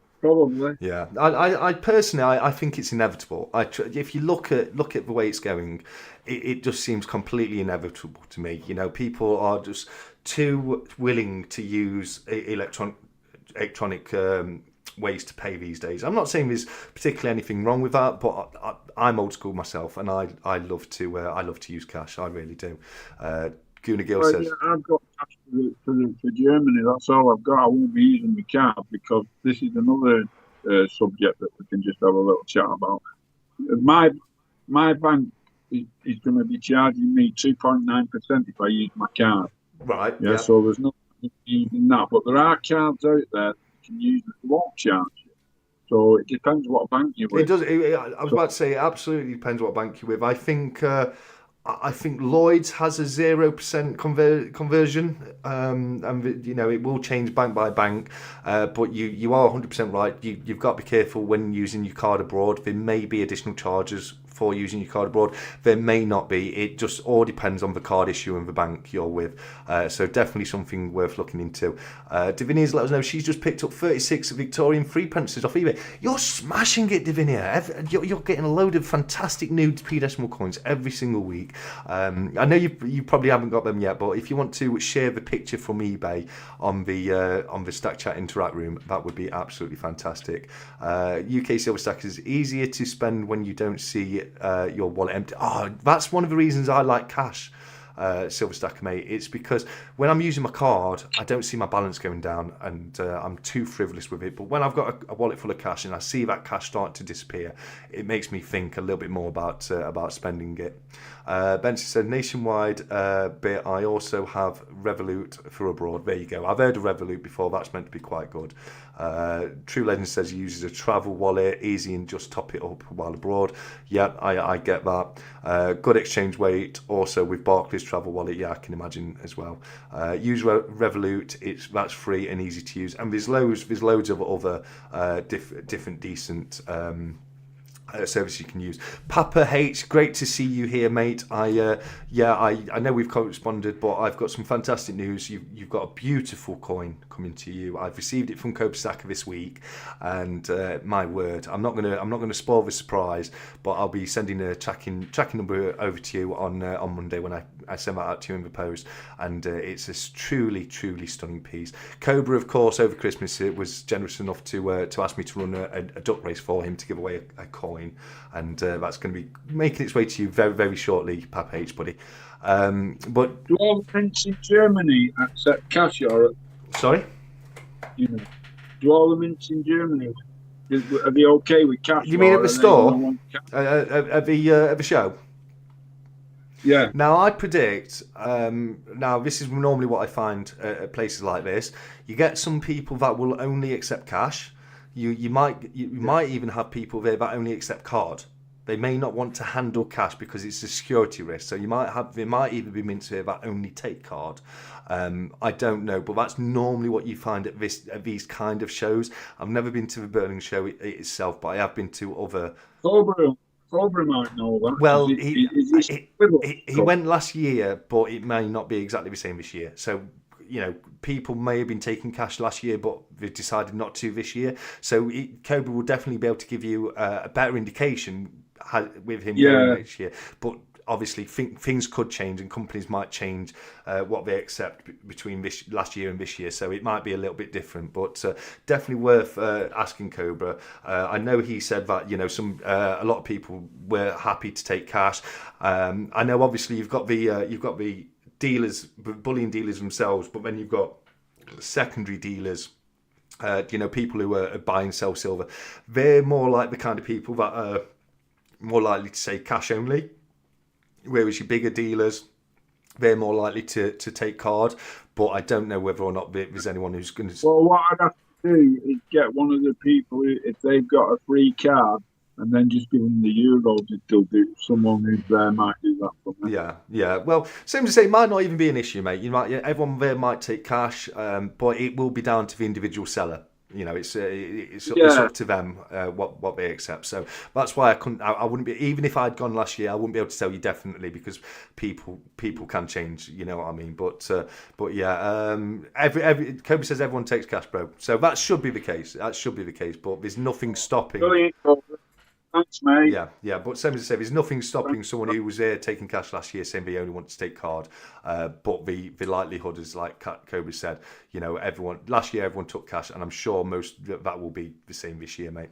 Yeah, I personally, I think it's inevitable. If you look at the way it's going, it just seems completely inevitable to me. People are just too willing to use electronic ways to pay these days. I'm not saying there's particularly anything wrong with that, but I'm old school myself, and I love to use cash. I really do. Guna Gill says, yeah, I've got cash for Germany. That's all I've got. I won't be using the card because this is another subject that we can just have a little chat about. My bank is going to be charging me 2.9% if I use my card. Right. Yeah. So there's nothing using that, but there are cards out there that you can use that won't charge you. So it depends what bank you're with. It does. I was about to say, it absolutely depends what bank you're with. I think Lloyd's has a 0% conversion, and it will change bank by bank. But you are 100% right. You've got to be careful when using your card abroad. There may be additional charges for using your card abroad. There may not be. It just all depends on the card issue and the bank you're with. So definitely something worth looking into. Davinia's let us know she's just picked up 36 Victorian free pences off eBay. You're smashing it, Davinia. You're getting a load of fantastic new P decimal coins every single week. I know you probably haven't got them yet, but if you want to share the picture from eBay on the Stack Chat Interact room, that would be absolutely fantastic. UK Silver Stack is easier to spend when you don't see your wallet empty. That's one of the reasons I like cash, Silver Stacker, mate. It's because when I'm using my card, I don't see my balance going down, and I'm too frivolous with it. But when I've got a wallet full of cash and I see that cash start to disappear, it makes me think a little bit more about spending it. Benson said nationwide, but I also have Revolut for abroad. There you go. I've heard of Revolut before. That's meant to be quite good. True Legend says he uses a travel wallet, easy and just top it up while abroad. Yeah, I get that. Good exchange rate also with Barclays travel wallet. Yeah, I can imagine as well. Use Revolut. That's free and easy to use, and there's loads of other different decent. Service you can use. Papa H, great to see you here, mate. I know we've corresponded, but I've got some fantastic news. You've got a beautiful coin coming to you. I've received it from Kobasaka this week, and my word, I'm not gonna spoil the surprise, but I'll be sending a tracking number over to you on Monday when I send that out to you in the post, and it's a truly stunning piece. Cobra, of course, over Christmas it was generous enough to ask me to run a duck race for him to give away a coin. And that's going to be making its way to you very, very shortly, Papa H, buddy. But do all the mints in Germany accept cash, or sorry, do all the mints in Germany are they okay with cash? You mean at the store? At the show? Yeah. Now I predict. Now this is normally what I find at places like this. You get some people that will only accept cash. You might even have people there that only accept card. They may not want to handle cash because it's a security risk. So there might even be mints here that only take card. I don't know, but that's normally what you find at these kind of shows. I've never been to the Birmingham show itself, but I have been to other. Cobra might know that. Well, he went last year, but it may not be exactly the same this year. So, people may have been taking cash last year, but they've decided not to this year. So Cobra will definitely be able to give you a better indication with him going next year. But obviously, things could change, and companies might change what they accept between this last year and this year. So it might be a little bit different, but definitely worth asking Cobra. I know he said that a lot of people were happy to take cash. I know obviously you've got the dealers, bullion dealers themselves, but then you've got secondary dealers, people who are buy and sell silver. They're more like the kind of people that are more likely to say cash only, whereas your bigger dealers, they're more likely to take card. But I don't know whether or not there's anyone who's going to. Well, what I'd have to do is get one of the people, if they've got a free card, and then just give them the euros. They'll do. Someone who's there might do that for me. Yeah. Well, same to say, it might not even be an issue, mate. Everyone there might take cash, but it will be down to the individual seller. It's up to them what they accept. So that's why I wouldn't be, even if I'd gone last year, I wouldn't be able to tell you definitely, because people can change. You know what I mean? But yeah, Kobe says everyone takes cash, bro. So that should be the case. But there's nothing stopping. Brilliant. Thanks, mate. Yeah. But same as I say, there's nothing stopping someone who was there taking cash last year saying they only want to take card. But the likelihood is, like Kobe said, last year everyone took cash, and I'm sure most that will be the same this year, mate.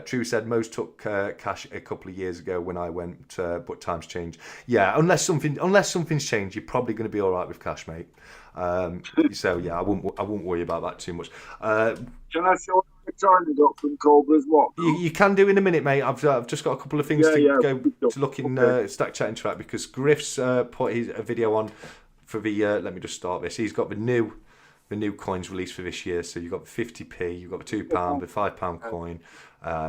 True said most took cash a couple of years ago when I went, but times change. Yeah, unless something's changed, you're probably going to be all right with cash, mate. So yeah, I won't worry about that too much. Can I show you trying it up from Cobra's what? You can do in a minute, mate. I've just got a couple of things to look in Stack Chat Interact, because Griff's put a video on for the. Let me just start this. He's got the new coins released for this year. So you've got the 50p, you've got the £2, the £5 coin.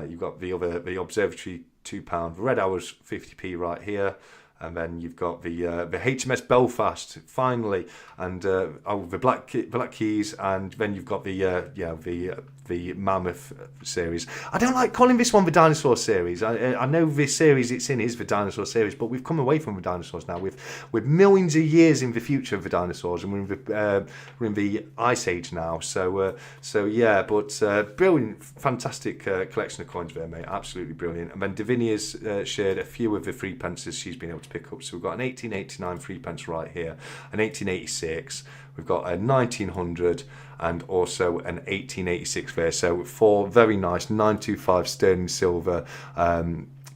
You've got the Observatory £2, the Red Hours 50p right here. And then you've got the HMS Belfast finally, and the Black Keys, and then you've got the Mammoth series. I don't like calling this one the Dinosaur series. I know this series it's in is the Dinosaur series, but we've come away from the dinosaurs now. With millions of years in the future of the dinosaurs, and we're in the Ice Age now. So yeah, but brilliant, fantastic collection of coins there, mate. Absolutely brilliant. And then Davinia's shared a few of the 3 pences she's been able to pick up. So we've got an 1889 3 pence right here, an 1886. We've got a 1900 and also an 1886 there. So 4 very nice 925 sterling silver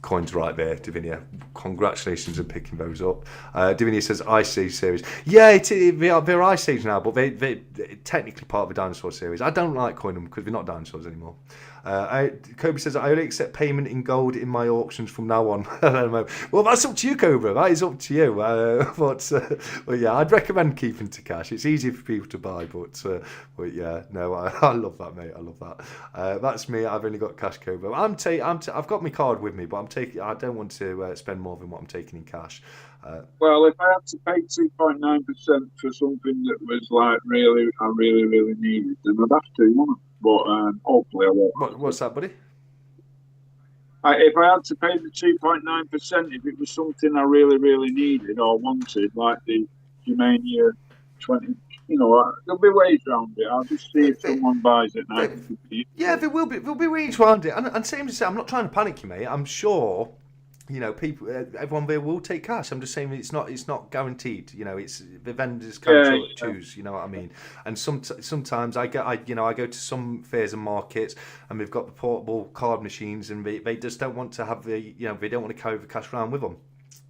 coins right there, Davinia. Congratulations on picking those up. Davinia says Ice Age series. Yeah, they're Ice Age now, but they're technically part of the dinosaur series. I don't like coining them because they're not dinosaurs anymore. Kobe says I only accept payment in gold in my auctions from now on. Well, that's up to you, Cobra. That is up to you. But yeah, I'd recommend keeping to cash. It's easier for people to buy, but yeah, no, I love that, mate. I love that. That's me. I've only got cash, Cobra. I've got my card with me, but I'm taking. I don't want to spend more than what I'm taking in cash. Well, if I had to pay 2.9% for something that was like I really needed, then I'd have to, wouldn't I? But hopefully I won't. What's that, buddy? If I had to pay the 2.9%, if it was something I really needed or wanted, like the Germania 20, there'll be ways around it. I'll just see if someone buys it. Yeah, there will be ways around it. And same to say, I'm not trying to panic you, mate. I'm sure. People, everyone there will take cash. I'm just saying it's not guaranteed. It's the vendors can choose. You know what I mean? And sometimes I go to some fairs and markets, and we've got the portable card machines, and they just don't want to have they don't want to carry the cash around with them.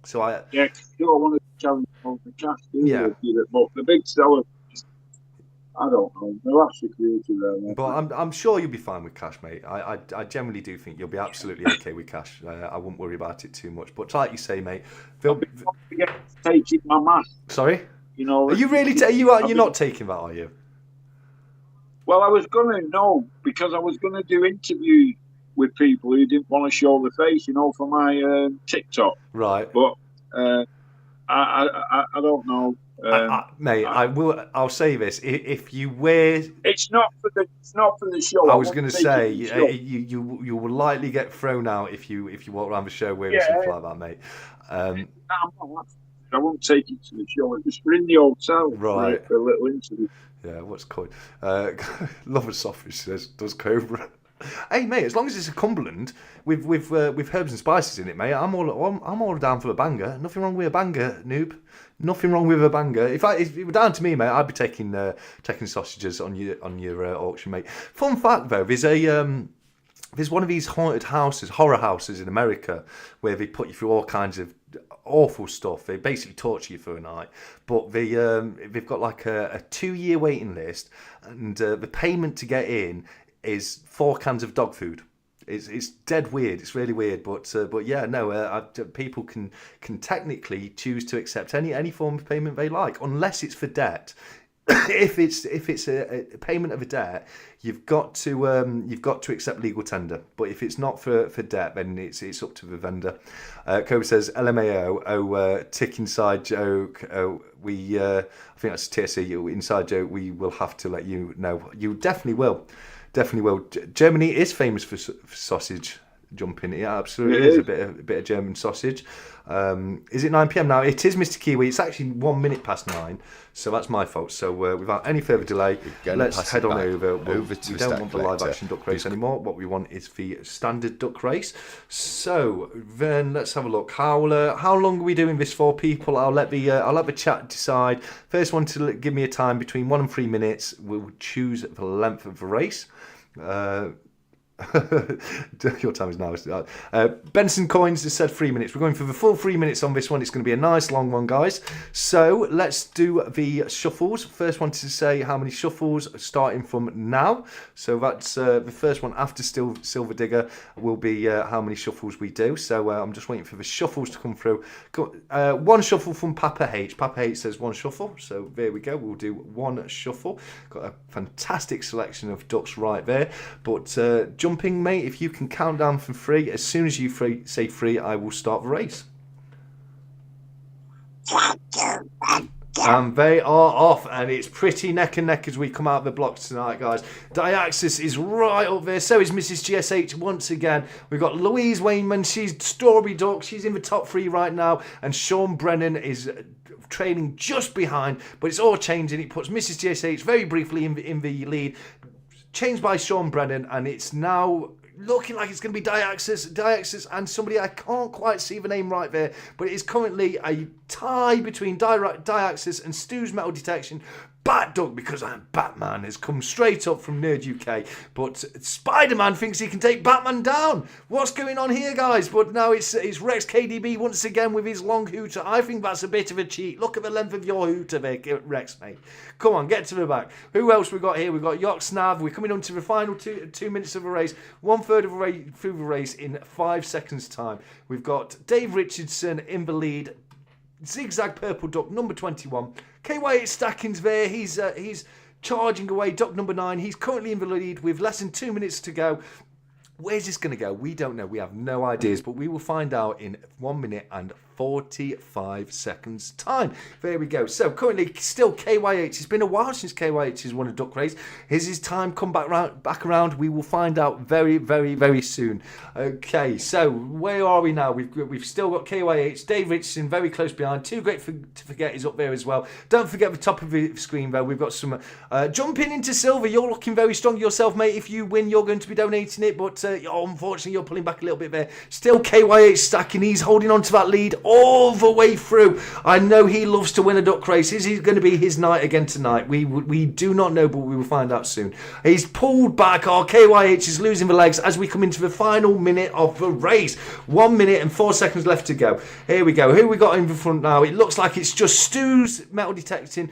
So you don't want to carry the cash, do you? But the big seller, I don't know. They'll have security there. But I'm sure you'll be fine with cash, mate. I generally do think you'll be absolutely okay with cash. I wouldn't worry about it too much. But like you say, mate, I'll be taking my mask. Sorry? Are you really? You're not taking that, are you? Well, I was because I was gonna do interviews with people who didn't want to show their face, for my TikTok. Right. But I don't know. Mate, I'll say this: if you wear, it's not for the show. I was going to say you will likely get thrown out if you walk around the show wearing something like that, mate. I won't take it to the show. It's for in the hotel, right? For a little interview. Yeah, what's called love a sausage says does Cobra. Hey mate, as long as it's a Cumberland with herbs and spices in it, mate, I'm all down for a banger. Nothing wrong with a banger, noob. Nothing wrong with a banger. If it were down to me, mate, I'd be taking sausages on your auction, mate. Fun fact though, there's one of these horror houses in America, where they put you through all kinds of awful stuff. They basically torture you for a night, but they've got like a 2-year waiting list, and the payment to get in is 4 cans of dog food. It's dead weird. It's really weird, but yeah, no. People can technically choose to accept any form of payment they like, unless it's for debt. if it's a payment of a debt, you've got to accept legal tender. But if it's not for debt, then it's up to the vendor. Kobe says LMAO. Tick inside joke. I think that's TSE inside joke. We will have to let you know. You definitely will. Definitely will. Germany is famous for sausage jumping. It absolutely is a bit of German sausage. Is it 9 p.m. now? It is, Mr. Kiwi. It's actually 1 minute past 9, so that's my fault. So without any further delay, let's head on over to we don't want the live action duck race anymore. What we want is the standard duck race. So then let's have a look. How long are we doing this for, people? I'll let the chat decide. First one to give me a time between 1 and 3 minutes. We'll choose the length of the race. Your time is now. Benson Coins has said 3 minutes. We're going for the full 3 minutes on this one. It's going to be a nice long one, guys. So let's do the shuffles. First one to say how many shuffles starting from now. So that's the first one after Silver Digger will be how many shuffles we do. So I'm just waiting for the shuffles to come through. One shuffle from Papa H. Papa H says one shuffle. So there we go. We'll do one shuffle. Got a fantastic selection of ducks right there. But jumping, mate, if you can count down from 3, as soon as you say 3, I will start the race. And they are off, and it's pretty neck and neck as we come out of the blocks tonight, guys. Diaxis is right up there, so is Mrs. GSH once again. We've got Louise Wayman, she's Strawberry Duck, she's in the top 3 right now, and Sean Brennan is trailing just behind, but it's all changing. It puts Mrs. GSH very briefly in the lead, changed by Sean Brennan, and it's now looking like it's going to be Diaxis and somebody I can't quite see the name right there, but it is currently a tie between Diaxis and Stu's Metal Detection. Bat Duck, because I'm Batman, has come straight up from Nerd UK, but Spider-Man thinks he can take Batman down. What's going on here, guys? But now it's Rex KDB once again with his long hooter. I think that's a bit of a cheat. Look at the length of your hooter there, Rex, mate. Come on, get to the back. Who else we got here? We've got Yoxnav. We're coming on to the final 2 minutes of the race. 1/3 of the way through the race in 5 seconds' time. We've got Dave Richardson in the lead. Zigzag Purple Duck, number 21. KY8 Stacking's there. He's charging away. Duck number 9. He's currently in the lead with less than 2 minutes to go. Where's this going to go? We don't know. We have no ideas, but we will find out in 1 minute and 45 seconds time. There we go. So currently still KYH. It's been a while since KYH has won a duck race. Has his time come back around? We will find out very, very, very soon. Okay, so where are we now? We've still got KYH. Dave Richardson very close behind. Too Great to Forget is up there as well. Don't forget the top of the screen though. We've got some jumping into silver. You're looking very strong yourself, mate. If you win, you're going to be donating it, but unfortunately you're pulling back a little bit there. Still KYH stacking. He's holding on to that lead all the way through. I know he loves to win a duck race. Is it going to be his night again tonight? We do not know, but we will find out soon. He's pulled back. Our KYH is losing the legs as we come into the final minute of the race. 1 minute and 4 seconds left to go. Here we go. Who we got in the front now? It looks like it's just Stu's metal detecting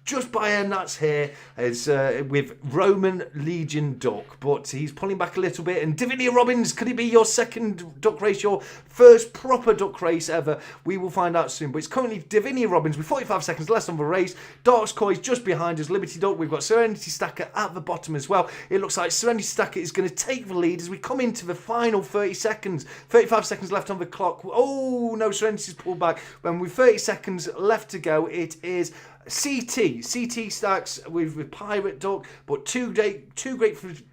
just by a nuts here as with Roman Legion Duck, but he's pulling back a little bit. And Davinia Robbins, could it be your second duck race, your first proper duck race ever? We will find out soon, but it's currently Davinia Robbins with 45 seconds left on the race. Dark's Koi just behind us, Liberty Duck. We've got Serenity Stacker at the bottom as well. It looks like Serenity Stacker is going to take the lead as we come into the final 30 seconds. 35 seconds left on the clock. Oh no, Serenity's pulled back. When with 30 seconds left to go, it is CT stacks with Pirate Duck, but too great to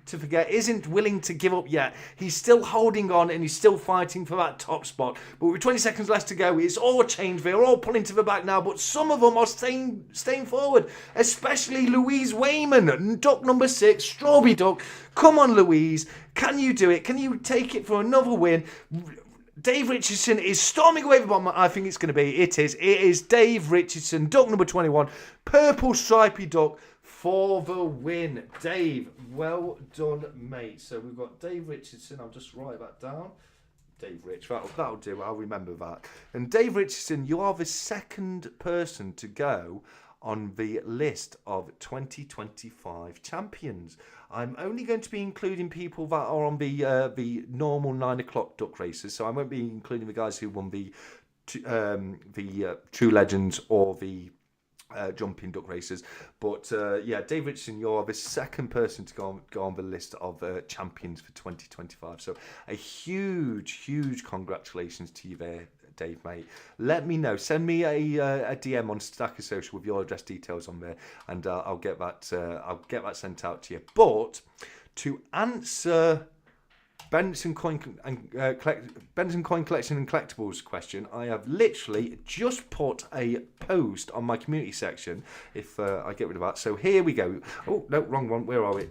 forget isn't willing to give up yet. He's still holding on and he's still fighting for that top spot. But with 20 seconds left to go, it's all changed. They're all pulling to the back now, but some of them are staying forward, especially Louise Wayman, duck number 6, Strawberry Duck. Come on, Louise, can you do it? Can you take it for another win? Dave Richardson is storming away the bottom. I think it's going to be. It is Dave Richardson, duck number 21, purple stripy duck for the win. Dave, well done, mate. So we've got Dave Richardson. I'll just write that down. Dave Rich, that'll do. I'll remember that. And Dave Richardson, you are the second person to go on the list of 2025 champions. I'm only going to be including people that are on the normal 9 o'clock duck races, so I won't be including the guys who won the True Legends or the jumping duck races. But yeah, Dave Richardson, you're the second person to go on the list of champions for 2025. So a huge congratulations to you there, Dave, mate. Let me know. Send me a DM on Stacker Social with your address details on there, and I'll get that sent out to you. But to answer Benson Coin Collection and Collectibles question, I have literally just put a post on my community section. If I get rid of that, so here we go. Oh no, wrong one. Where are we?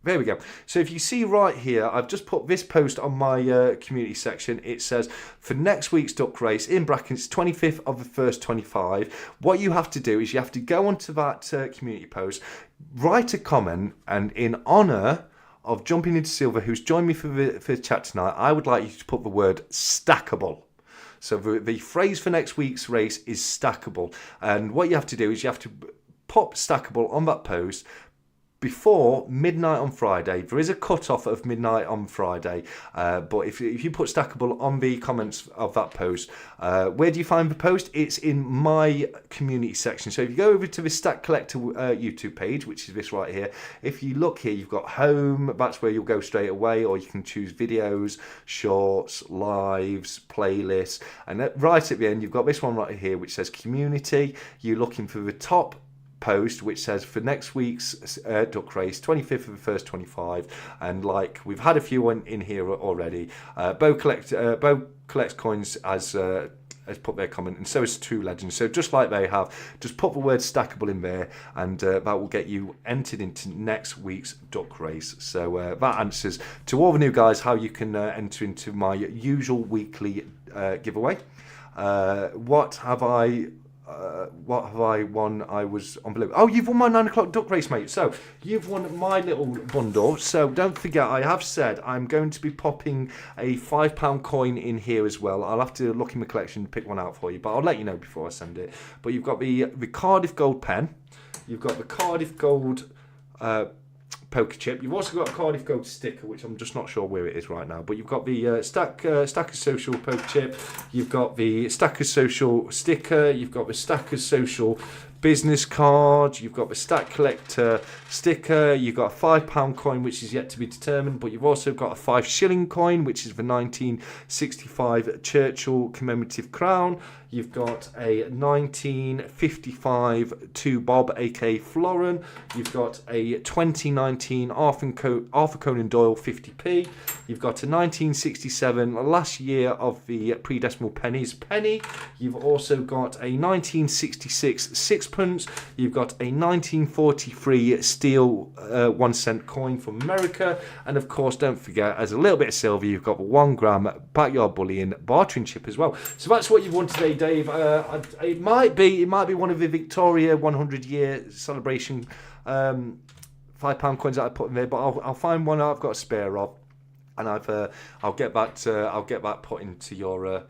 There we go. So if you see right here, I've just put this post on my community section. It says, for next week's duck race, in brackets, 25th of the first 25, what you have to do is you have to go onto that community post, write a comment, and in honour of Jumping into Silver, who's joined me for the chat tonight, I would like you to put the word stackable. So the phrase for next week's race is stackable. And what you have to do is you have to pop stackable on that post before midnight on Friday. There is a cut-off of midnight on Friday, but if you put stackable on the comments of that post, where do you find the post? It's in my community section. So if you go over to the Stack Collector YouTube page, which is this right here, if you look here, you've got home. That's where you'll go straight away, or you can choose videos, shorts, lives, playlists, and right at the end you've got this one right here which says community. You're looking for the top post which says for next week's duck race, 25th of the first 25, and like we've had a few in here already. Bo collects coins as put their comment, and so is True Legends. So just like they have, just put the word stackable in there, and that will get you entered into next week's duck race. So that answers to all the new guys how you can enter into my usual weekly giveaway. What have I won? I was unbelievable. Oh, you've won my 9 o'clock duck race, mate. So you've won my little bundle. So don't forget, I have said I'm going to be popping a £5 coin in here as well. I'll have to look in my collection and pick one out for you, but I'll let you know before I send it. But you've got the Cardiff Gold pen. You've got the Cardiff Gold poker chip. You've also got a Cardiff Gold sticker, which I'm just not sure where it is right now, but you've got the Stacker Social poker chip, you've got the Stacker Social sticker, you've got the Stacker Social business card, you've got the Stack Collector sticker, you've got a £5 coin which is yet to be determined, but you've also got a 5 shilling coin which is the 1965 Churchill commemorative crown. You've got a 1955 to Bob, aka Florin. You've got a 2019 Arthur Conan Doyle 50p. You've got a 1967 last year of the pre-decimal pennies penny. You've also got a 1966 sixpence. You've got a 1943 steel 1 cent coin from America. And of course, don't forget, as a little bit of silver, you've got the 1 gram backyard bullion bartering chip as well. So that's what you've won today, Dave. It might be one of the Victoria 100-year celebration £5 coins that I put in there, but I'll find one I've got a spare of, and I'll get that put into your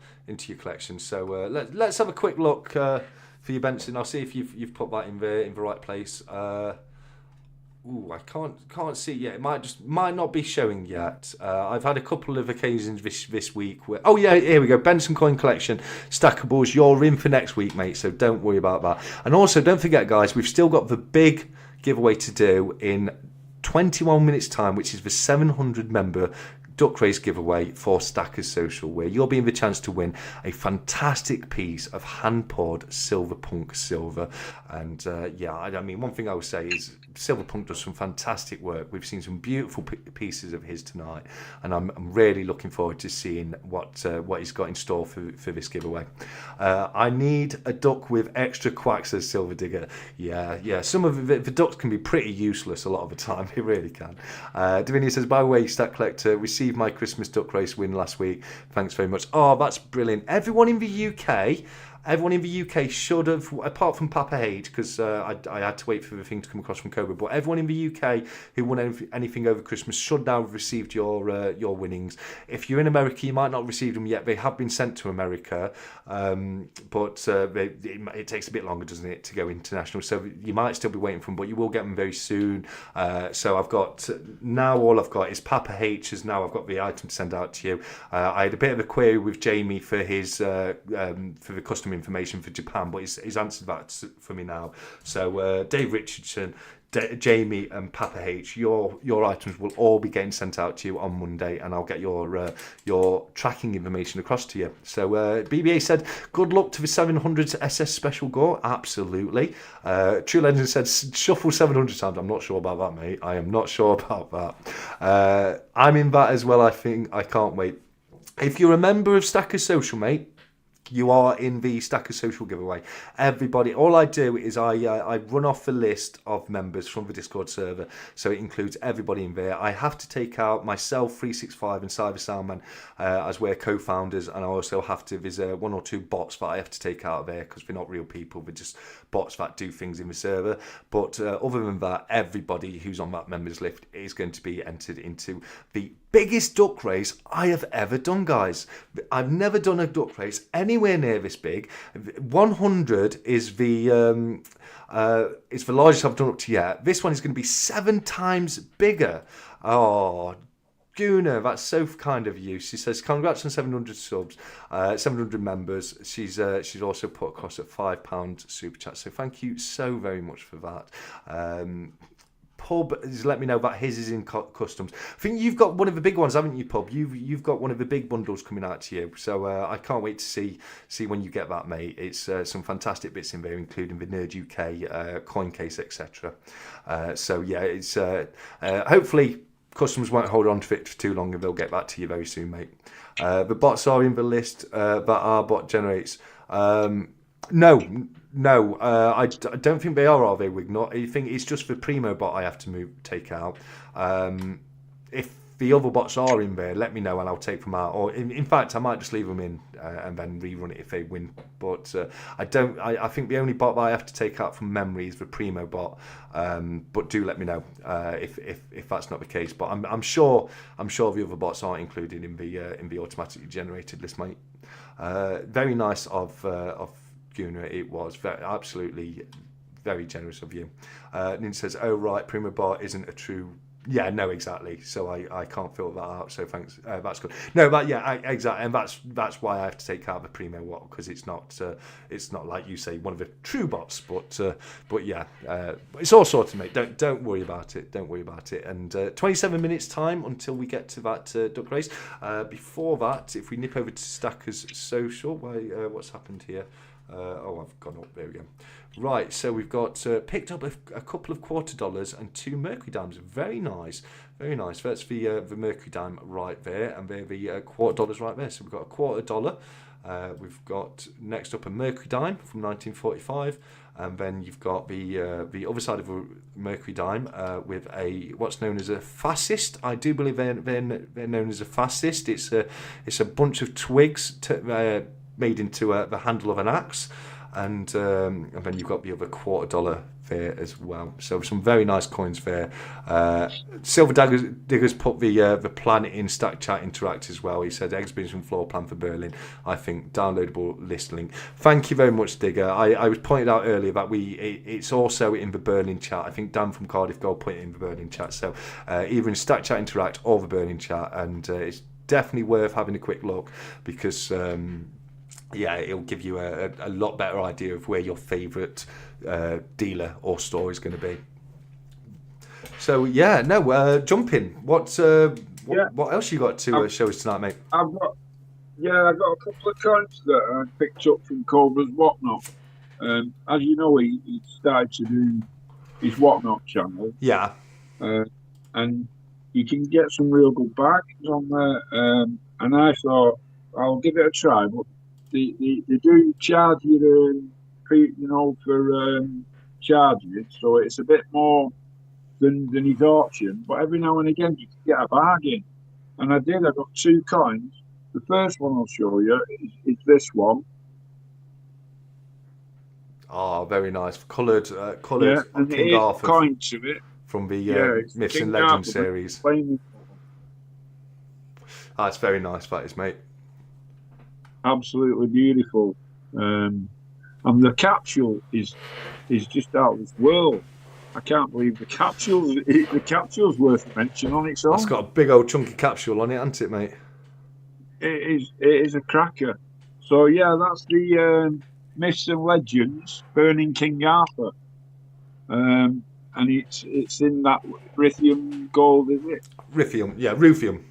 collection. So let's have a quick look for you, Benson. I'll see if you've put that in the right place. Ooh, I can't see it yet. It might not be showing yet. I've had a couple of occasions this week where... Oh yeah, here we go. Benson Coin Collection, Stackables. You're in for next week, mate, so don't worry about that. And also, don't forget, guys, we've still got the big giveaway to do in 21 minutes' time, which is the 700 member Duck Race giveaway for Stackers Social, where you'll be in the chance to win a fantastic piece of hand-poured silver punk silver. And I mean, one thing I would say is Silver Punk does some fantastic work. We've seen some beautiful pieces of his tonight, and I'm really looking forward to seeing what he's got in store for this giveaway. I need a duck with extra quacks, says Silver Digger. Yeah. Some of the ducks can be pretty useless a lot of the time. They really can. Davinia says, by the way, Stack Collector, received my Christmas duck race win last week. Thanks very much. Oh, that's brilliant. Everyone in the UK should have, apart from Papa H, because I had to wait for the thing to come across from Cobra, but everyone in the UK who won anything over Christmas should now have received your winnings. If you're in America, you might not have received them yet. They have been sent to America, but it takes a bit longer, doesn't it, to go international, so you might still be waiting for them, but you will get them very soon. So I've got, now all I've got is Papa H's. Now I've got the item to send out to you. I had a bit of a query with Jamie for his for the custom information for Japan, but he's answered that for me now. So Dave Richardson, Jamie and Papa H, your items will all be getting sent out to you on Monday, and I'll get your tracking information across to you. So BBA said, good luck to the 700 SS Special Gore. Absolutely. True Legend said, shuffle 700 times. I'm not sure about that, mate. I am not sure about that. I'm in that as well, I think. I can't wait. If you're a member of Stackers Social, mate, you are in the Stackers Social giveaway. Everybody, all I do is I run off the list of members from the Discord server, so it includes everybody in there. I have to take out myself, 365 and Cyber Soundman as we're co-founders, and I also have to, there's 1 or 2 bots that I have to take out of there because they're not real people, they're just bots that do things in the server. But other than that, everybody who's on that members list is going to be entered into the biggest duck race I have ever done, guys. I've never done a duck race anywhere near this big. 100 is the largest I've done up to yet. This one is going to be 7 times bigger. Oh, Guna, that's so kind of you. She says, congrats on 700 subs, 700 members. She's also put across a £5 super chat. So thank you so very much for that. Pub has let me know that his is in customs. I think you've got one of the big ones, haven't you, Pub? You've got one of the big bundles coming out to you. So I can't wait to see when you get that, mate. It's some fantastic bits in there, including the Nerd UK coin case, etc. So yeah, it's hopefully customs won't hold on to it for too long, and they'll get back to you very soon, mate. The bots are in the list that our bot generates. No, I don't think they are they, Wignot? I think it's just the Primo bot I have to take out. If the other bots are in there, let me know and I'll take them out. Or in fact, I might just leave them in and then rerun it if they win. But I think the only bot that I have to take out from memory is the Primo bot. But do let me know if that's not the case. But I'm sure the other bots aren't included in the automatically generated list, mate. Very nice of Guna, it was absolutely very generous of you. Nin says, oh right, Primo Bar isn't a true Yeah, no, exactly. So I can't fill that out. So thanks, that's good. No, but yeah, exactly, and that's why I have to take out the Primo Watt, because it's not like you say one of the true bots, but yeah, it's all sorted, mate. Don't worry about it. Don't worry about it. And 27 minutes time until we get to that duck race. Before that, if we nip over to Stackers Social, what's happened here? I've gone up. There we go. Right, so we've got picked up a couple of $2 and 2 Mercury dimes. Very nice, very nice. That's the Mercury dime right there, and they're the $2 right there. So we've got a $2. We've got next up a Mercury dime from 1945, and then you've got the other side of a Mercury dime with what's known as a fascist. I do believe they're known as a fascist. It's a bunch of twigs made into the handle of an axe, and then you've got the other $2 there as well. So some very nice coins there. Silver Diggers put the plan in Stack Chat Interact as well. He said exhibition floor plan for Berlin. I think downloadable list link. Thank you very much, Digger. I was pointed out earlier that it's also in the Berlin chat. I think Dan from Cardiff Gold put it in the Berlin chat. So either in Stack Chat Interact or the Berlin chat, and it's definitely worth having a quick look, because yeah, it'll give you a lot better idea of where your favourite dealer or store is going to be. So yeah, no, jumping. What else you got to show us tonight, mate? I've got a couple of coins that I picked up from Cobra's Whatnot. As you know, he started to do his Whatnot channel. Yeah. And you can get some real good bargains on there. And I thought I'll give it a try, but they do charge you for charges, so it's a bit more than his auction. But every now and again you can get a bargain, and I did. I got 2 coins. The first one I'll show you is this one. Oh, very nice. Coloured and King Arthur coin to it from the Myths and Legends series. That's very nice, that is, mate. Absolutely beautiful, and the capsule is just out of this world. I can't believe the capsule's worth a mention on its own. It's got a big old chunky capsule on it, hasn't it, mate? It is a cracker. So yeah, that's the Myths and Legends Burning King Arthur, and it's in that Ruthium gold, is it? Ruthium, yeah, Ruthium.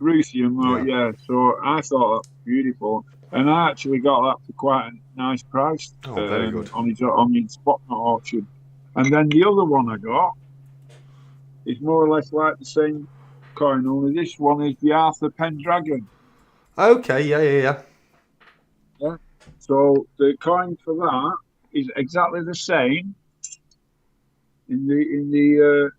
Ruthium, yeah. So I thought that was beautiful, and I actually got that for quite a nice price. Oh, very good. On his spot auction. And then the other one I got is more or less like the same coin, only this one is the Arthur Pendragon. Okay, yeah. So the coin for that is exactly the same in the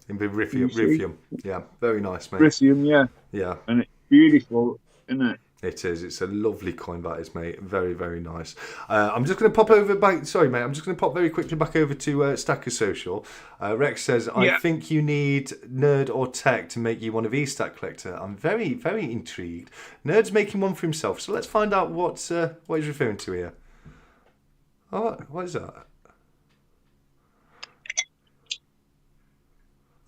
Ruthium. Yeah, very nice, mate. Ruthium, yeah, and it's beautiful, isn't it? It is. It's a lovely coin, that is, mate. Very, very nice. I'm just going to pop over back. Sorry, mate. I'm just going to pop very quickly back over to Stacker Social. Rex says, I think you need Nerd or Tech to make you one of these, Stack Collector. I'm very, very intrigued. Nerd's making one for himself, so let's find out what he's referring to here. Oh, what is that?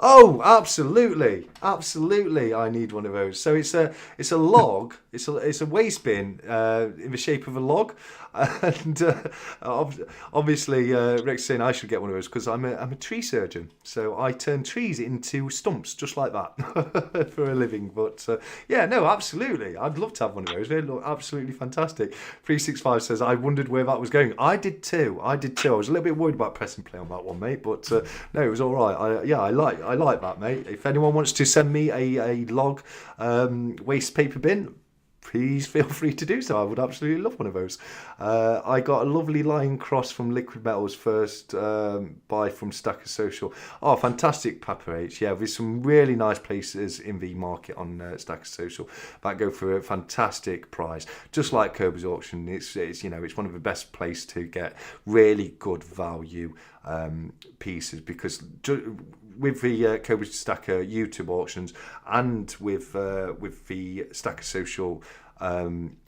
Oh, absolutely, I need one of those. So it's a log. It's a waste bin in the shape of a log, and obviously Rick's saying I should get one of those because I'm a tree surgeon. So I turn trees into stumps just like that for a living. But yeah, no, absolutely, I'd love to have one of those. They look absolutely fantastic. 365 says I wondered where that was going. I did too. I was a little bit worried about press and play on that one, mate. But no, it was all right. I like that, mate. If anyone wants to send me a log waste paper bin, please feel free to do so. I would absolutely love one of those. I got a lovely Lion Cross from Liquid Metals first buy from Stacker Social. Oh, fantastic, Papa H. Yeah, there's some really nice places in the market on Stacker Social that go for a fantastic price. Just like Kirby's Auction, it's one of the best places to get really good value pieces, because with the Cobra Stacker YouTube auctions and with the Stacker Social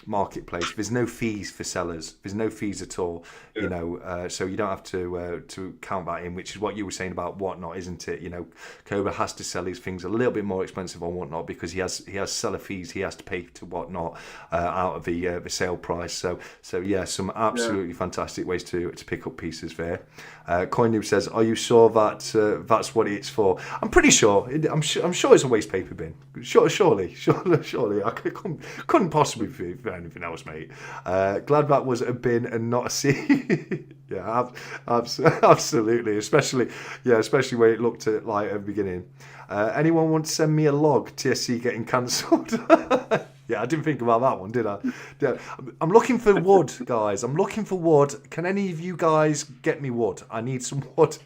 marketplace. There's no fees for sellers. There's no fees at all. You know, so you don't have to count that in, which is what you were saying about Whatnot, isn't it? You know, Cobra has to sell his things a little bit more expensive on Whatnot because he has seller fees he has to pay to Whatnot out of the sale price. So yeah, some absolutely fantastic ways to pick up pieces there. Coin Noob says, "Are you sure that that's what it's for?" I'm pretty sure. I'm sure it's a waste paper bin. Surely. I couldn't possibly be for anything else, mate. Glad that was a bin and not a seat. Yeah, absolutely. Especially when it looked at like at the beginning. Anyone want to send me a log? TSC getting cancelled. Yeah, I didn't think about that one, did I? Yeah. I'm looking for wood, guys. I'm looking for wood. Can any of you guys get me wood? I need some wood.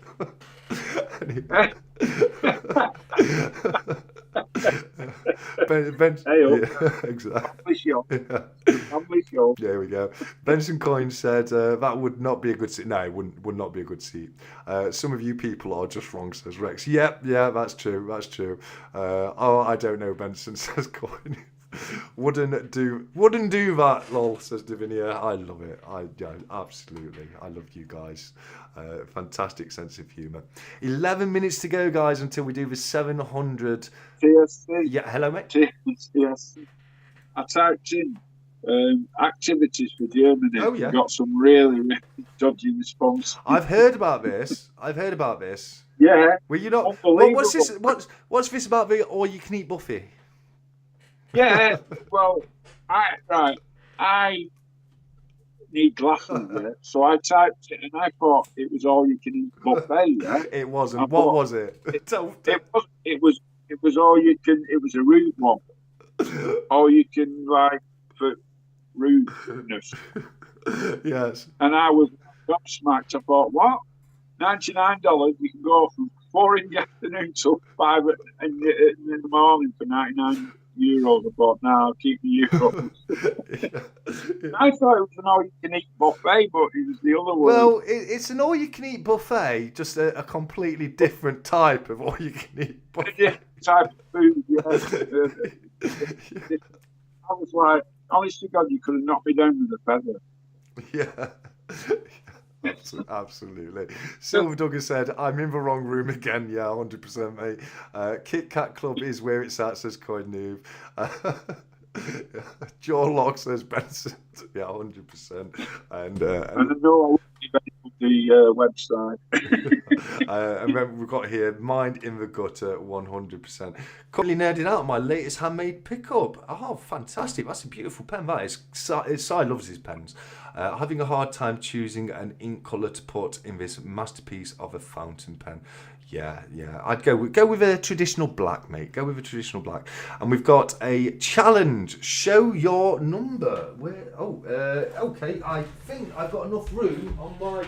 Ben, yeah, exactly. Yeah. There we go. Benson Coin said that would not be a good seat. No, it would not be a good seat. Some of you people are just wrong, says Rex. Yep, yeah, that's true. Oh, I don't know, Benson, says Coin. Wouldn't do that, lol, says Divinia. I love it. Absolutely. I love you guys. Fantastic sense of humour. 11 minutes to go, guys, until we do the 700. TSC. Yeah, hello, mate. TSC. I typed in activities for Germany. Oh, yeah. Got some really, really dodgy response. I've heard about this. Yeah. Well, you know, what's this? What's this about the all-you-can-eat buffet? Yeah. Well, I need glasses, yeah. So I typed it, and I thought it was all you can eat buffet. Yeah. It wasn't. What was it? It was all you can. It was a root one. All you can like for rudeness. Yes. And I was gobsmacked. I thought, what? $99? You can go from 4 in the afternoon till 5 in the morning for €99. I thought, no, keep the euro. I thought it was an all-you-can-eat buffet, but it was the other one. Well, it's an all-you-can-eat buffet, just a completely different type of all-you-can-eat buffet. Yeah, type of food, yeah. I was like, honest to God, you could have knocked me down with a feather. Yeah. Absolutely. Silver Duggar said, I'm in the wrong room again. Yeah, 100%, mate. Kit Kat Club is where it's at, says Coin Noob. Joe Locke says Benson. Yeah, 100%. And I know the website. And then we've got here, Mind in the Gutter, 100%. Currently nerding out on my latest handmade pickup. Oh, fantastic. That's a beautiful pen, that is. Si loves his pens. Having a hard time choosing an ink colour to put in this masterpiece of a fountain pen. Yeah. I'd go with a traditional black, mate. Go with a traditional black. And we've got a challenge. Show your number. Okay. I think I've got enough room on my...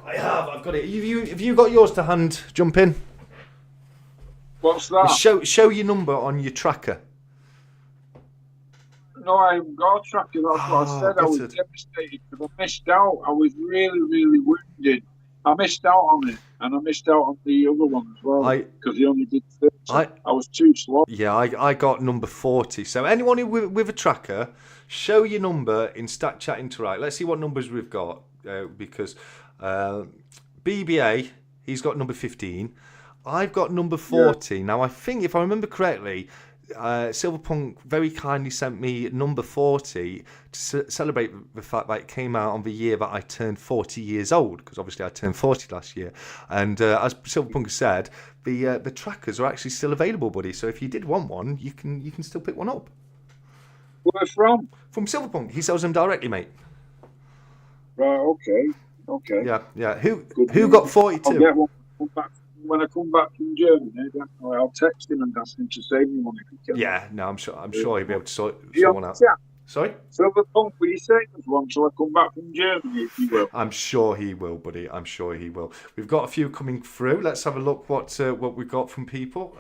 I've got it. Have you got yours to hand? Jump in. What's that? Show your number on your tracker. No, I haven't got a tracker. That's what I said. I was devastated because I missed out. I was really, really wounded. I missed out on it, and I missed out on the other one as well because he only did 30. I was too slow. Yeah, I got number 40. So anyone with a tracker, show your number in Stat Chat Interact. Let's see what numbers we've got because BBA, he's got number 15. I've got number 40. Yeah. Now, I think if I remember correctly, Silverpunk very kindly sent me number 40 to celebrate the fact that it came out on the year that I turned 40 years old, because obviously I turned 40 last year. And as Silverpunk said, the trackers are actually still available, buddy. So if you did want one, you can still pick one up. Where from? From Silverpunk. He sells them directly, mate. Right. Okay. Yeah. Who got 42? I'll get one when I come back from Germany. Definitely, I'll text him and ask him to save me one if he can. Yeah. No, I'm sure he'll be able to sort one out. Yeah. Sorry? Silverpunk, will you save us one till I come back from Germany, if you will? I'm sure he will, buddy. I'm sure he will. We've got a few coming through. Let's have a look what we've got from people.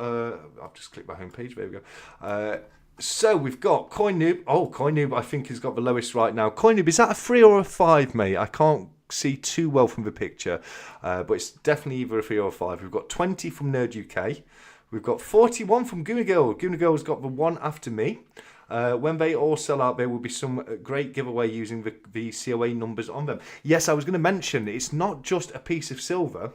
I've just clicked my homepage. There we go. So we've got Coin Noob. Oh, Coin Noob, I think has got the lowest right now. Coin Noob, is that a 3 or a 5, mate? I can't see too well from the picture, but it's definitely either a 3 or a 5. We've got 20 from Nerd UK. We've got 41 from Gooner Girl. Gooner Girl's got the one after me. When they all sell out, there will be some great giveaway using the COA numbers on them. Yes, I was going to mention it's not just a piece of silver.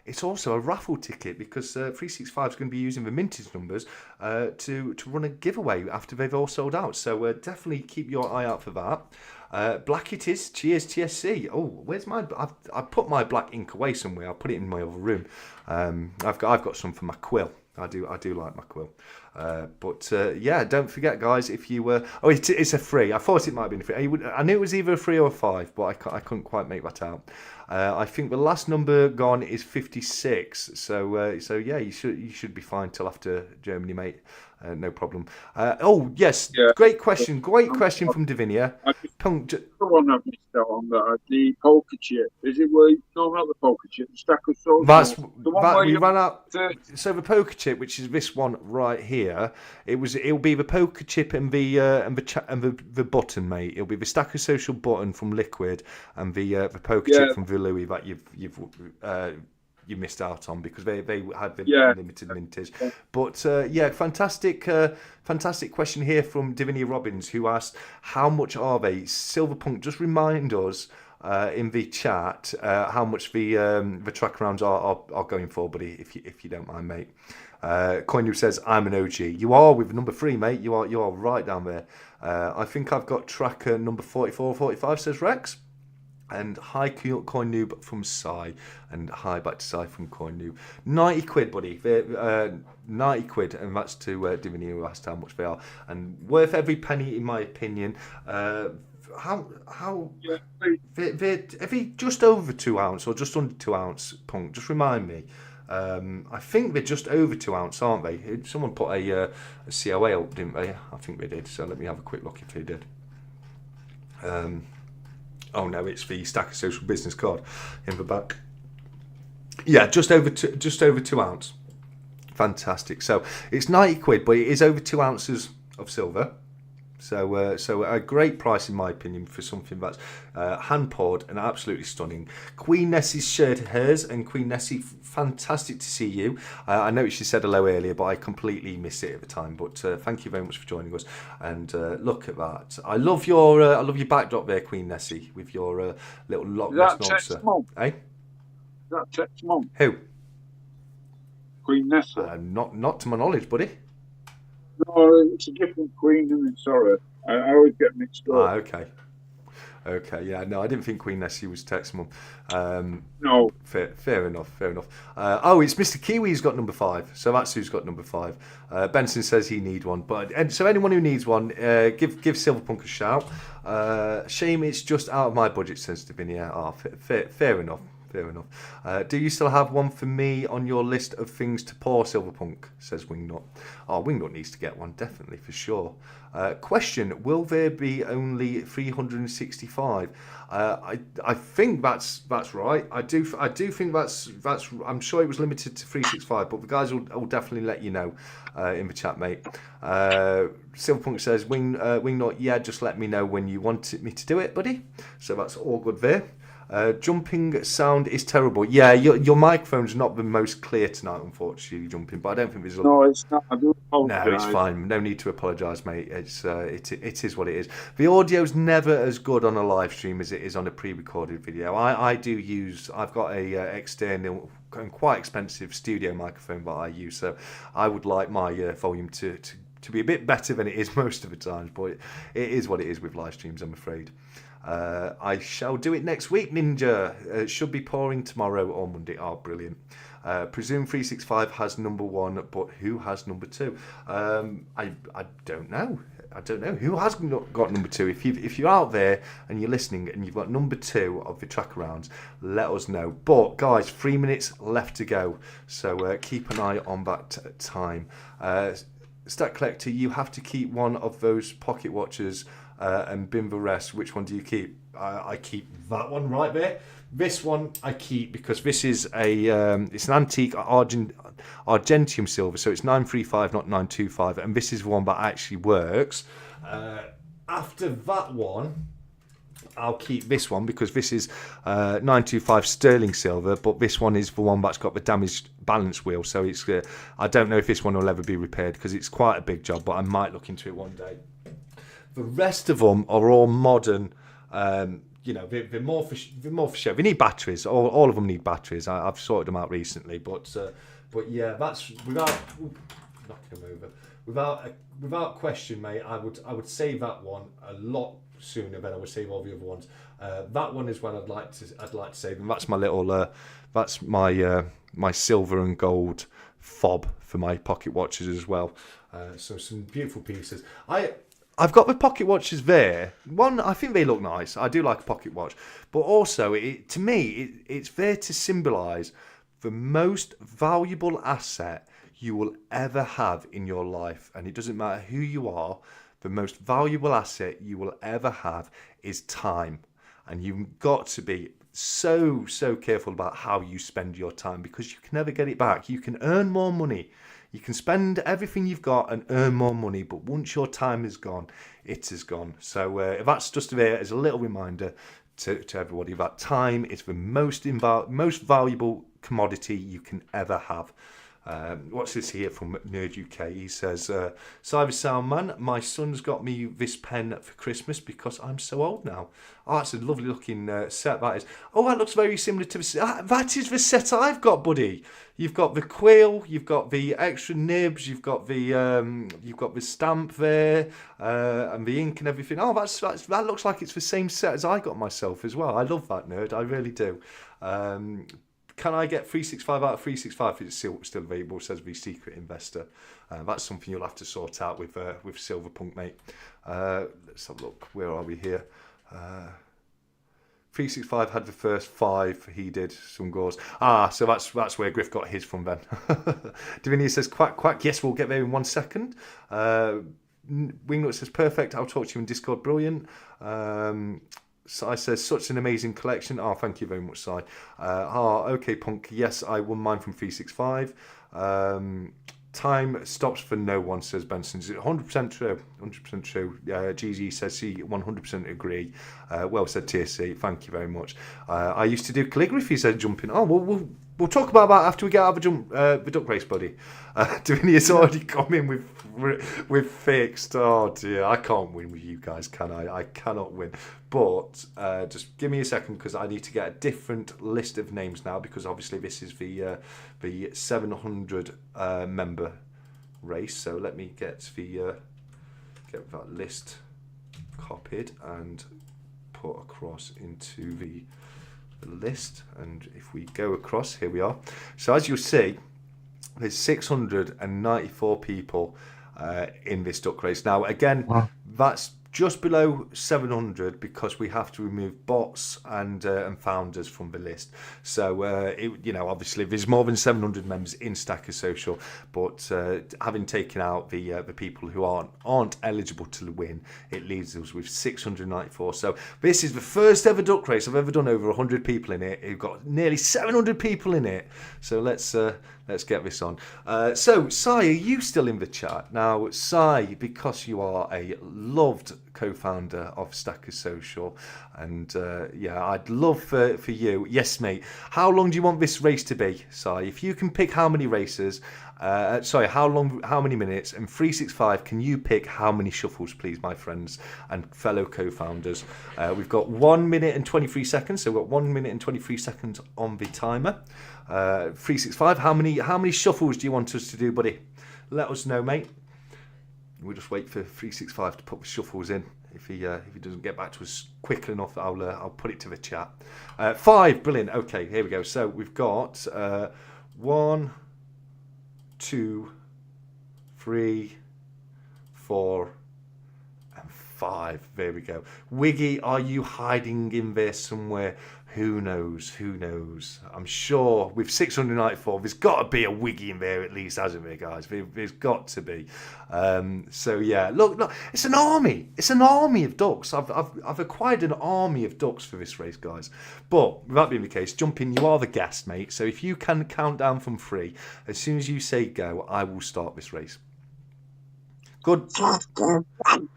It's also a raffle ticket because 365 is going to be using the mintage numbers to run a giveaway after they've all sold out. So definitely keep your eye out for that. Black it is. Cheers, TSC. Oh, where's my? I've put my black ink away somewhere. I'll put it in my other room. I've got some for my quill. I do like my quill. Yeah, don't forget, guys. If you were, it's a free. I thought it might have been free. I knew it was either a 3 or a 5, but I couldn't quite make that out. I think the last number gone is 56. So yeah, you should be fine till after Germany, mate. No problem. Yes, Yeah. great question from Davinia. Punk. The one I've missed out on that, the poker chip. Is it where? No, not the poker chip. The stack of social. The one where we you ran out. So the poker chip, which is this one right here, it'll be the poker chip and the button, mate. It'll be the stack of social button from Liquid and the poker chip from Louis that you missed out on because they had the limited mintage. But fantastic question here from Divinia Robbins, who asked, how much are they? Silverpunk, just remind us in the chat how much the track rounds are going for, buddy, if you don't mind, mate. Coinu says, I'm an OG. You are with number 3, mate. You are right down there. I think I've got tracker number 44, 45, says Rex. And hi Coin Noob from Sai, and hi back to Sai from Coin Noob. 90 quid, buddy. 90 quid, and that's to Divinia, who asked how much they are, and worth every penny in my opinion. How are they just over 2 ounce or just under 2 ounce, Punk? Just remind me. I think they're just over 2 ounce, aren't they? Someone put a COA up, didn't they? I think they did. So let me have a quick look if they did. Oh no, it's the Stacker Social Business card in the back. Yeah, just over 2 ounce. Fantastic. So it's 90 quid, but it is over 2 ounces of silver. So a great price in my opinion for something that's hand poured and absolutely stunning. Queen Nessie's shared hers, and Queen Nessie, fantastic to see you. I know she said hello earlier, but I completely missed it at the time. But thank you very much for joining us. And look at that. I love your backdrop there, Queen Nessie, with your little Loch Ness monster. Eh? Is that Tech's mum? Who? Queen Nessie. Not to my knowledge, buddy. No, it's a different queen, isn't it? Sorry. I always get mixed up. Okay, yeah, no, I didn't think Queen Nessie was Tech's mum. No. Fair enough. It's Mr. Kiwi who's got number 5, so that's who's got number 5. Benson says he needs one, so anyone who needs one, give Silverpunk a shout. Shame it's just out of my budget, says Davinia. Fair enough. Do you still have one for me on your list of things to pour, Silverpunk? Says Wingnut. Wingnut needs to get one, definitely, for sure. Question, will there be only 365? I think that's right. I do think that's I'm sure it was limited to 365, but the guys will definitely let you know in the chat, mate. Silverpunk says, Wingnut, yeah, just let me know when you want me to do it, buddy. So that's all good there. Jumping sound is terrible. Yeah, your microphone's not the most clear tonight, unfortunately, jumping. But I don't think there's. No, it's not. I do apologise. No, it's fine. No need to apologise, mate. It is what it is. The audio's never as good on a live stream as it is on a pre-recorded video. I've got a external and quite expensive studio microphone that I use, so I would like my volume to be a bit better than it is most of the times. But it is what it is with live streams, I'm afraid. I shall do it next week, Ninja. Should be pouring tomorrow or Monday. Oh, brilliant. Presume 365 has number 1, but who has number 2? I don't know. Who has got number 2? If you're out there and you're listening and you've got number 2 of the track rounds, let us know. But guys, 3 minutes left to go, so keep an eye on that time. Stat Collector, you have to keep one of those pocket watches and bin the rest. Which one do you keep? I keep that one right there. This one I keep because this is it's an antique Argentium silver, so it's 935, not 925, and this is the one that actually works. After that one, I'll keep this one because this is 925 sterling silver, but this one is the one that's got the damaged balance wheel, so it's I don't know if this one will ever be repaired because it's quite a big job, but I might look into it one day. The rest of them are all modern. They're more for show. They need batteries. All of them need batteries. I've sorted them out recently, but yeah, that's knock him over. Without question, mate. I would save that one a lot sooner than I would save all the other ones. That one is one I'd like to save, and that's my little that's my silver and gold fob for my pocket watches as well. So some beautiful pieces. I've got the pocket watches there. One, I think they look nice. I do like a pocket watch, but also to me it's there to symbolise the most valuable asset you will ever have in your life, and it doesn't matter who you are. The most valuable asset you will ever have is time, and you've got to be so careful about how you spend your time, because you can never get it back. You can earn more money. You can spend everything you've got and earn more money, but once your time is gone, it is gone. So that's just there as a little reminder to everybody that time is the most valuable commodity you can ever have. What's this here from Nerd UK? He says, Cyber Sound Man, my son's got me this pen for Christmas because I'm so old now. Oh, that's a lovely looking set, that is. Oh, that looks very similar to that is the set I've got, buddy. You've got the quill, you've got the extra nibs, you've got the stamp there, and the ink and everything. Oh, that looks like it's the same set as I got myself as well. I love that, Nerd, I really do. Can I get 365 out of 365 if it's still available, says the secret investor. That's something you'll have to sort out with Silverpunk, mate. Let's have a look. Where are we here? 365 had the first 5. He did some goals. So that's where Griff got his from then. Davinia says, quack, quack. Yes, we'll get there in 1 second. Wingnut says, perfect. I'll talk to you in Discord. Brilliant. Sai says, such an amazing collection. Thank you very much, Sai. Okay, Punk. Yes, I won mine from 365. Time stops for no one, says Benson. 100% true. 100% true. GG says he 100% agree. Well said, TSC. Thank you very much. I used to do calligraphy, said jumping. We'll talk about that after we get out of the duck race, buddy. Davinia's already come in with fixed. Oh dear, I can't win with you guys, can I? I cannot win. But just give me a second, because I need to get a different list of names now, because obviously this is the 700 member race. So let me get that list copied and put across into the list. And if we go across, here we are. So as you'll see, there's 694 people in this duck race. Now again, that's just below 700 because we have to remove bots and founders from the list. So obviously there's more than 700 members in Stacker Social, but having taken out the people who aren't eligible to win, it leaves us with 694. So this is the first ever duck race I've ever done over 100 people in it. We've got nearly 700 people in it. So let's get this on. So Sai, are you still in the chat? Now Sai, because you are a loved co-founder of Stacker Social, and I'd love for you. Yes, mate. How long do you want this race to be, Sai? If you can pick how many races, how many minutes, and 365, can you pick how many shuffles, please, my friends and fellow co-founders? We've got 1 minute and 23 seconds, so we've got 1 minute and 23 seconds on the timer. 365, how many shuffles do you want us to do, buddy? Let us know, mate. We'll just wait for 365 to put the shuffles in. If he doesn't get back to us quick enough, I'll put it to the chat. 5, brilliant. Okay, here we go. So we've got 1, 2, 3, 4, and 5. There we go. Wiggy, are you hiding in there somewhere? Who knows? Who knows? I'm sure with 694, there's got to be a Wiggy in there at least, hasn't there, guys? There's got to be. So yeah, look, it's an army. It's an army of ducks. I've acquired an army of ducks for this race, guys. But with that being the case, jump in. You are the guest, mate. So if you can count down from 3, as soon as you say go, I will start this race. Good. Chester,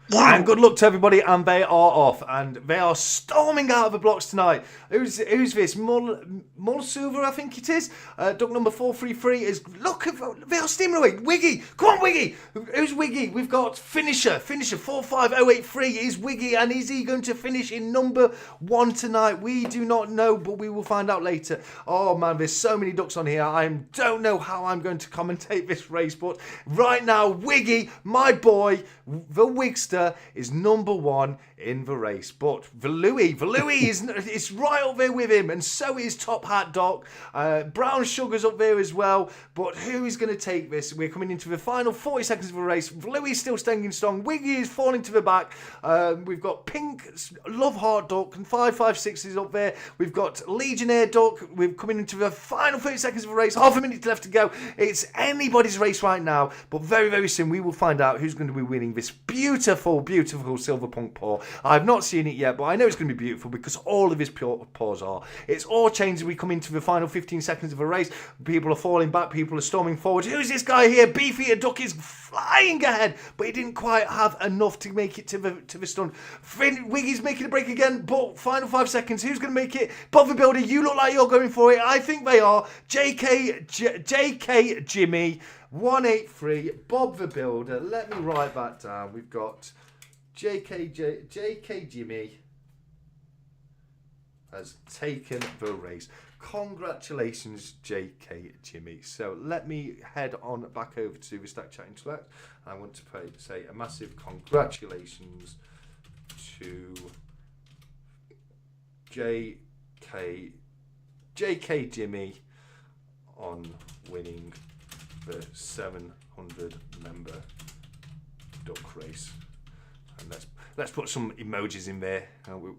And good luck to everybody, and they are off, and they are storming out of the blocks tonight. Who's this? Mulsuver, I think it is. Duck number 433 is, look, they are steaming away. Wiggy, come on, Wiggy. Who's Wiggy? We've got Finisher 45083 is Wiggy, and is he going to finish in number 1 tonight? We do not know, but we will find out later. Oh man, there's so many ducks on here. I don't know how I'm going to commentate this race, but right now, Wiggy, my boy, the Wigster, is number 1 in the race. But the Louis is right up there with him, and so is Top Hat Doc. Brown Sugar's up there as well. But who is going to take this? We're coming into the final 40 seconds of the race. Louis is still staying strong. Wiggy is falling to the back. We've got Pink Love Heart Duck, and 556 is up there. We've got Legionnaire Duck. We're coming into the final 30 seconds of the race. Half a minute left to go. It's anybody's race right now, but very, very soon we will find out who's going to be winning this beautiful, beautiful Silver Punk paw. I've not seen it yet, but I know it's going to be beautiful because all of his paws are. It's all changed as we come into the final 15 seconds of a race. People are falling back, people are storming forward. Who's this guy here? Beefeater Duck is flying ahead, but he didn't quite have enough to make it to the stun. Wiggy's making a break again, but final 5 seconds. Who's going to make it? Bob the Builder, you look like you're going for it. I think they are. JK Jimmy 183, Bob the Builder. Let me write that down. We've got JK Jimmy has taken the race. Congratulations, JK Jimmy. So let me head on back over to the Stack Chat Intellect. I want to say a massive congratulations to JK Jimmy on winning the 700 member duck race. And let's put some emojis in there.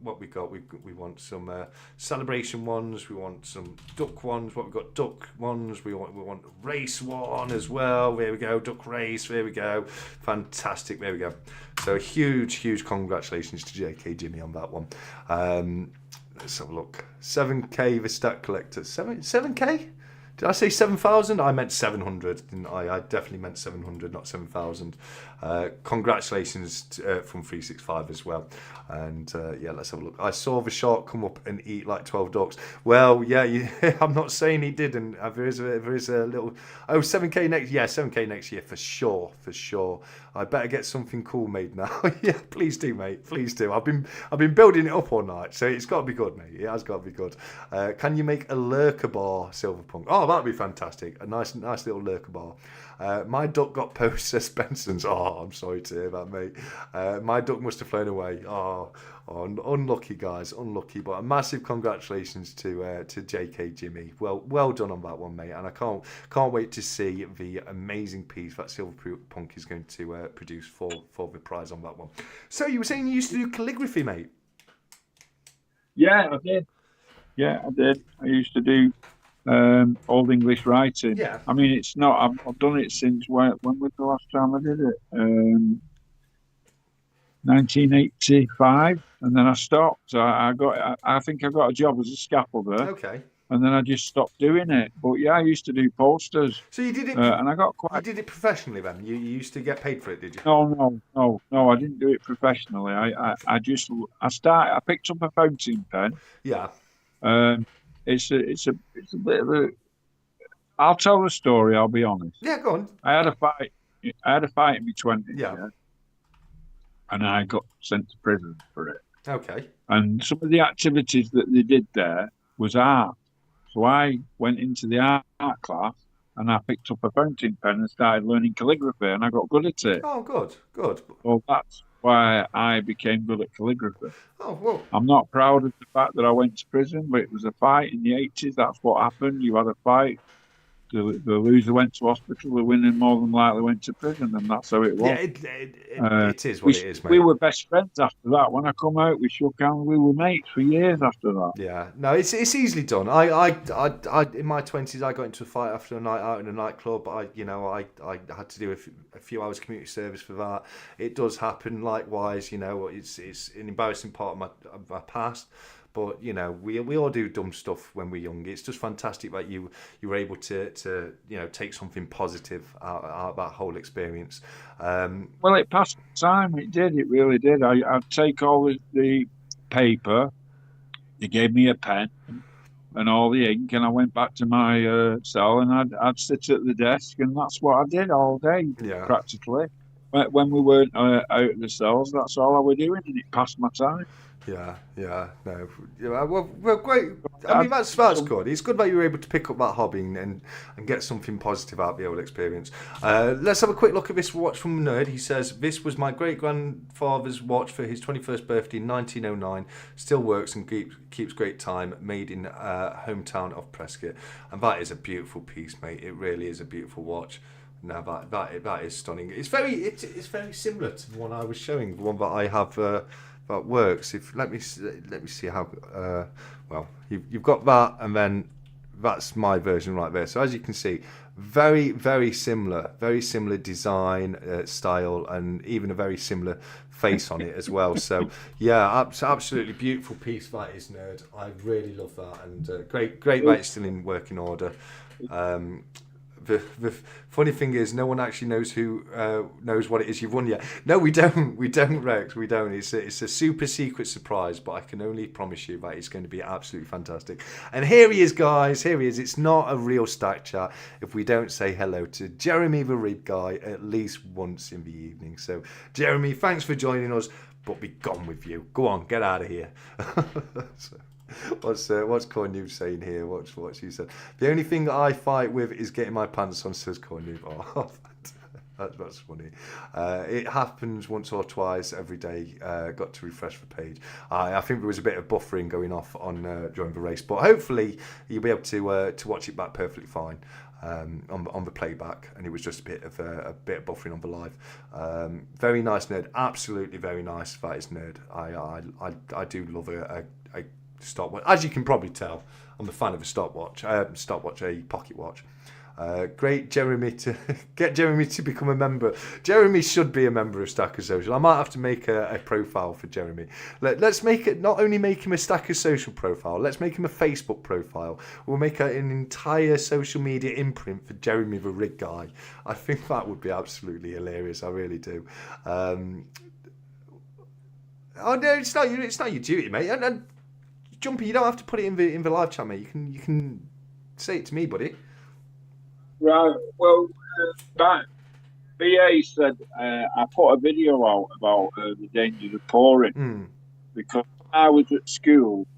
What we got? We want some celebration ones. We want some duck ones. What we got? Duck ones. We want race one as well. There we go. Duck race. There we go. Fantastic. There we go. So huge congratulations to JK Jimmy on that one. Let's have a look. 7K the Stack Collector. 7K? Did I say 7,000? I meant 700, didn't I? I definitely meant 700, not 7,000. Congratulations from 365 as well. And yeah, let's have a look. I saw the shark come up and eat like 12 ducks. Well, yeah, I'm not saying he didn't. There is a little... Oh, 7K next... Yeah, 7K next year, for sure. I better get something cool made now. Yeah, please do, mate. Please do. I've been building it up all night, so it's got to be good, mate. It has got to be good. Can you make a lurker bar, Silverpunk? Oh, that'd be fantastic. A nice little lurker bar. My duck got post suspensions. Oh, I'm sorry to hear that, mate. My duck must have flown away. Oh, unlucky, guys, unlucky. But a massive congratulations to JK Jimmy. Well done on that one, mate. And I can't wait to see the amazing piece that Silverpunk is going to produce for the prize on that one. So you were saying you used to do calligraphy, mate? Yeah, I did. I used to do Old English writing. Yeah. I mean, it's not. I've done it since when was the last time I did it? 1985, and then I stopped. I think I got a job as a scaffolder. Okay. And then I just stopped doing it. But yeah, I used to do posters. So you did it, and I got quite. You did it professionally then. You used to get paid for it, did you? No. I didn't do it professionally. I picked up a fountain pen. Yeah. It's a bit of a. I'll tell the story. I'll be honest. Yeah, go on. I had a fight in my 20s. Yeah. And I got sent to prison for it. Okay. And some of the activities that they did there was art. So I went into the art class and I picked up a fountain pen and started learning calligraphy, and I got good at it. Oh, good. Well, that's why I became good at calligraphy. Oh, well. I'm not proud of the fact that I went to prison, but it was a fight in the 80s. That's what happened. You had a fight. The loser went to hospital. The winner more than likely went to prison, and that's how it was. Yeah, it is what it is, mate. We were best friends after that. When I come out, we shook hands. We were mates for years after that. Yeah, no, it's easily done. I in my 20s, I got into a fight after a night out in a nightclub. I had to do a few hours community service for that. It does happen. Likewise, it's an embarrassing part of my past. but you know, we all do dumb stuff when we're young. It's just fantastic that you were able to take something positive out of that whole experience. Well, it passed the time. It did. It really did. I'd take all the paper. They gave me a pen and all the ink, and I went back to my cell, and I'd sit at the desk, and that's what I did all day, Yeah. practically. When we weren't out of the cells, that's all I was doing, and it passed my time. Yeah, no. Yeah, well, great. I mean, that's good. It's good that you were able to pick up that hobby and get something positive out of the old experience. Let's have a quick look at this watch from Nerd. He says, this was my great-grandfather's watch for his 21st birthday in 1909. Still works and keeps great time. Made in hometown of Prescott. And that is a beautiful piece, mate. It really is a beautiful watch. No, that is stunning. It's very similar to the one I was showing, the one that I have... that works. Let me see how well you've got that, and then that's my version right there. So as you can see, very similar design, style, and even a very similar face on it as well. So yeah, absolutely beautiful piece that is, Nerd. I really love that, and great that it's still in working order. The funny thing is, no one actually knows who knows what it is you've won yet. No, we don't, Rex. We don't. It's a super secret surprise, but I can only promise you that it's going to be absolutely fantastic. And here he is, guys. Here he is. It's not a real stack chat if we don't say hello to Jeremy the Rig Guy at least once in the evening. So, Jeremy, thanks for joining us, but be gone with you. Go on, get out of here. What's Cornu saying here? What's you said? The only thing that I fight with is getting my pants on, says Cornu. Oh, that's funny. It happens once or twice every day. Got to refresh the page. I think there was a bit of buffering going off on during the race, but hopefully you'll be able to watch it back perfectly fine on the playback, and it was just a bit of buffering on the live. Very nice, Nerd. Absolutely very nice. That is, Nerd. I do love a stopwatch. As you can probably tell, I'm a fan of a stopwatch, a pocket watch. Great, Jeremy, to get Jeremy to become a member. Jeremy should be a member of Stacker Social. I might have to make a profile for Jeremy. Let's make it, not only make him a Stacker Social profile, let's make him a Facebook profile. We'll make an entire social media imprint for Jeremy the Rig Guy. I think that would be absolutely hilarious. I really do. Oh no, it's not your duty, mate. And Jumpy, you don't have to put it in the live chat, mate. You can say it to me, buddy. Right. Well, that BA said I put a video out about the dangers of pouring because I was at school.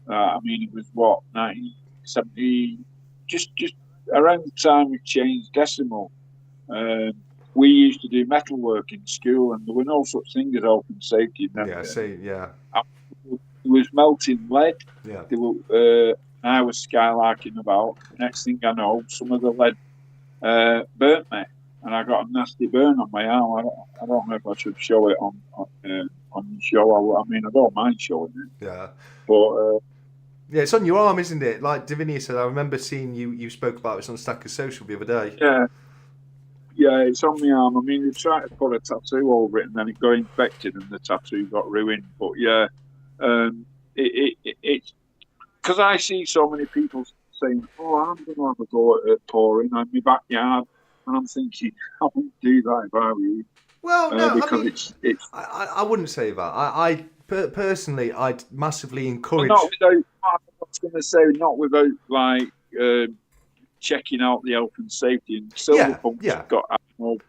I mean, it was what 1970, just around the time we changed decimal. We used to do metalwork in school, and there were no such thing as open safety. It was melting lead. Yeah. I was skylarking about. Next thing I know, some of the lead burnt me, and I got a nasty burn on my arm. I don't know if I should show it on the show. I mean, I don't mind showing it. Yeah. But yeah, it's on your arm, isn't it? Like Divinia said, I remember seeing you spoke about this on Stacker Social the other day. Yeah, it's on my arm. I mean, they tried to put a tattoo over it, and then it got infected, and the tattoo got ruined. But yeah. It's because I see so many people saying, "Oh, I'm going to have a go at pouring in my backyard," and I'm thinking, I wouldn't do that if I were you. Well, no, because I mean, it's. I wouldn't say that. I personally, I'd massively encourage. Not without. I was going to say, not without like checking out the open safety and Silverpunk's got a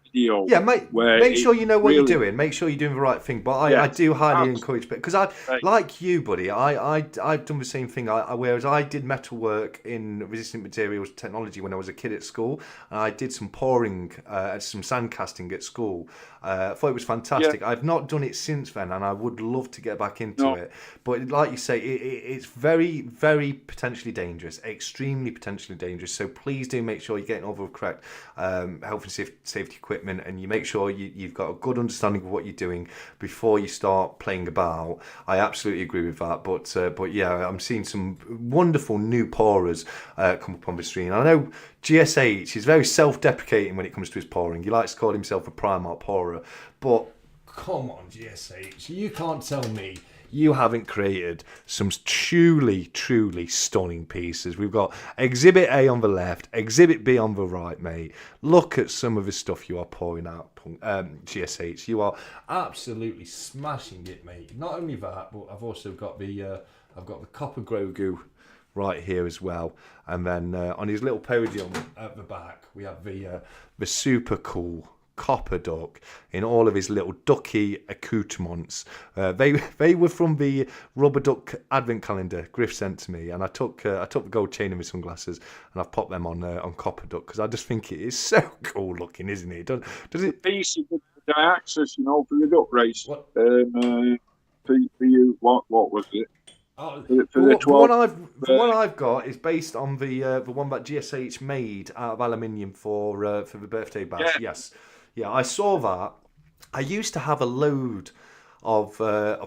video. Yeah, make sure you know what you're doing. Make sure you're doing the right thing. But I do highly encourage it because like you, buddy. I've done the same thing. Whereas I did metal work in resistant materials technology when I was a kid at school, and I did some pouring, some sand casting at school. I thought it was fantastic. I've not done it since then, and I would love to get back into it. But like you say, it's very, very potentially dangerous, extremely potentially dangerous. So please do make sure you're getting all the correct health and safety equipment, and you make sure you've got a good understanding of what you're doing before you start playing about. I absolutely agree with that. But yeah, I'm seeing some wonderful new pourers come up on the screen. I know GSH is very self-deprecating when it comes to his pouring. He likes to call himself a Primark pourer. But come on, GSH, you can't tell me you haven't created some truly stunning pieces. We've got Exhibit A on the left, Exhibit B on the right, mate. Look at some of the stuff you are pouring out, GSH. You are absolutely smashing it, mate. Not only that, but I've also got the Copper Grogu right here as well, and then on his little podium at the back we have the super cool Copper Duck in all of his little ducky accoutrements. They were from the Rubber Duck advent calendar Griff sent to me, and I took the gold chain in my sunglasses and I've popped them on Copper Duck because I just think it is so cool looking, isn't it? Does it? Piece of the access, for the duck race. What? For you, what was it? Oh, For the the 12. one I've got is based on the one that GSH made out of aluminium for the birthday bash. Yeah. Yes, yeah, I saw that. I used to have a load of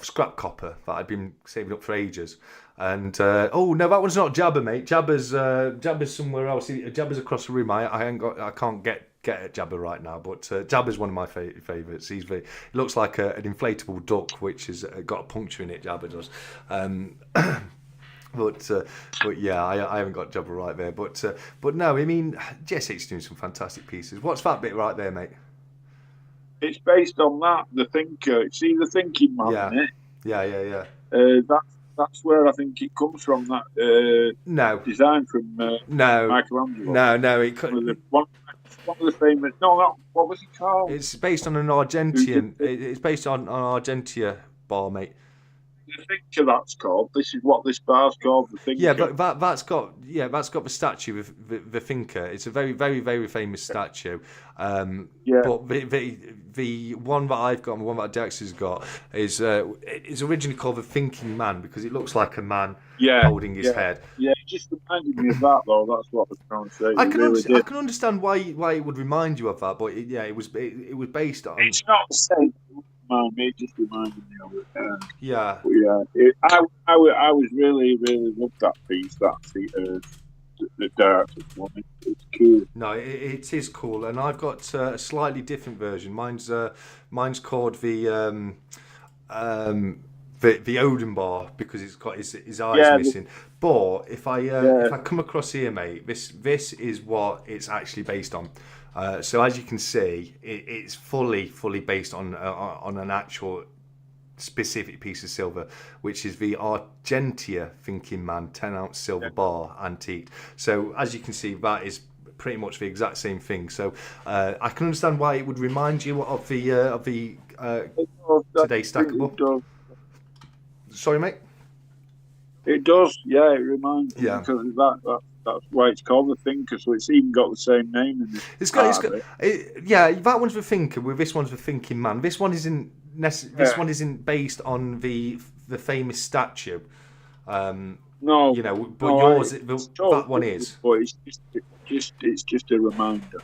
scrap copper that I'd been saving up for ages. And oh no, that one's not Jabba, mate. Jabba's somewhere else. Jabba's across the room. I can't get at Jabba right now, but Jabba's one of my favourites. He looks like an inflatable duck which has got a puncture in it. Jabba does. But yeah, I haven't got Jabba right there. But no, I mean, GSH's doing some fantastic pieces. What's that bit right there, mate? It's based on that, the thinker. See the thinking man, Yeah. innit? Yeah. That's where I think it comes from. That No, design from no, Michelangelo. no. It could. One of the famous. No, not what was it called? It's based on an Argentian. It's based on Argentia bar, mate. The thinker, that's called. This is what this bar's called. The thinker. Yeah, but that's got the statue of the thinker. It's a very, very, very famous statue. Yeah. But the one that I've got and the one that Dex has got is originally called the thinking man because it looks like a man holding his head. Yeah, it just reminded me of that though. That's what I was trying to say. I can understand why it would remind you of that, but it was based on. It's not the same. It just reminded me of it. Yeah. But yeah. I was really loved that piece. The dark one. It's cool. No, it is cool, and I've got a slightly different version. Mine's called the Odin bar because it's got his eyes missing. But if I come across here, mate, this is what it's actually based on. So as you can see, it's fully based on an actual specific piece of silver, which is the Argentia Thinking Man 10-ounce silver bar antique. So as you can see, that is pretty much the exact same thing. So I can understand why it would remind you of the today stackable. Sorry, mate. It does, yeah. It reminds me because of that's why it's called the Thinker. So it's even got the same name in it. That one's the Thinker. With this one's the Thinking Man. This one isn't. One isn't based on the famous statue. No, yours, that one is. But it's just a reminder.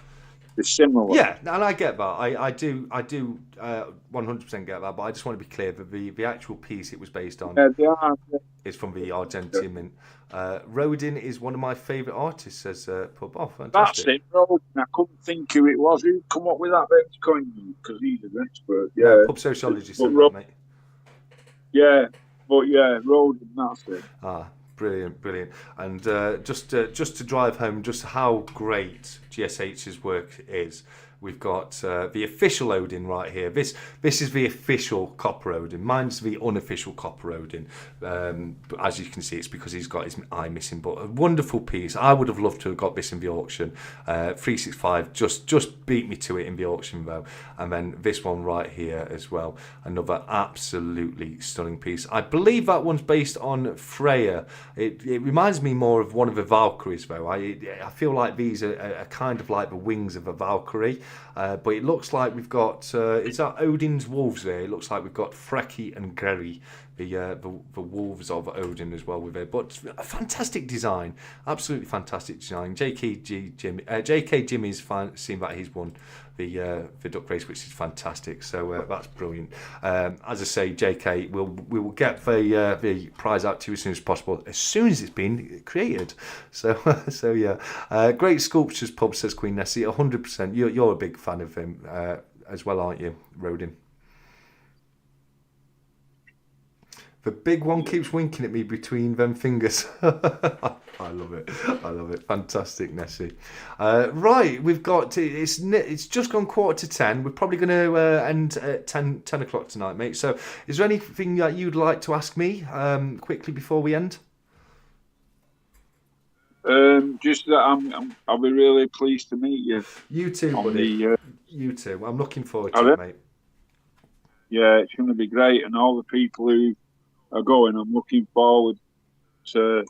It's similar. Yeah, and I get that. I do 100% get that. But I just want to be clear that the actual piece it was based on is from the Argentine Mint. Rodin is one of my favourite artists, says Pub. Oh, fantastic. That's it, Rodin. I couldn't think who it was. Who come up with that Bitcoin? Because he's an expert. Yeah, Pub Sociology said that, mate. Yeah, but yeah, Rodin, that's it. Brilliant. And just to drive home just how great GSH's work is, we've got the official Odin right here. This is the official Copper Odin. Mine's the unofficial Copper Odin. But as you can see, it's because he's got his eye missing. But a wonderful piece. I would have loved to have got this in the auction. 365 just beat me to it in the auction though. And then this one right here as well. Another absolutely stunning piece. I believe that one's based on Freya. It reminds me more of one of the Valkyries though. I feel like these are kind of like the wings of a Valkyrie. But it looks like we've got it's Odin's wolves there. It looks like we've got Freki and Geri, the wolves of Odin as well with it. But a fantastic design, absolutely fantastic design. JK Jimmy's seen that he's won the duck race, which is fantastic. So that's brilliant. As I say, JK, we will get the prize out to you as soon as possible, as soon as it's been created. So yeah, great sculptures, Pub, says Queen Nessie. 100%. You're a big fan of him as well, aren't you, Rodin? The big one keeps winking at me between them fingers. I love it. I love it. Fantastic, Nessie. Right, we've got it's just gone 9:45. We're probably going to end at 10 o'clock tonight, mate. So, is there anything that you'd like to ask me quickly before we end? Just that I'll be really pleased to meet you. You too, buddy. You too. I'm looking forward to it, mate. Yeah, it's going to be great, and all the people who are going, I'm looking forward to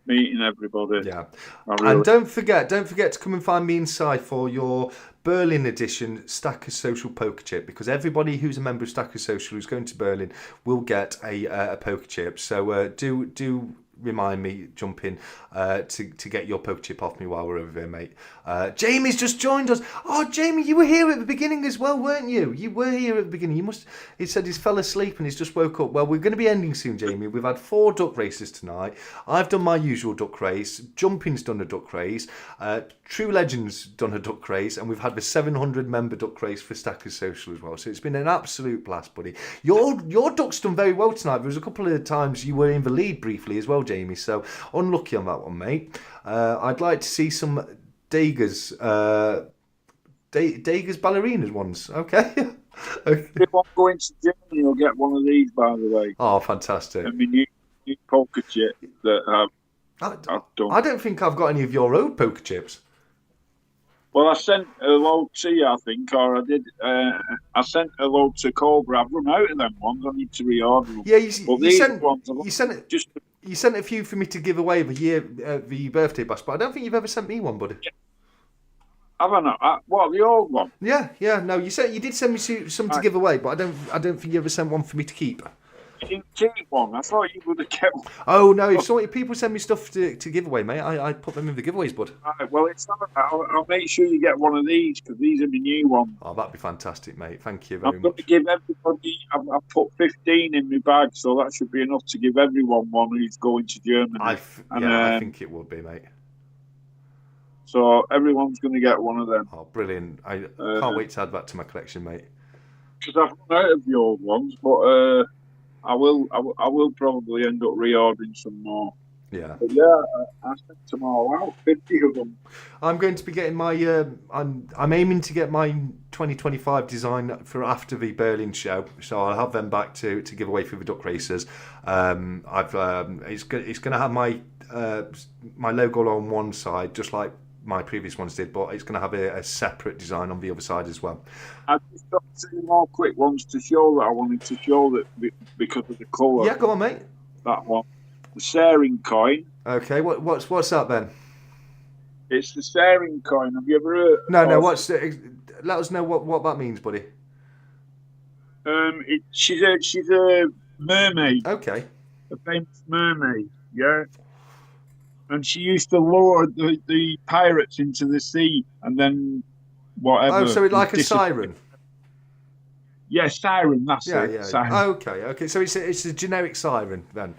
meeting everybody. Yeah, and don't forget to come and find me inside for your Berlin edition Stacker Social poker chip, because everybody who's a member of Stacker Social who's going to Berlin will get a poker chip. So do remind me, jump in to get your poker chip off me while we're over here, mate. Jamie's just joined us. Oh, Jamie, you were here at the beginning as well, weren't you? You were here at the beginning. He said he's fell asleep and he's just woke up. Well, we're going to be ending soon, Jamie. We've had 4 duck races tonight. I've done my usual duck race. Jumping's done a duck race. True Legend's done a duck race, and we've had the 700 member duck race for Stackers Social as well. So it's been an absolute blast, buddy. Your duck's done very well tonight. There was a couple of times you were in the lead briefly as well, Jamie. So unlucky on that one, mate. I'd like to see some Dager's ballerinas ones. Okay. Everyone going to Germany will get one of these, by the way. Oh, fantastic. I mean, new poker chip that I've done. I don't think I've got any of your old poker chips. Well, I sent a load to you, I think, or I did. I sent a load to Cobra. I've run out of them ones. I need to reorder them. Yeah, you sent a few for me to give away the birthday bash, but I don't think you've ever sent me one, buddy. Have I not? What, the old one? Yeah. No, you did send me some to give away, but I don't think you ever sent one for me to keep. You didn't keep one. I thought you would have kept one. Oh no! If people send me stuff to give away, mate, I put them in the giveaways, bud. Right, well, it's not. I'll make sure you get one of these, because these are the new ones. Oh, that'd be fantastic, mate. Thank you very much. I'm going to give everybody. I've put 15 in my bag, so that should be enough to give everyone one who's going to Germany. I think it would be, mate. So everyone's going to get one of them. Oh, brilliant! I can't wait to add that to my collection, mate. Because I've run out of the old ones, but I will probably end up reordering some more. Yeah. But yeah, I sent them all out, 50 of them. I'm going to be getting my. I'm aiming to get my 2025 design for after the Berlin show, so I'll have them back to give away for the duck racers. It's going to have my logo on one side, just like my previous ones did, but it's going to have a separate design on the other side as well. I've just got 2 more quick ones to show that I wanted to show that because of the colour. Yeah, go on, mate. That one. The Saring coin. Okay, what's that then? It's the Saring coin. Have you ever heard? No. Let us know what that means, buddy. She's a mermaid. Okay. A famous mermaid. Yeah. And she used to lure the pirates into the sea, and then whatever. Oh, so it's like a siren. Yeah, siren. That's it. Yeah. Siren. Okay. So it's a generic siren then.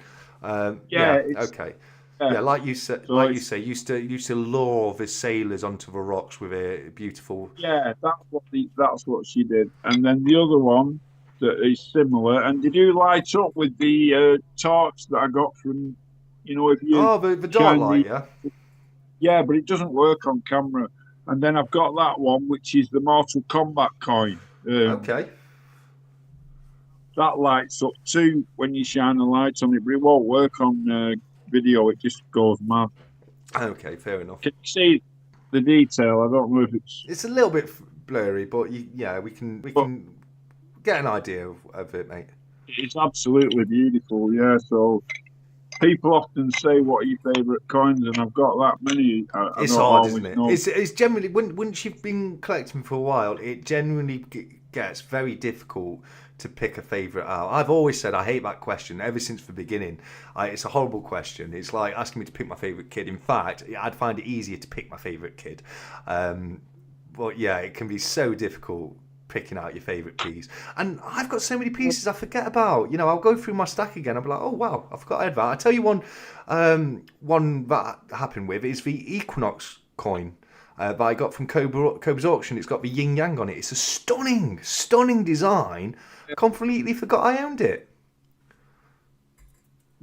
Yeah. Okay. Yeah, like you said, used to lure the sailors onto the rocks with a beautiful. Yeah, that's what she did. And then the other one that is similar, and did you light up with the torch that I got from? If you the dark light, yeah. Yeah, but it doesn't work on camera. And then I've got that one, which is the Mortal Kombat coin. Okay. That lights up too when you shine a light on it, but it won't work on video. It just goes mad. Okay, fair enough. Can you see the detail? I don't know if it's a little bit blurry, but we can get an idea of it, mate. It's absolutely beautiful. Yeah, so. People often say, "What are your favourite coins?" And I've got that many. It's hard, isn't it? It's generally once you've been collecting for a while, it genuinely gets very difficult to pick a favourite out. I've always said I hate that question ever since the beginning. It's a horrible question. It's like asking me to pick my favourite kid. In fact, I'd find it easier to pick my favourite kid. But yeah, it can be so difficult picking out your favourite piece. And I've got so many pieces I forget about. I'll go through my stack again. I'll be like, oh wow, I forgot I had that. I'll tell you one that happened with is the Equinox coin that I got from Cobra's auction. It's got the yin yang on it. It's a stunning design. Completely forgot I owned it.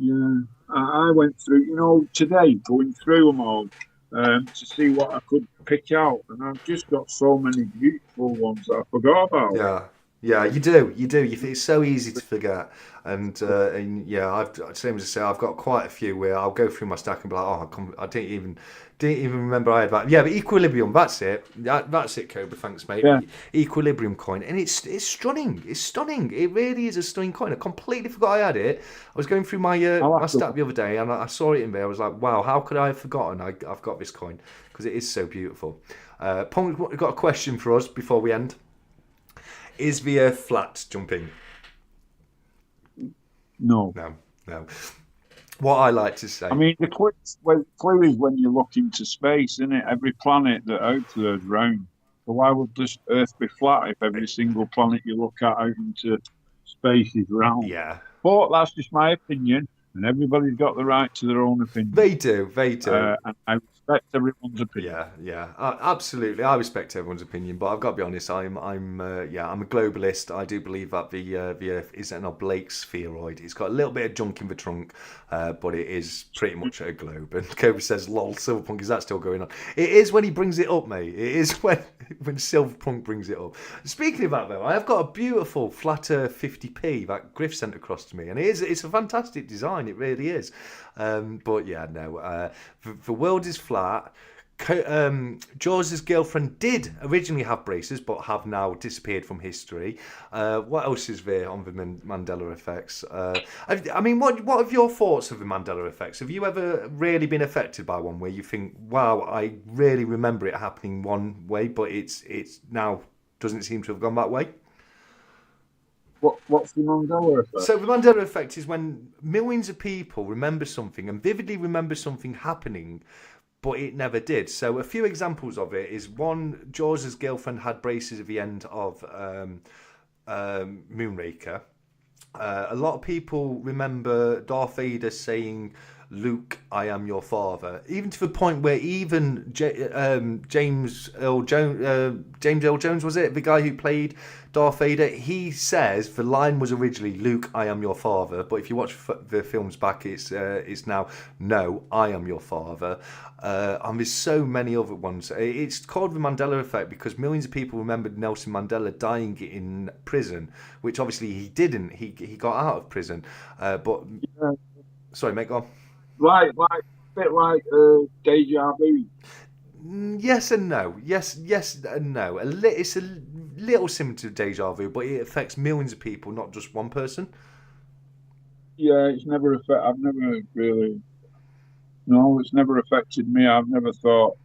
Yeah, I went through, today going through them all to see what I could pick out, and I've just got so many beautiful ones that I forgot about. Yeah, yeah, you do, you do. It's so easy to forget, and yeah, I've same as I say, I've got quite a few where I'll go through my stack and be like, oh, I didn't even remember I had that. Yeah, but Equilibrium, that's it. That's it, Cobra. Thanks, mate. Yeah. Equilibrium coin, and it's stunning. It's stunning. It really is a stunning coin. I completely forgot I had it. I was going through my I'll my have to- stack the other day, and I saw it in there. I was like, wow, how could I have forgotten? I've got this coin because it is so beautiful. Pong, got a question for us before we end. Is the Earth flat? Jumping? No. No. What I like to say. I mean, the clue is when you look into space, isn't it? Every planet that out there is round. So why would this Earth be flat if every single planet you look at out into space is round? Yeah, But that's just my opinion, and everybody's got the right to their own opinion. they do. They do. And I respect everyone's opinion. Yeah, absolutely. I respect everyone's opinion, but I've got to be honest. I'm a globalist. I do believe that the Earth is an oblate spheroid. It's got a little bit of junk in the trunk, but it is pretty much a globe. And Kobe says, "Lol, Silverpunk, is that still going on?" It is when he brings it up, mate. It is when Silverpunk brings it up. Speaking of that, though, I have got a beautiful flat Earth 50p that Griff sent across to me, and it's a fantastic design. It really is. But yeah, no. The world is flat. Jaws' girlfriend did originally have braces, but have now disappeared from history. What else is there on the Mandela effects? I mean, what are your thoughts of the Mandela effects? Have you ever really been affected by one where you think, wow, I really remember it happening one way, but it's now doesn't seem to have gone that way? What's the Mandela effect? So the Mandela effect is when millions of people remember something and vividly remember something happening, but it never did. So a few examples of it is one, Jaws' girlfriend had braces at the end of Moonraker. A lot of people remember Darth Vader saying, "Luke, I am your father," even to the point where even James Earl Jones, was it, the guy who played Darth Vader? He says the line was originally, "Luke, I am your father," but if you watch the films back, it's now, "No, I am your father." And there's so many other ones. It's called the Mandela effect because millions of people remembered Nelson Mandela dying in prison, which obviously he didn't. He got out of prison, but Yeah. sorry, mate, go on. Like a bit like deja vu. Yes and no. Yes and no. It's a little similar to deja vu, but it affects millions of people, not just one person. Yeah, it's never I've never really. No, it's never affected me. I've never thought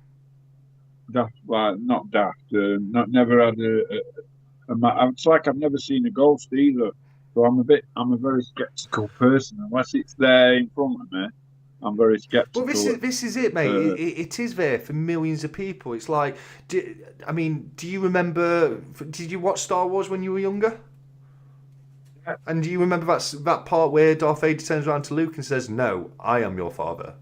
daft, like not daft. Never had it's like I've never seen a ghost either. So I'm a very skeptical person. Unless it's there in front of me, I'm very skeptical. Well, this is it, mate. It is there for millions of people. It's like, do you remember? Did you watch Star Wars when you were younger? Yeah. And do you remember that part where Darth Vader turns around to Luke and says, "No, I am your father"?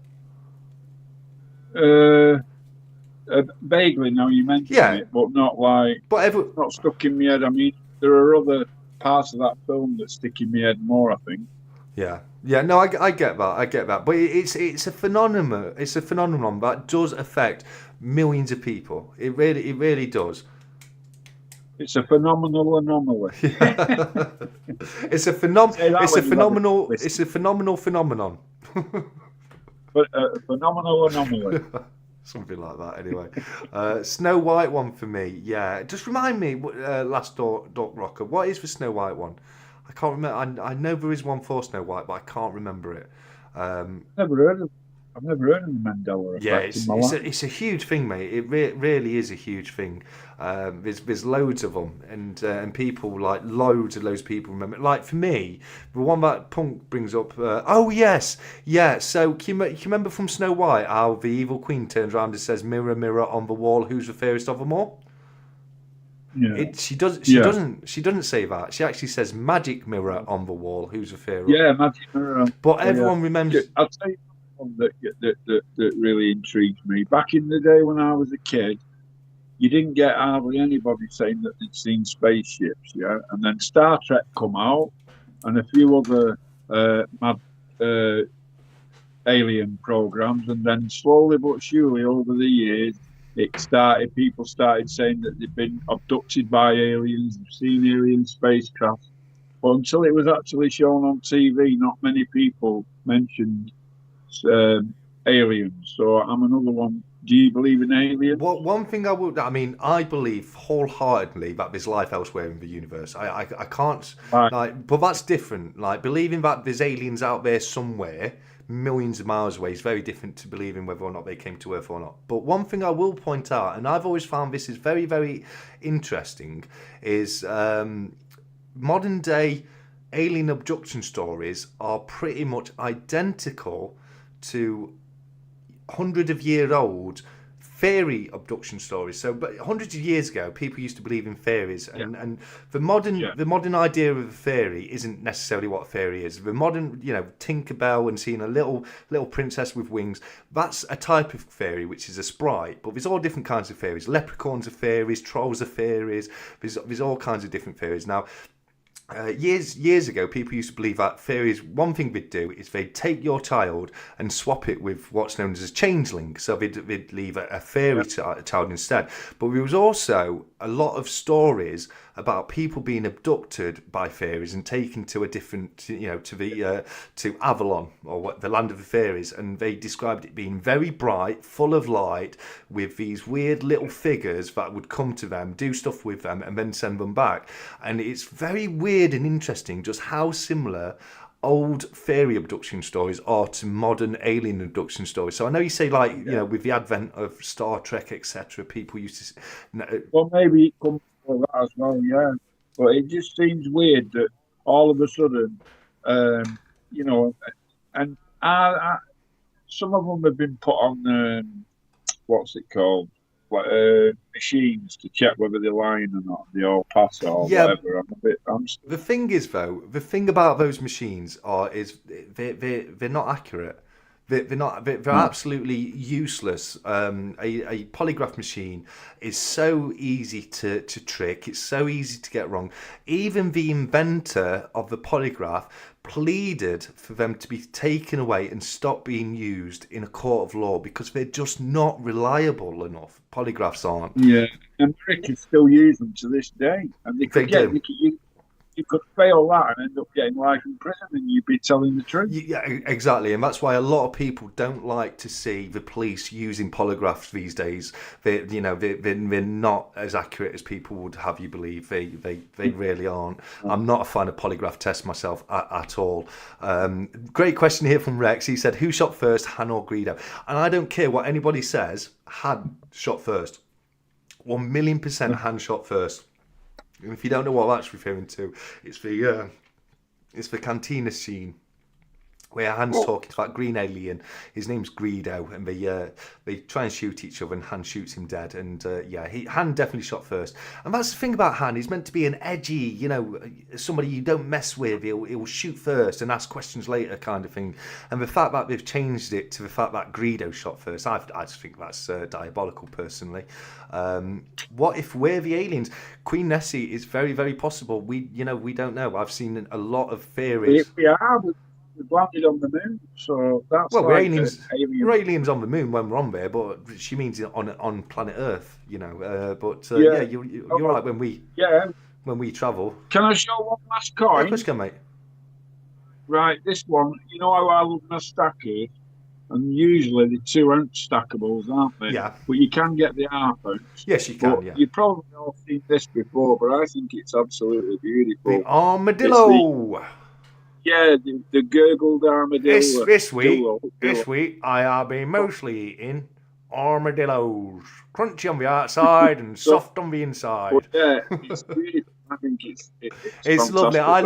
Vaguely now you mention it, but not like. But not stuck in my head. I mean, there are other parts of that film that stick in my head more, I think. Yeah. No, I get that. But it's a phenomenon. It's a phenomenon that does affect millions of people. It really does. It's a phenomenal anomaly. It's a phenomenal phenomenon. But a phenomenal anomaly. Something like that, anyway. Snow White one for me, yeah. Just remind me, last Doc Rocker, what is the Snow White one? I can't remember. I know there is one for Snow White, but I can't remember it. I've never heard of the Mandela effect in my life. It's a huge thing, mate. It really is a huge thing. There's loads of them, and people, like loads of people remember. Like for me, the one that Punk brings up. Oh yes, yeah. So can you remember from Snow White how the evil queen turns around and says, "Mirror, mirror on the wall, who's the fairest of them all?" Yeah. She doesn't say that. She actually says, "Magic mirror on the wall, who's the fairest?" Yeah, magic mirror. But everyone remembers. I'll tell you one that really intrigued me. Back in the day when I was a kid, you didn't get hardly anybody saying that they'd seen spaceships, yeah. And then Star Trek come out, and a few other mad alien programs, and then slowly but surely over the years, people started saying that they've been abducted by aliens, they've seen alien spacecraft. But until it was actually shown on TV, not many people mentioned um, aliens. So I'm another one. Do you believe in aliens? One thing I mean, I believe wholeheartedly that there's life elsewhere in the universe. I can't, Right. like, but that's different. Like, believing that there's aliens out there somewhere, millions of miles away, is very different to believing whether or not they came to Earth or not. But one thing I will point out, and I've always found this is very, very interesting, is modern day alien abduction stories are pretty much identical to hundred of year old fairy abduction stories. So, but hundreds of years ago, people used to believe in fairies, and the modern idea of a fairy isn't necessarily what a fairy is. The modern, Tinkerbell and seeing a little princess with wings, that's a type of fairy, which is a sprite. But there's all different kinds of fairies. Leprechauns are fairies, trolls are fairies. There's all kinds of different fairies now. Years ago, people used to believe that fairies, one thing they'd do is they'd take your child and swap it with what's known as a changeling. So they'd leave a fairy child instead. But there was also a lot of stories about people being abducted by fairies and taken to a different, to Avalon, or the land of the fairies, and they described it being very bright, full of light, with these weird little figures that would come to them, do stuff with them, and then send them back. And it's very weird and interesting just how similar old fairy abduction stories are to modern alien abduction stories. So I know you say, with the advent of Star Trek, etc., people used to. Well, maybe it comes from that as well, yeah. But it just seems weird that all of a sudden, and some of them have been put on, what's it called? Like, machines to check whether they're lying or not. They all pass or whatever. The thing is, though, the thing about those machines is they're not accurate. They're absolutely useless. A polygraph machine is so easy to trick. It's so easy to get wrong. Even the inventor of the polygraph pleaded for them to be taken away and stop being used in a court of law because they're just not reliable enough. Polygraphs aren't. Yeah, Americans still use them to this day, and you could fail that and end up getting life in prison, and you'd be telling the truth. Yeah, exactly, and that's why a lot of people don't like to see the police using polygraphs these days. They're not as accurate as people would have you believe. They really aren't. I'm not a fan of polygraph tests myself at all. Great question here from Rex. He said, "Who shot first, Han or Greedo?" And I don't care what anybody says. Han shot first. 1,000,000% Han shot first. And if you don't know what that's referring to, it's the cantina scene where Han's talking to that green alien. His name's Greedo, and they try and shoot each other, and Han shoots him dead. And Han definitely shot first. And that's the thing about Han. He's meant to be an edgy, somebody you don't mess with. He'll shoot first and ask questions later, kind of thing. And the fact that they've changed it to the fact that Greedo shot first, I just think that's diabolical, personally. What if we're the aliens? Queen Nessie is very, very possible. We don't know. I've seen a lot of theories. We've landed on the moon, so that's we're aliens on the moon when we're on there, but she means on planet Earth, you're right when we travel. Can I show one last coin? Yeah, of course you can, mate. Right, this one. You know how I love my stackers, and usually the 2 aren't stackables, aren't they? Yeah. But you can get the half-ounce. Yes, you can. Yeah. You've probably all seen this before, but I think it's absolutely beautiful. The armadillo. The gurgled armadillo. This week, I have been mostly eating armadillos, crunchy on the outside and soft on the inside. It's beautiful. I think it's lovely. I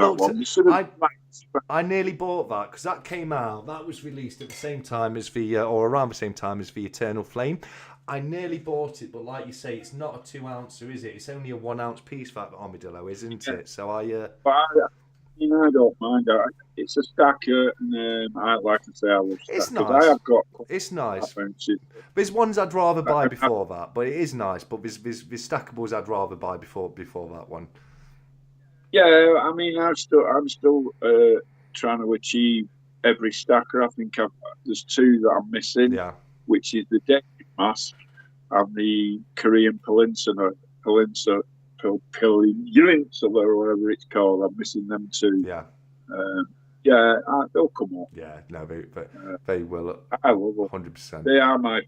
nearly bought that because that came out. That was released at the same time as or around the same time as the Eternal Flame. I nearly bought it, but like you say, it's not a 2-ouncer, is it? It's only a 1-ounce piece, that armadillo, isn't it? So I don't mind that. It's a stacker, and I like to say I love stackers. It's nice. I have got. It's nice. There's ones I'd rather buy before that, but it is nice. But there's stackables I'd rather buy before that one. Yeah, I mean, I'm still trying to achieve every stacker. I think there's 2 that I'm missing, Yeah. which is the deck mask and the Korean peninsula, or whatever it's called. I'm missing them 2. Yeah. They'll come up. Yeah. No, they will. I love them. 100%. They are my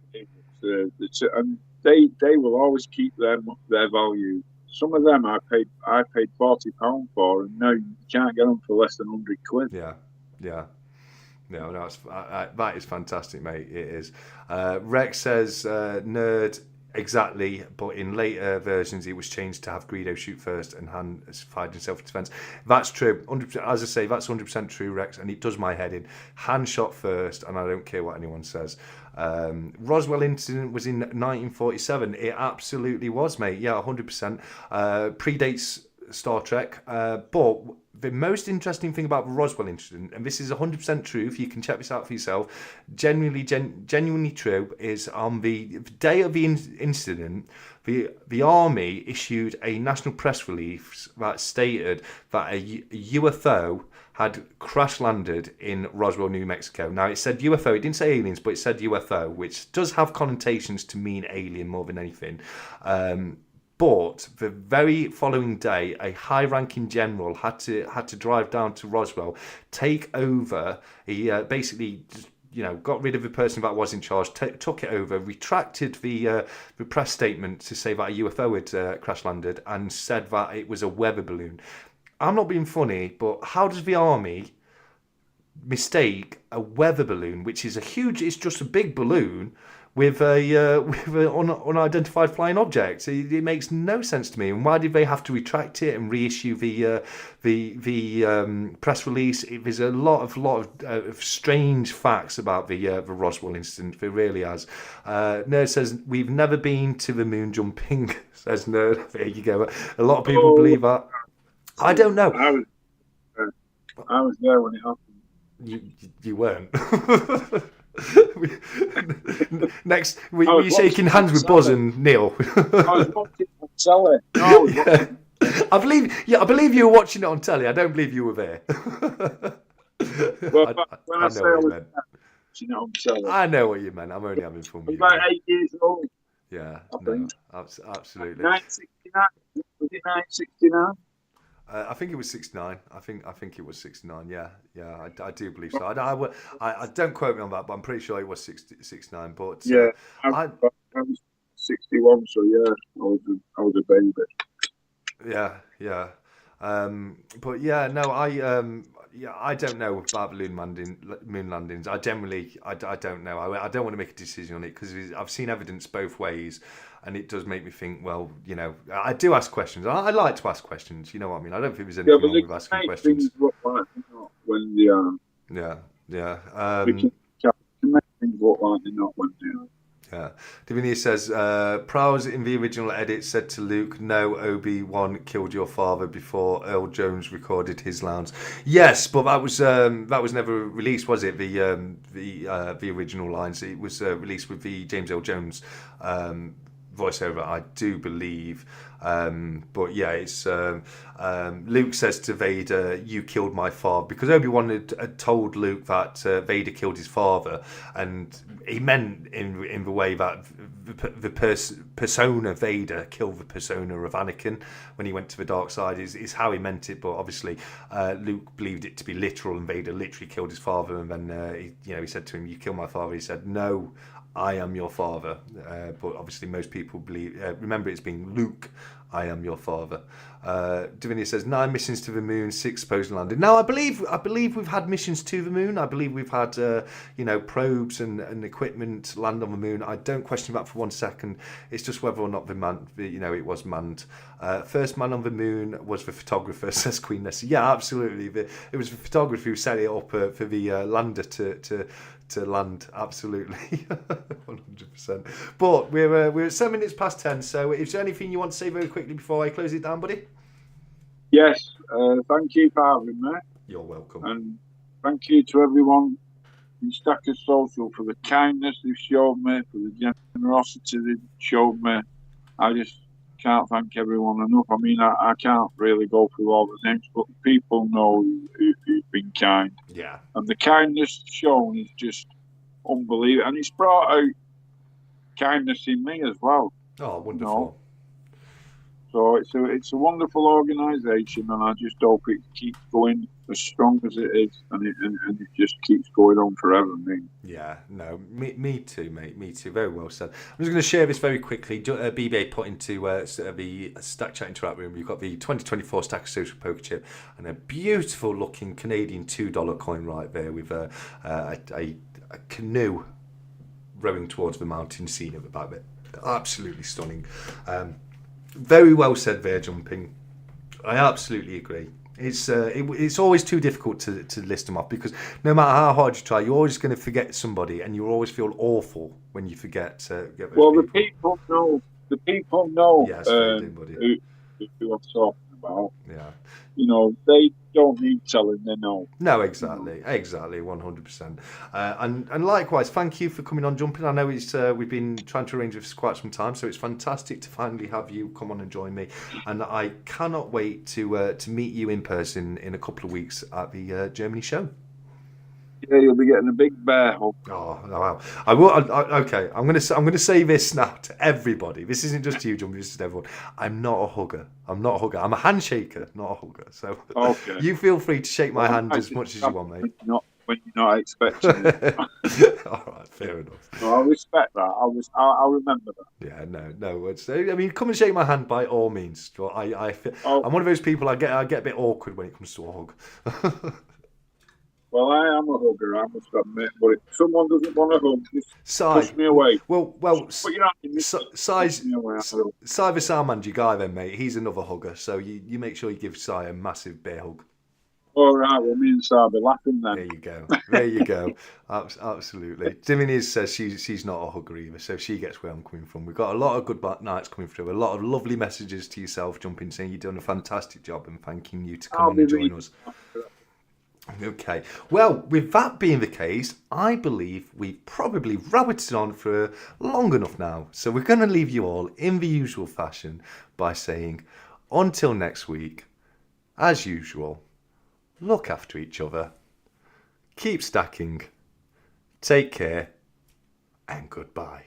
favourites, and they will always keep their value. Some of them I paid £40 for, and now you can't get them for less than £100. Yeah. Yeah. No, that is fantastic, mate. It is. Rex says, nerd, exactly, but in later versions it was changed to have Greedo shoot first and Han fired in self-defense. That's true. 100%, as I say, that's 100% true, Rex, and it does my head in. Han shot first, and I don't care what anyone says. Roswell incident was in 1947. It absolutely was, mate. Yeah, 100%. Predates Star Trek, but the most interesting thing about the Roswell incident, and this is 100% true, you can check this out for yourself, genuinely true, is on the day of the incident, the Army issued a national press release that stated that a UFO had crash landed in Roswell, New Mexico. Now, it said UFO, it didn't say aliens, but it said UFO, which does have connotations to mean alien more than anything. But the very following day, a high-ranking general had to drive down to Roswell, take over. He basically, got rid of the person that was in charge, took it over, retracted the press statement to say that a UFO had crash landed, and said that it was a weather balloon. I'm not being funny, but how does the Army mistake a weather balloon, which is it's just a big balloon, with an unidentified flying object? It makes no sense to me. And why did they have to retract it and reissue the press release? There's a lot of strange facts about the Roswell incident. There really has. Nerd says we've never been to the moon jumping. Says Nerd. There you go. A lot of people believe that. I don't know. I was there when it happened. You weren't. Next, were you shaking hands with Buzz and Neil? I was watching on telly. No, yeah. I believe you were watching it on telly. I don't believe you were there. Well, when I say I was watching it on telly, I know what you meant. I'm only having fun with you. About 8 years old. Yeah, no, absolutely. 1969. Was it 1969? I think it was 69. I think it was 69. Yeah, I do believe so. I don't quote me on that, but I'm pretty sure it was 69. But yeah, I was 61, so yeah, I was a baby. Yeah. But yeah, no, I don't know about moon landings. I don't know. I don't want to make a decision on it because I've seen evidence both ways. And it does make me think, well, I do ask questions. I like to ask questions, you know what I mean? I don't think there's anything wrong with asking questions. Look like when they are. Yeah. We can make things look like they're not when they are. Yeah. Divinia says, Prowse in the original edit said to Luke, no, Obi-Wan killed your father before Earl Jones recorded his lines. Yes, but that was never released, was it? The original lines. It was released with the James Earl Jones voiceover, I do believe. But yeah, it's Luke says to Vader, you killed my father, because Obi-Wan had told Luke that Vader killed his father, and he meant in the way that the persona Vader killed the persona of Anakin when he went to the dark side is how he meant it. But obviously Luke believed it to be literal, and Vader literally killed his father, and then he said to him, you killed my father. He said, no, I am your father. But obviously most people believe, remember it's being Luke, I am your father. Divinia says 9 missions to the moon, 6 supposed landed. Now I believe we've had missions to the moon. I believe we've had probes and equipment land on the moon. I don't question that for 1 second. It's just whether or not it was manned. First man on the moon was the photographer, says Queen Nessie. Yeah, absolutely. It was the photographer who set it up for the lander to land, absolutely. 100%. But we're 7 minutes past 10, so is there anything you want to say very quickly before I close it down, buddy? Yes, thank you for having me. You're welcome. And thank you to everyone in Stacker Social for the kindness they've showed me, for the generosity they've showed me. I just can't thank everyone enough. I mean, I can't really go through all the names, but people know who've been kind. Yeah. And the kindness shown is just unbelievable. And it's brought out kindness in me as well. Oh, You wonderful. know? So it's a wonderful organisation, and I just hope it keeps going as strong as it is, and it just keeps going on forever. I mean, Yeah, no, me too, mate. Me too. Very well said. I'm just going to share this very quickly. BBA put into the Stack Chat Interact room. You've got the 2024 Stack Social Poker Chip and a beautiful looking Canadian $2 coin right there with a canoe rowing towards the mountain scene at the back of it. Absolutely stunning. Very well said there, Jumping. I absolutely agree. It's always too difficult to list them off because no matter how hard you try, you're always going to forget somebody, and you always feel awful when you forget. Get those well, people. the people know. The people know Yes, they do, buddy. who I'm talking about. Yeah. You know, they don't need telling. They know. No, exactly, 100%. And likewise, thank you for coming on, Jumping. I know it's we've been trying to arrange this for quite some time, so it's fantastic to finally have you come on and join me. And I cannot wait to meet you in person in a couple of weeks at the Germany show. Yeah, you'll be getting a big bear hug. Oh wow! I will. Okay, I'm gonna say this now to everybody. This isn't just you, Jumping. This is everyone. I'm not a hugger. I'm a handshaker, not a hugger. So Okay. you feel free to shake my hand as much as you want, mate. When you're not expecting it. All right, fair enough. No, I respect that. I'll remember that. Yeah, no. I mean, come and shake my hand by all means. I feel, I'm one of those people. I get a bit awkward when it comes to a hug. Well, I am a hugger, I must admit. But if someone doesn't want a hug, just push me away. Well, But you're not in this. Size. Push me away, I will. Si the Salmanji guy, then, mate. He's another hugger. So you make sure you give Si a massive bear hug. All right, well, me and Sarah will be laughing then. There you go. Absolutely. Dimini says she's not a hugger either, so she gets where I'm coming from. We've got a lot of good nights coming through, a lot of lovely messages to yourself, Jumping, saying you're doing a fantastic job and thanking you to come on and join us. Okay. Well, with that being the case, I believe we've probably rabbited on for long enough now. So we're going to leave you all in the usual fashion by saying, until next week, as usual, look after each other, keep stacking, take care, and goodbye.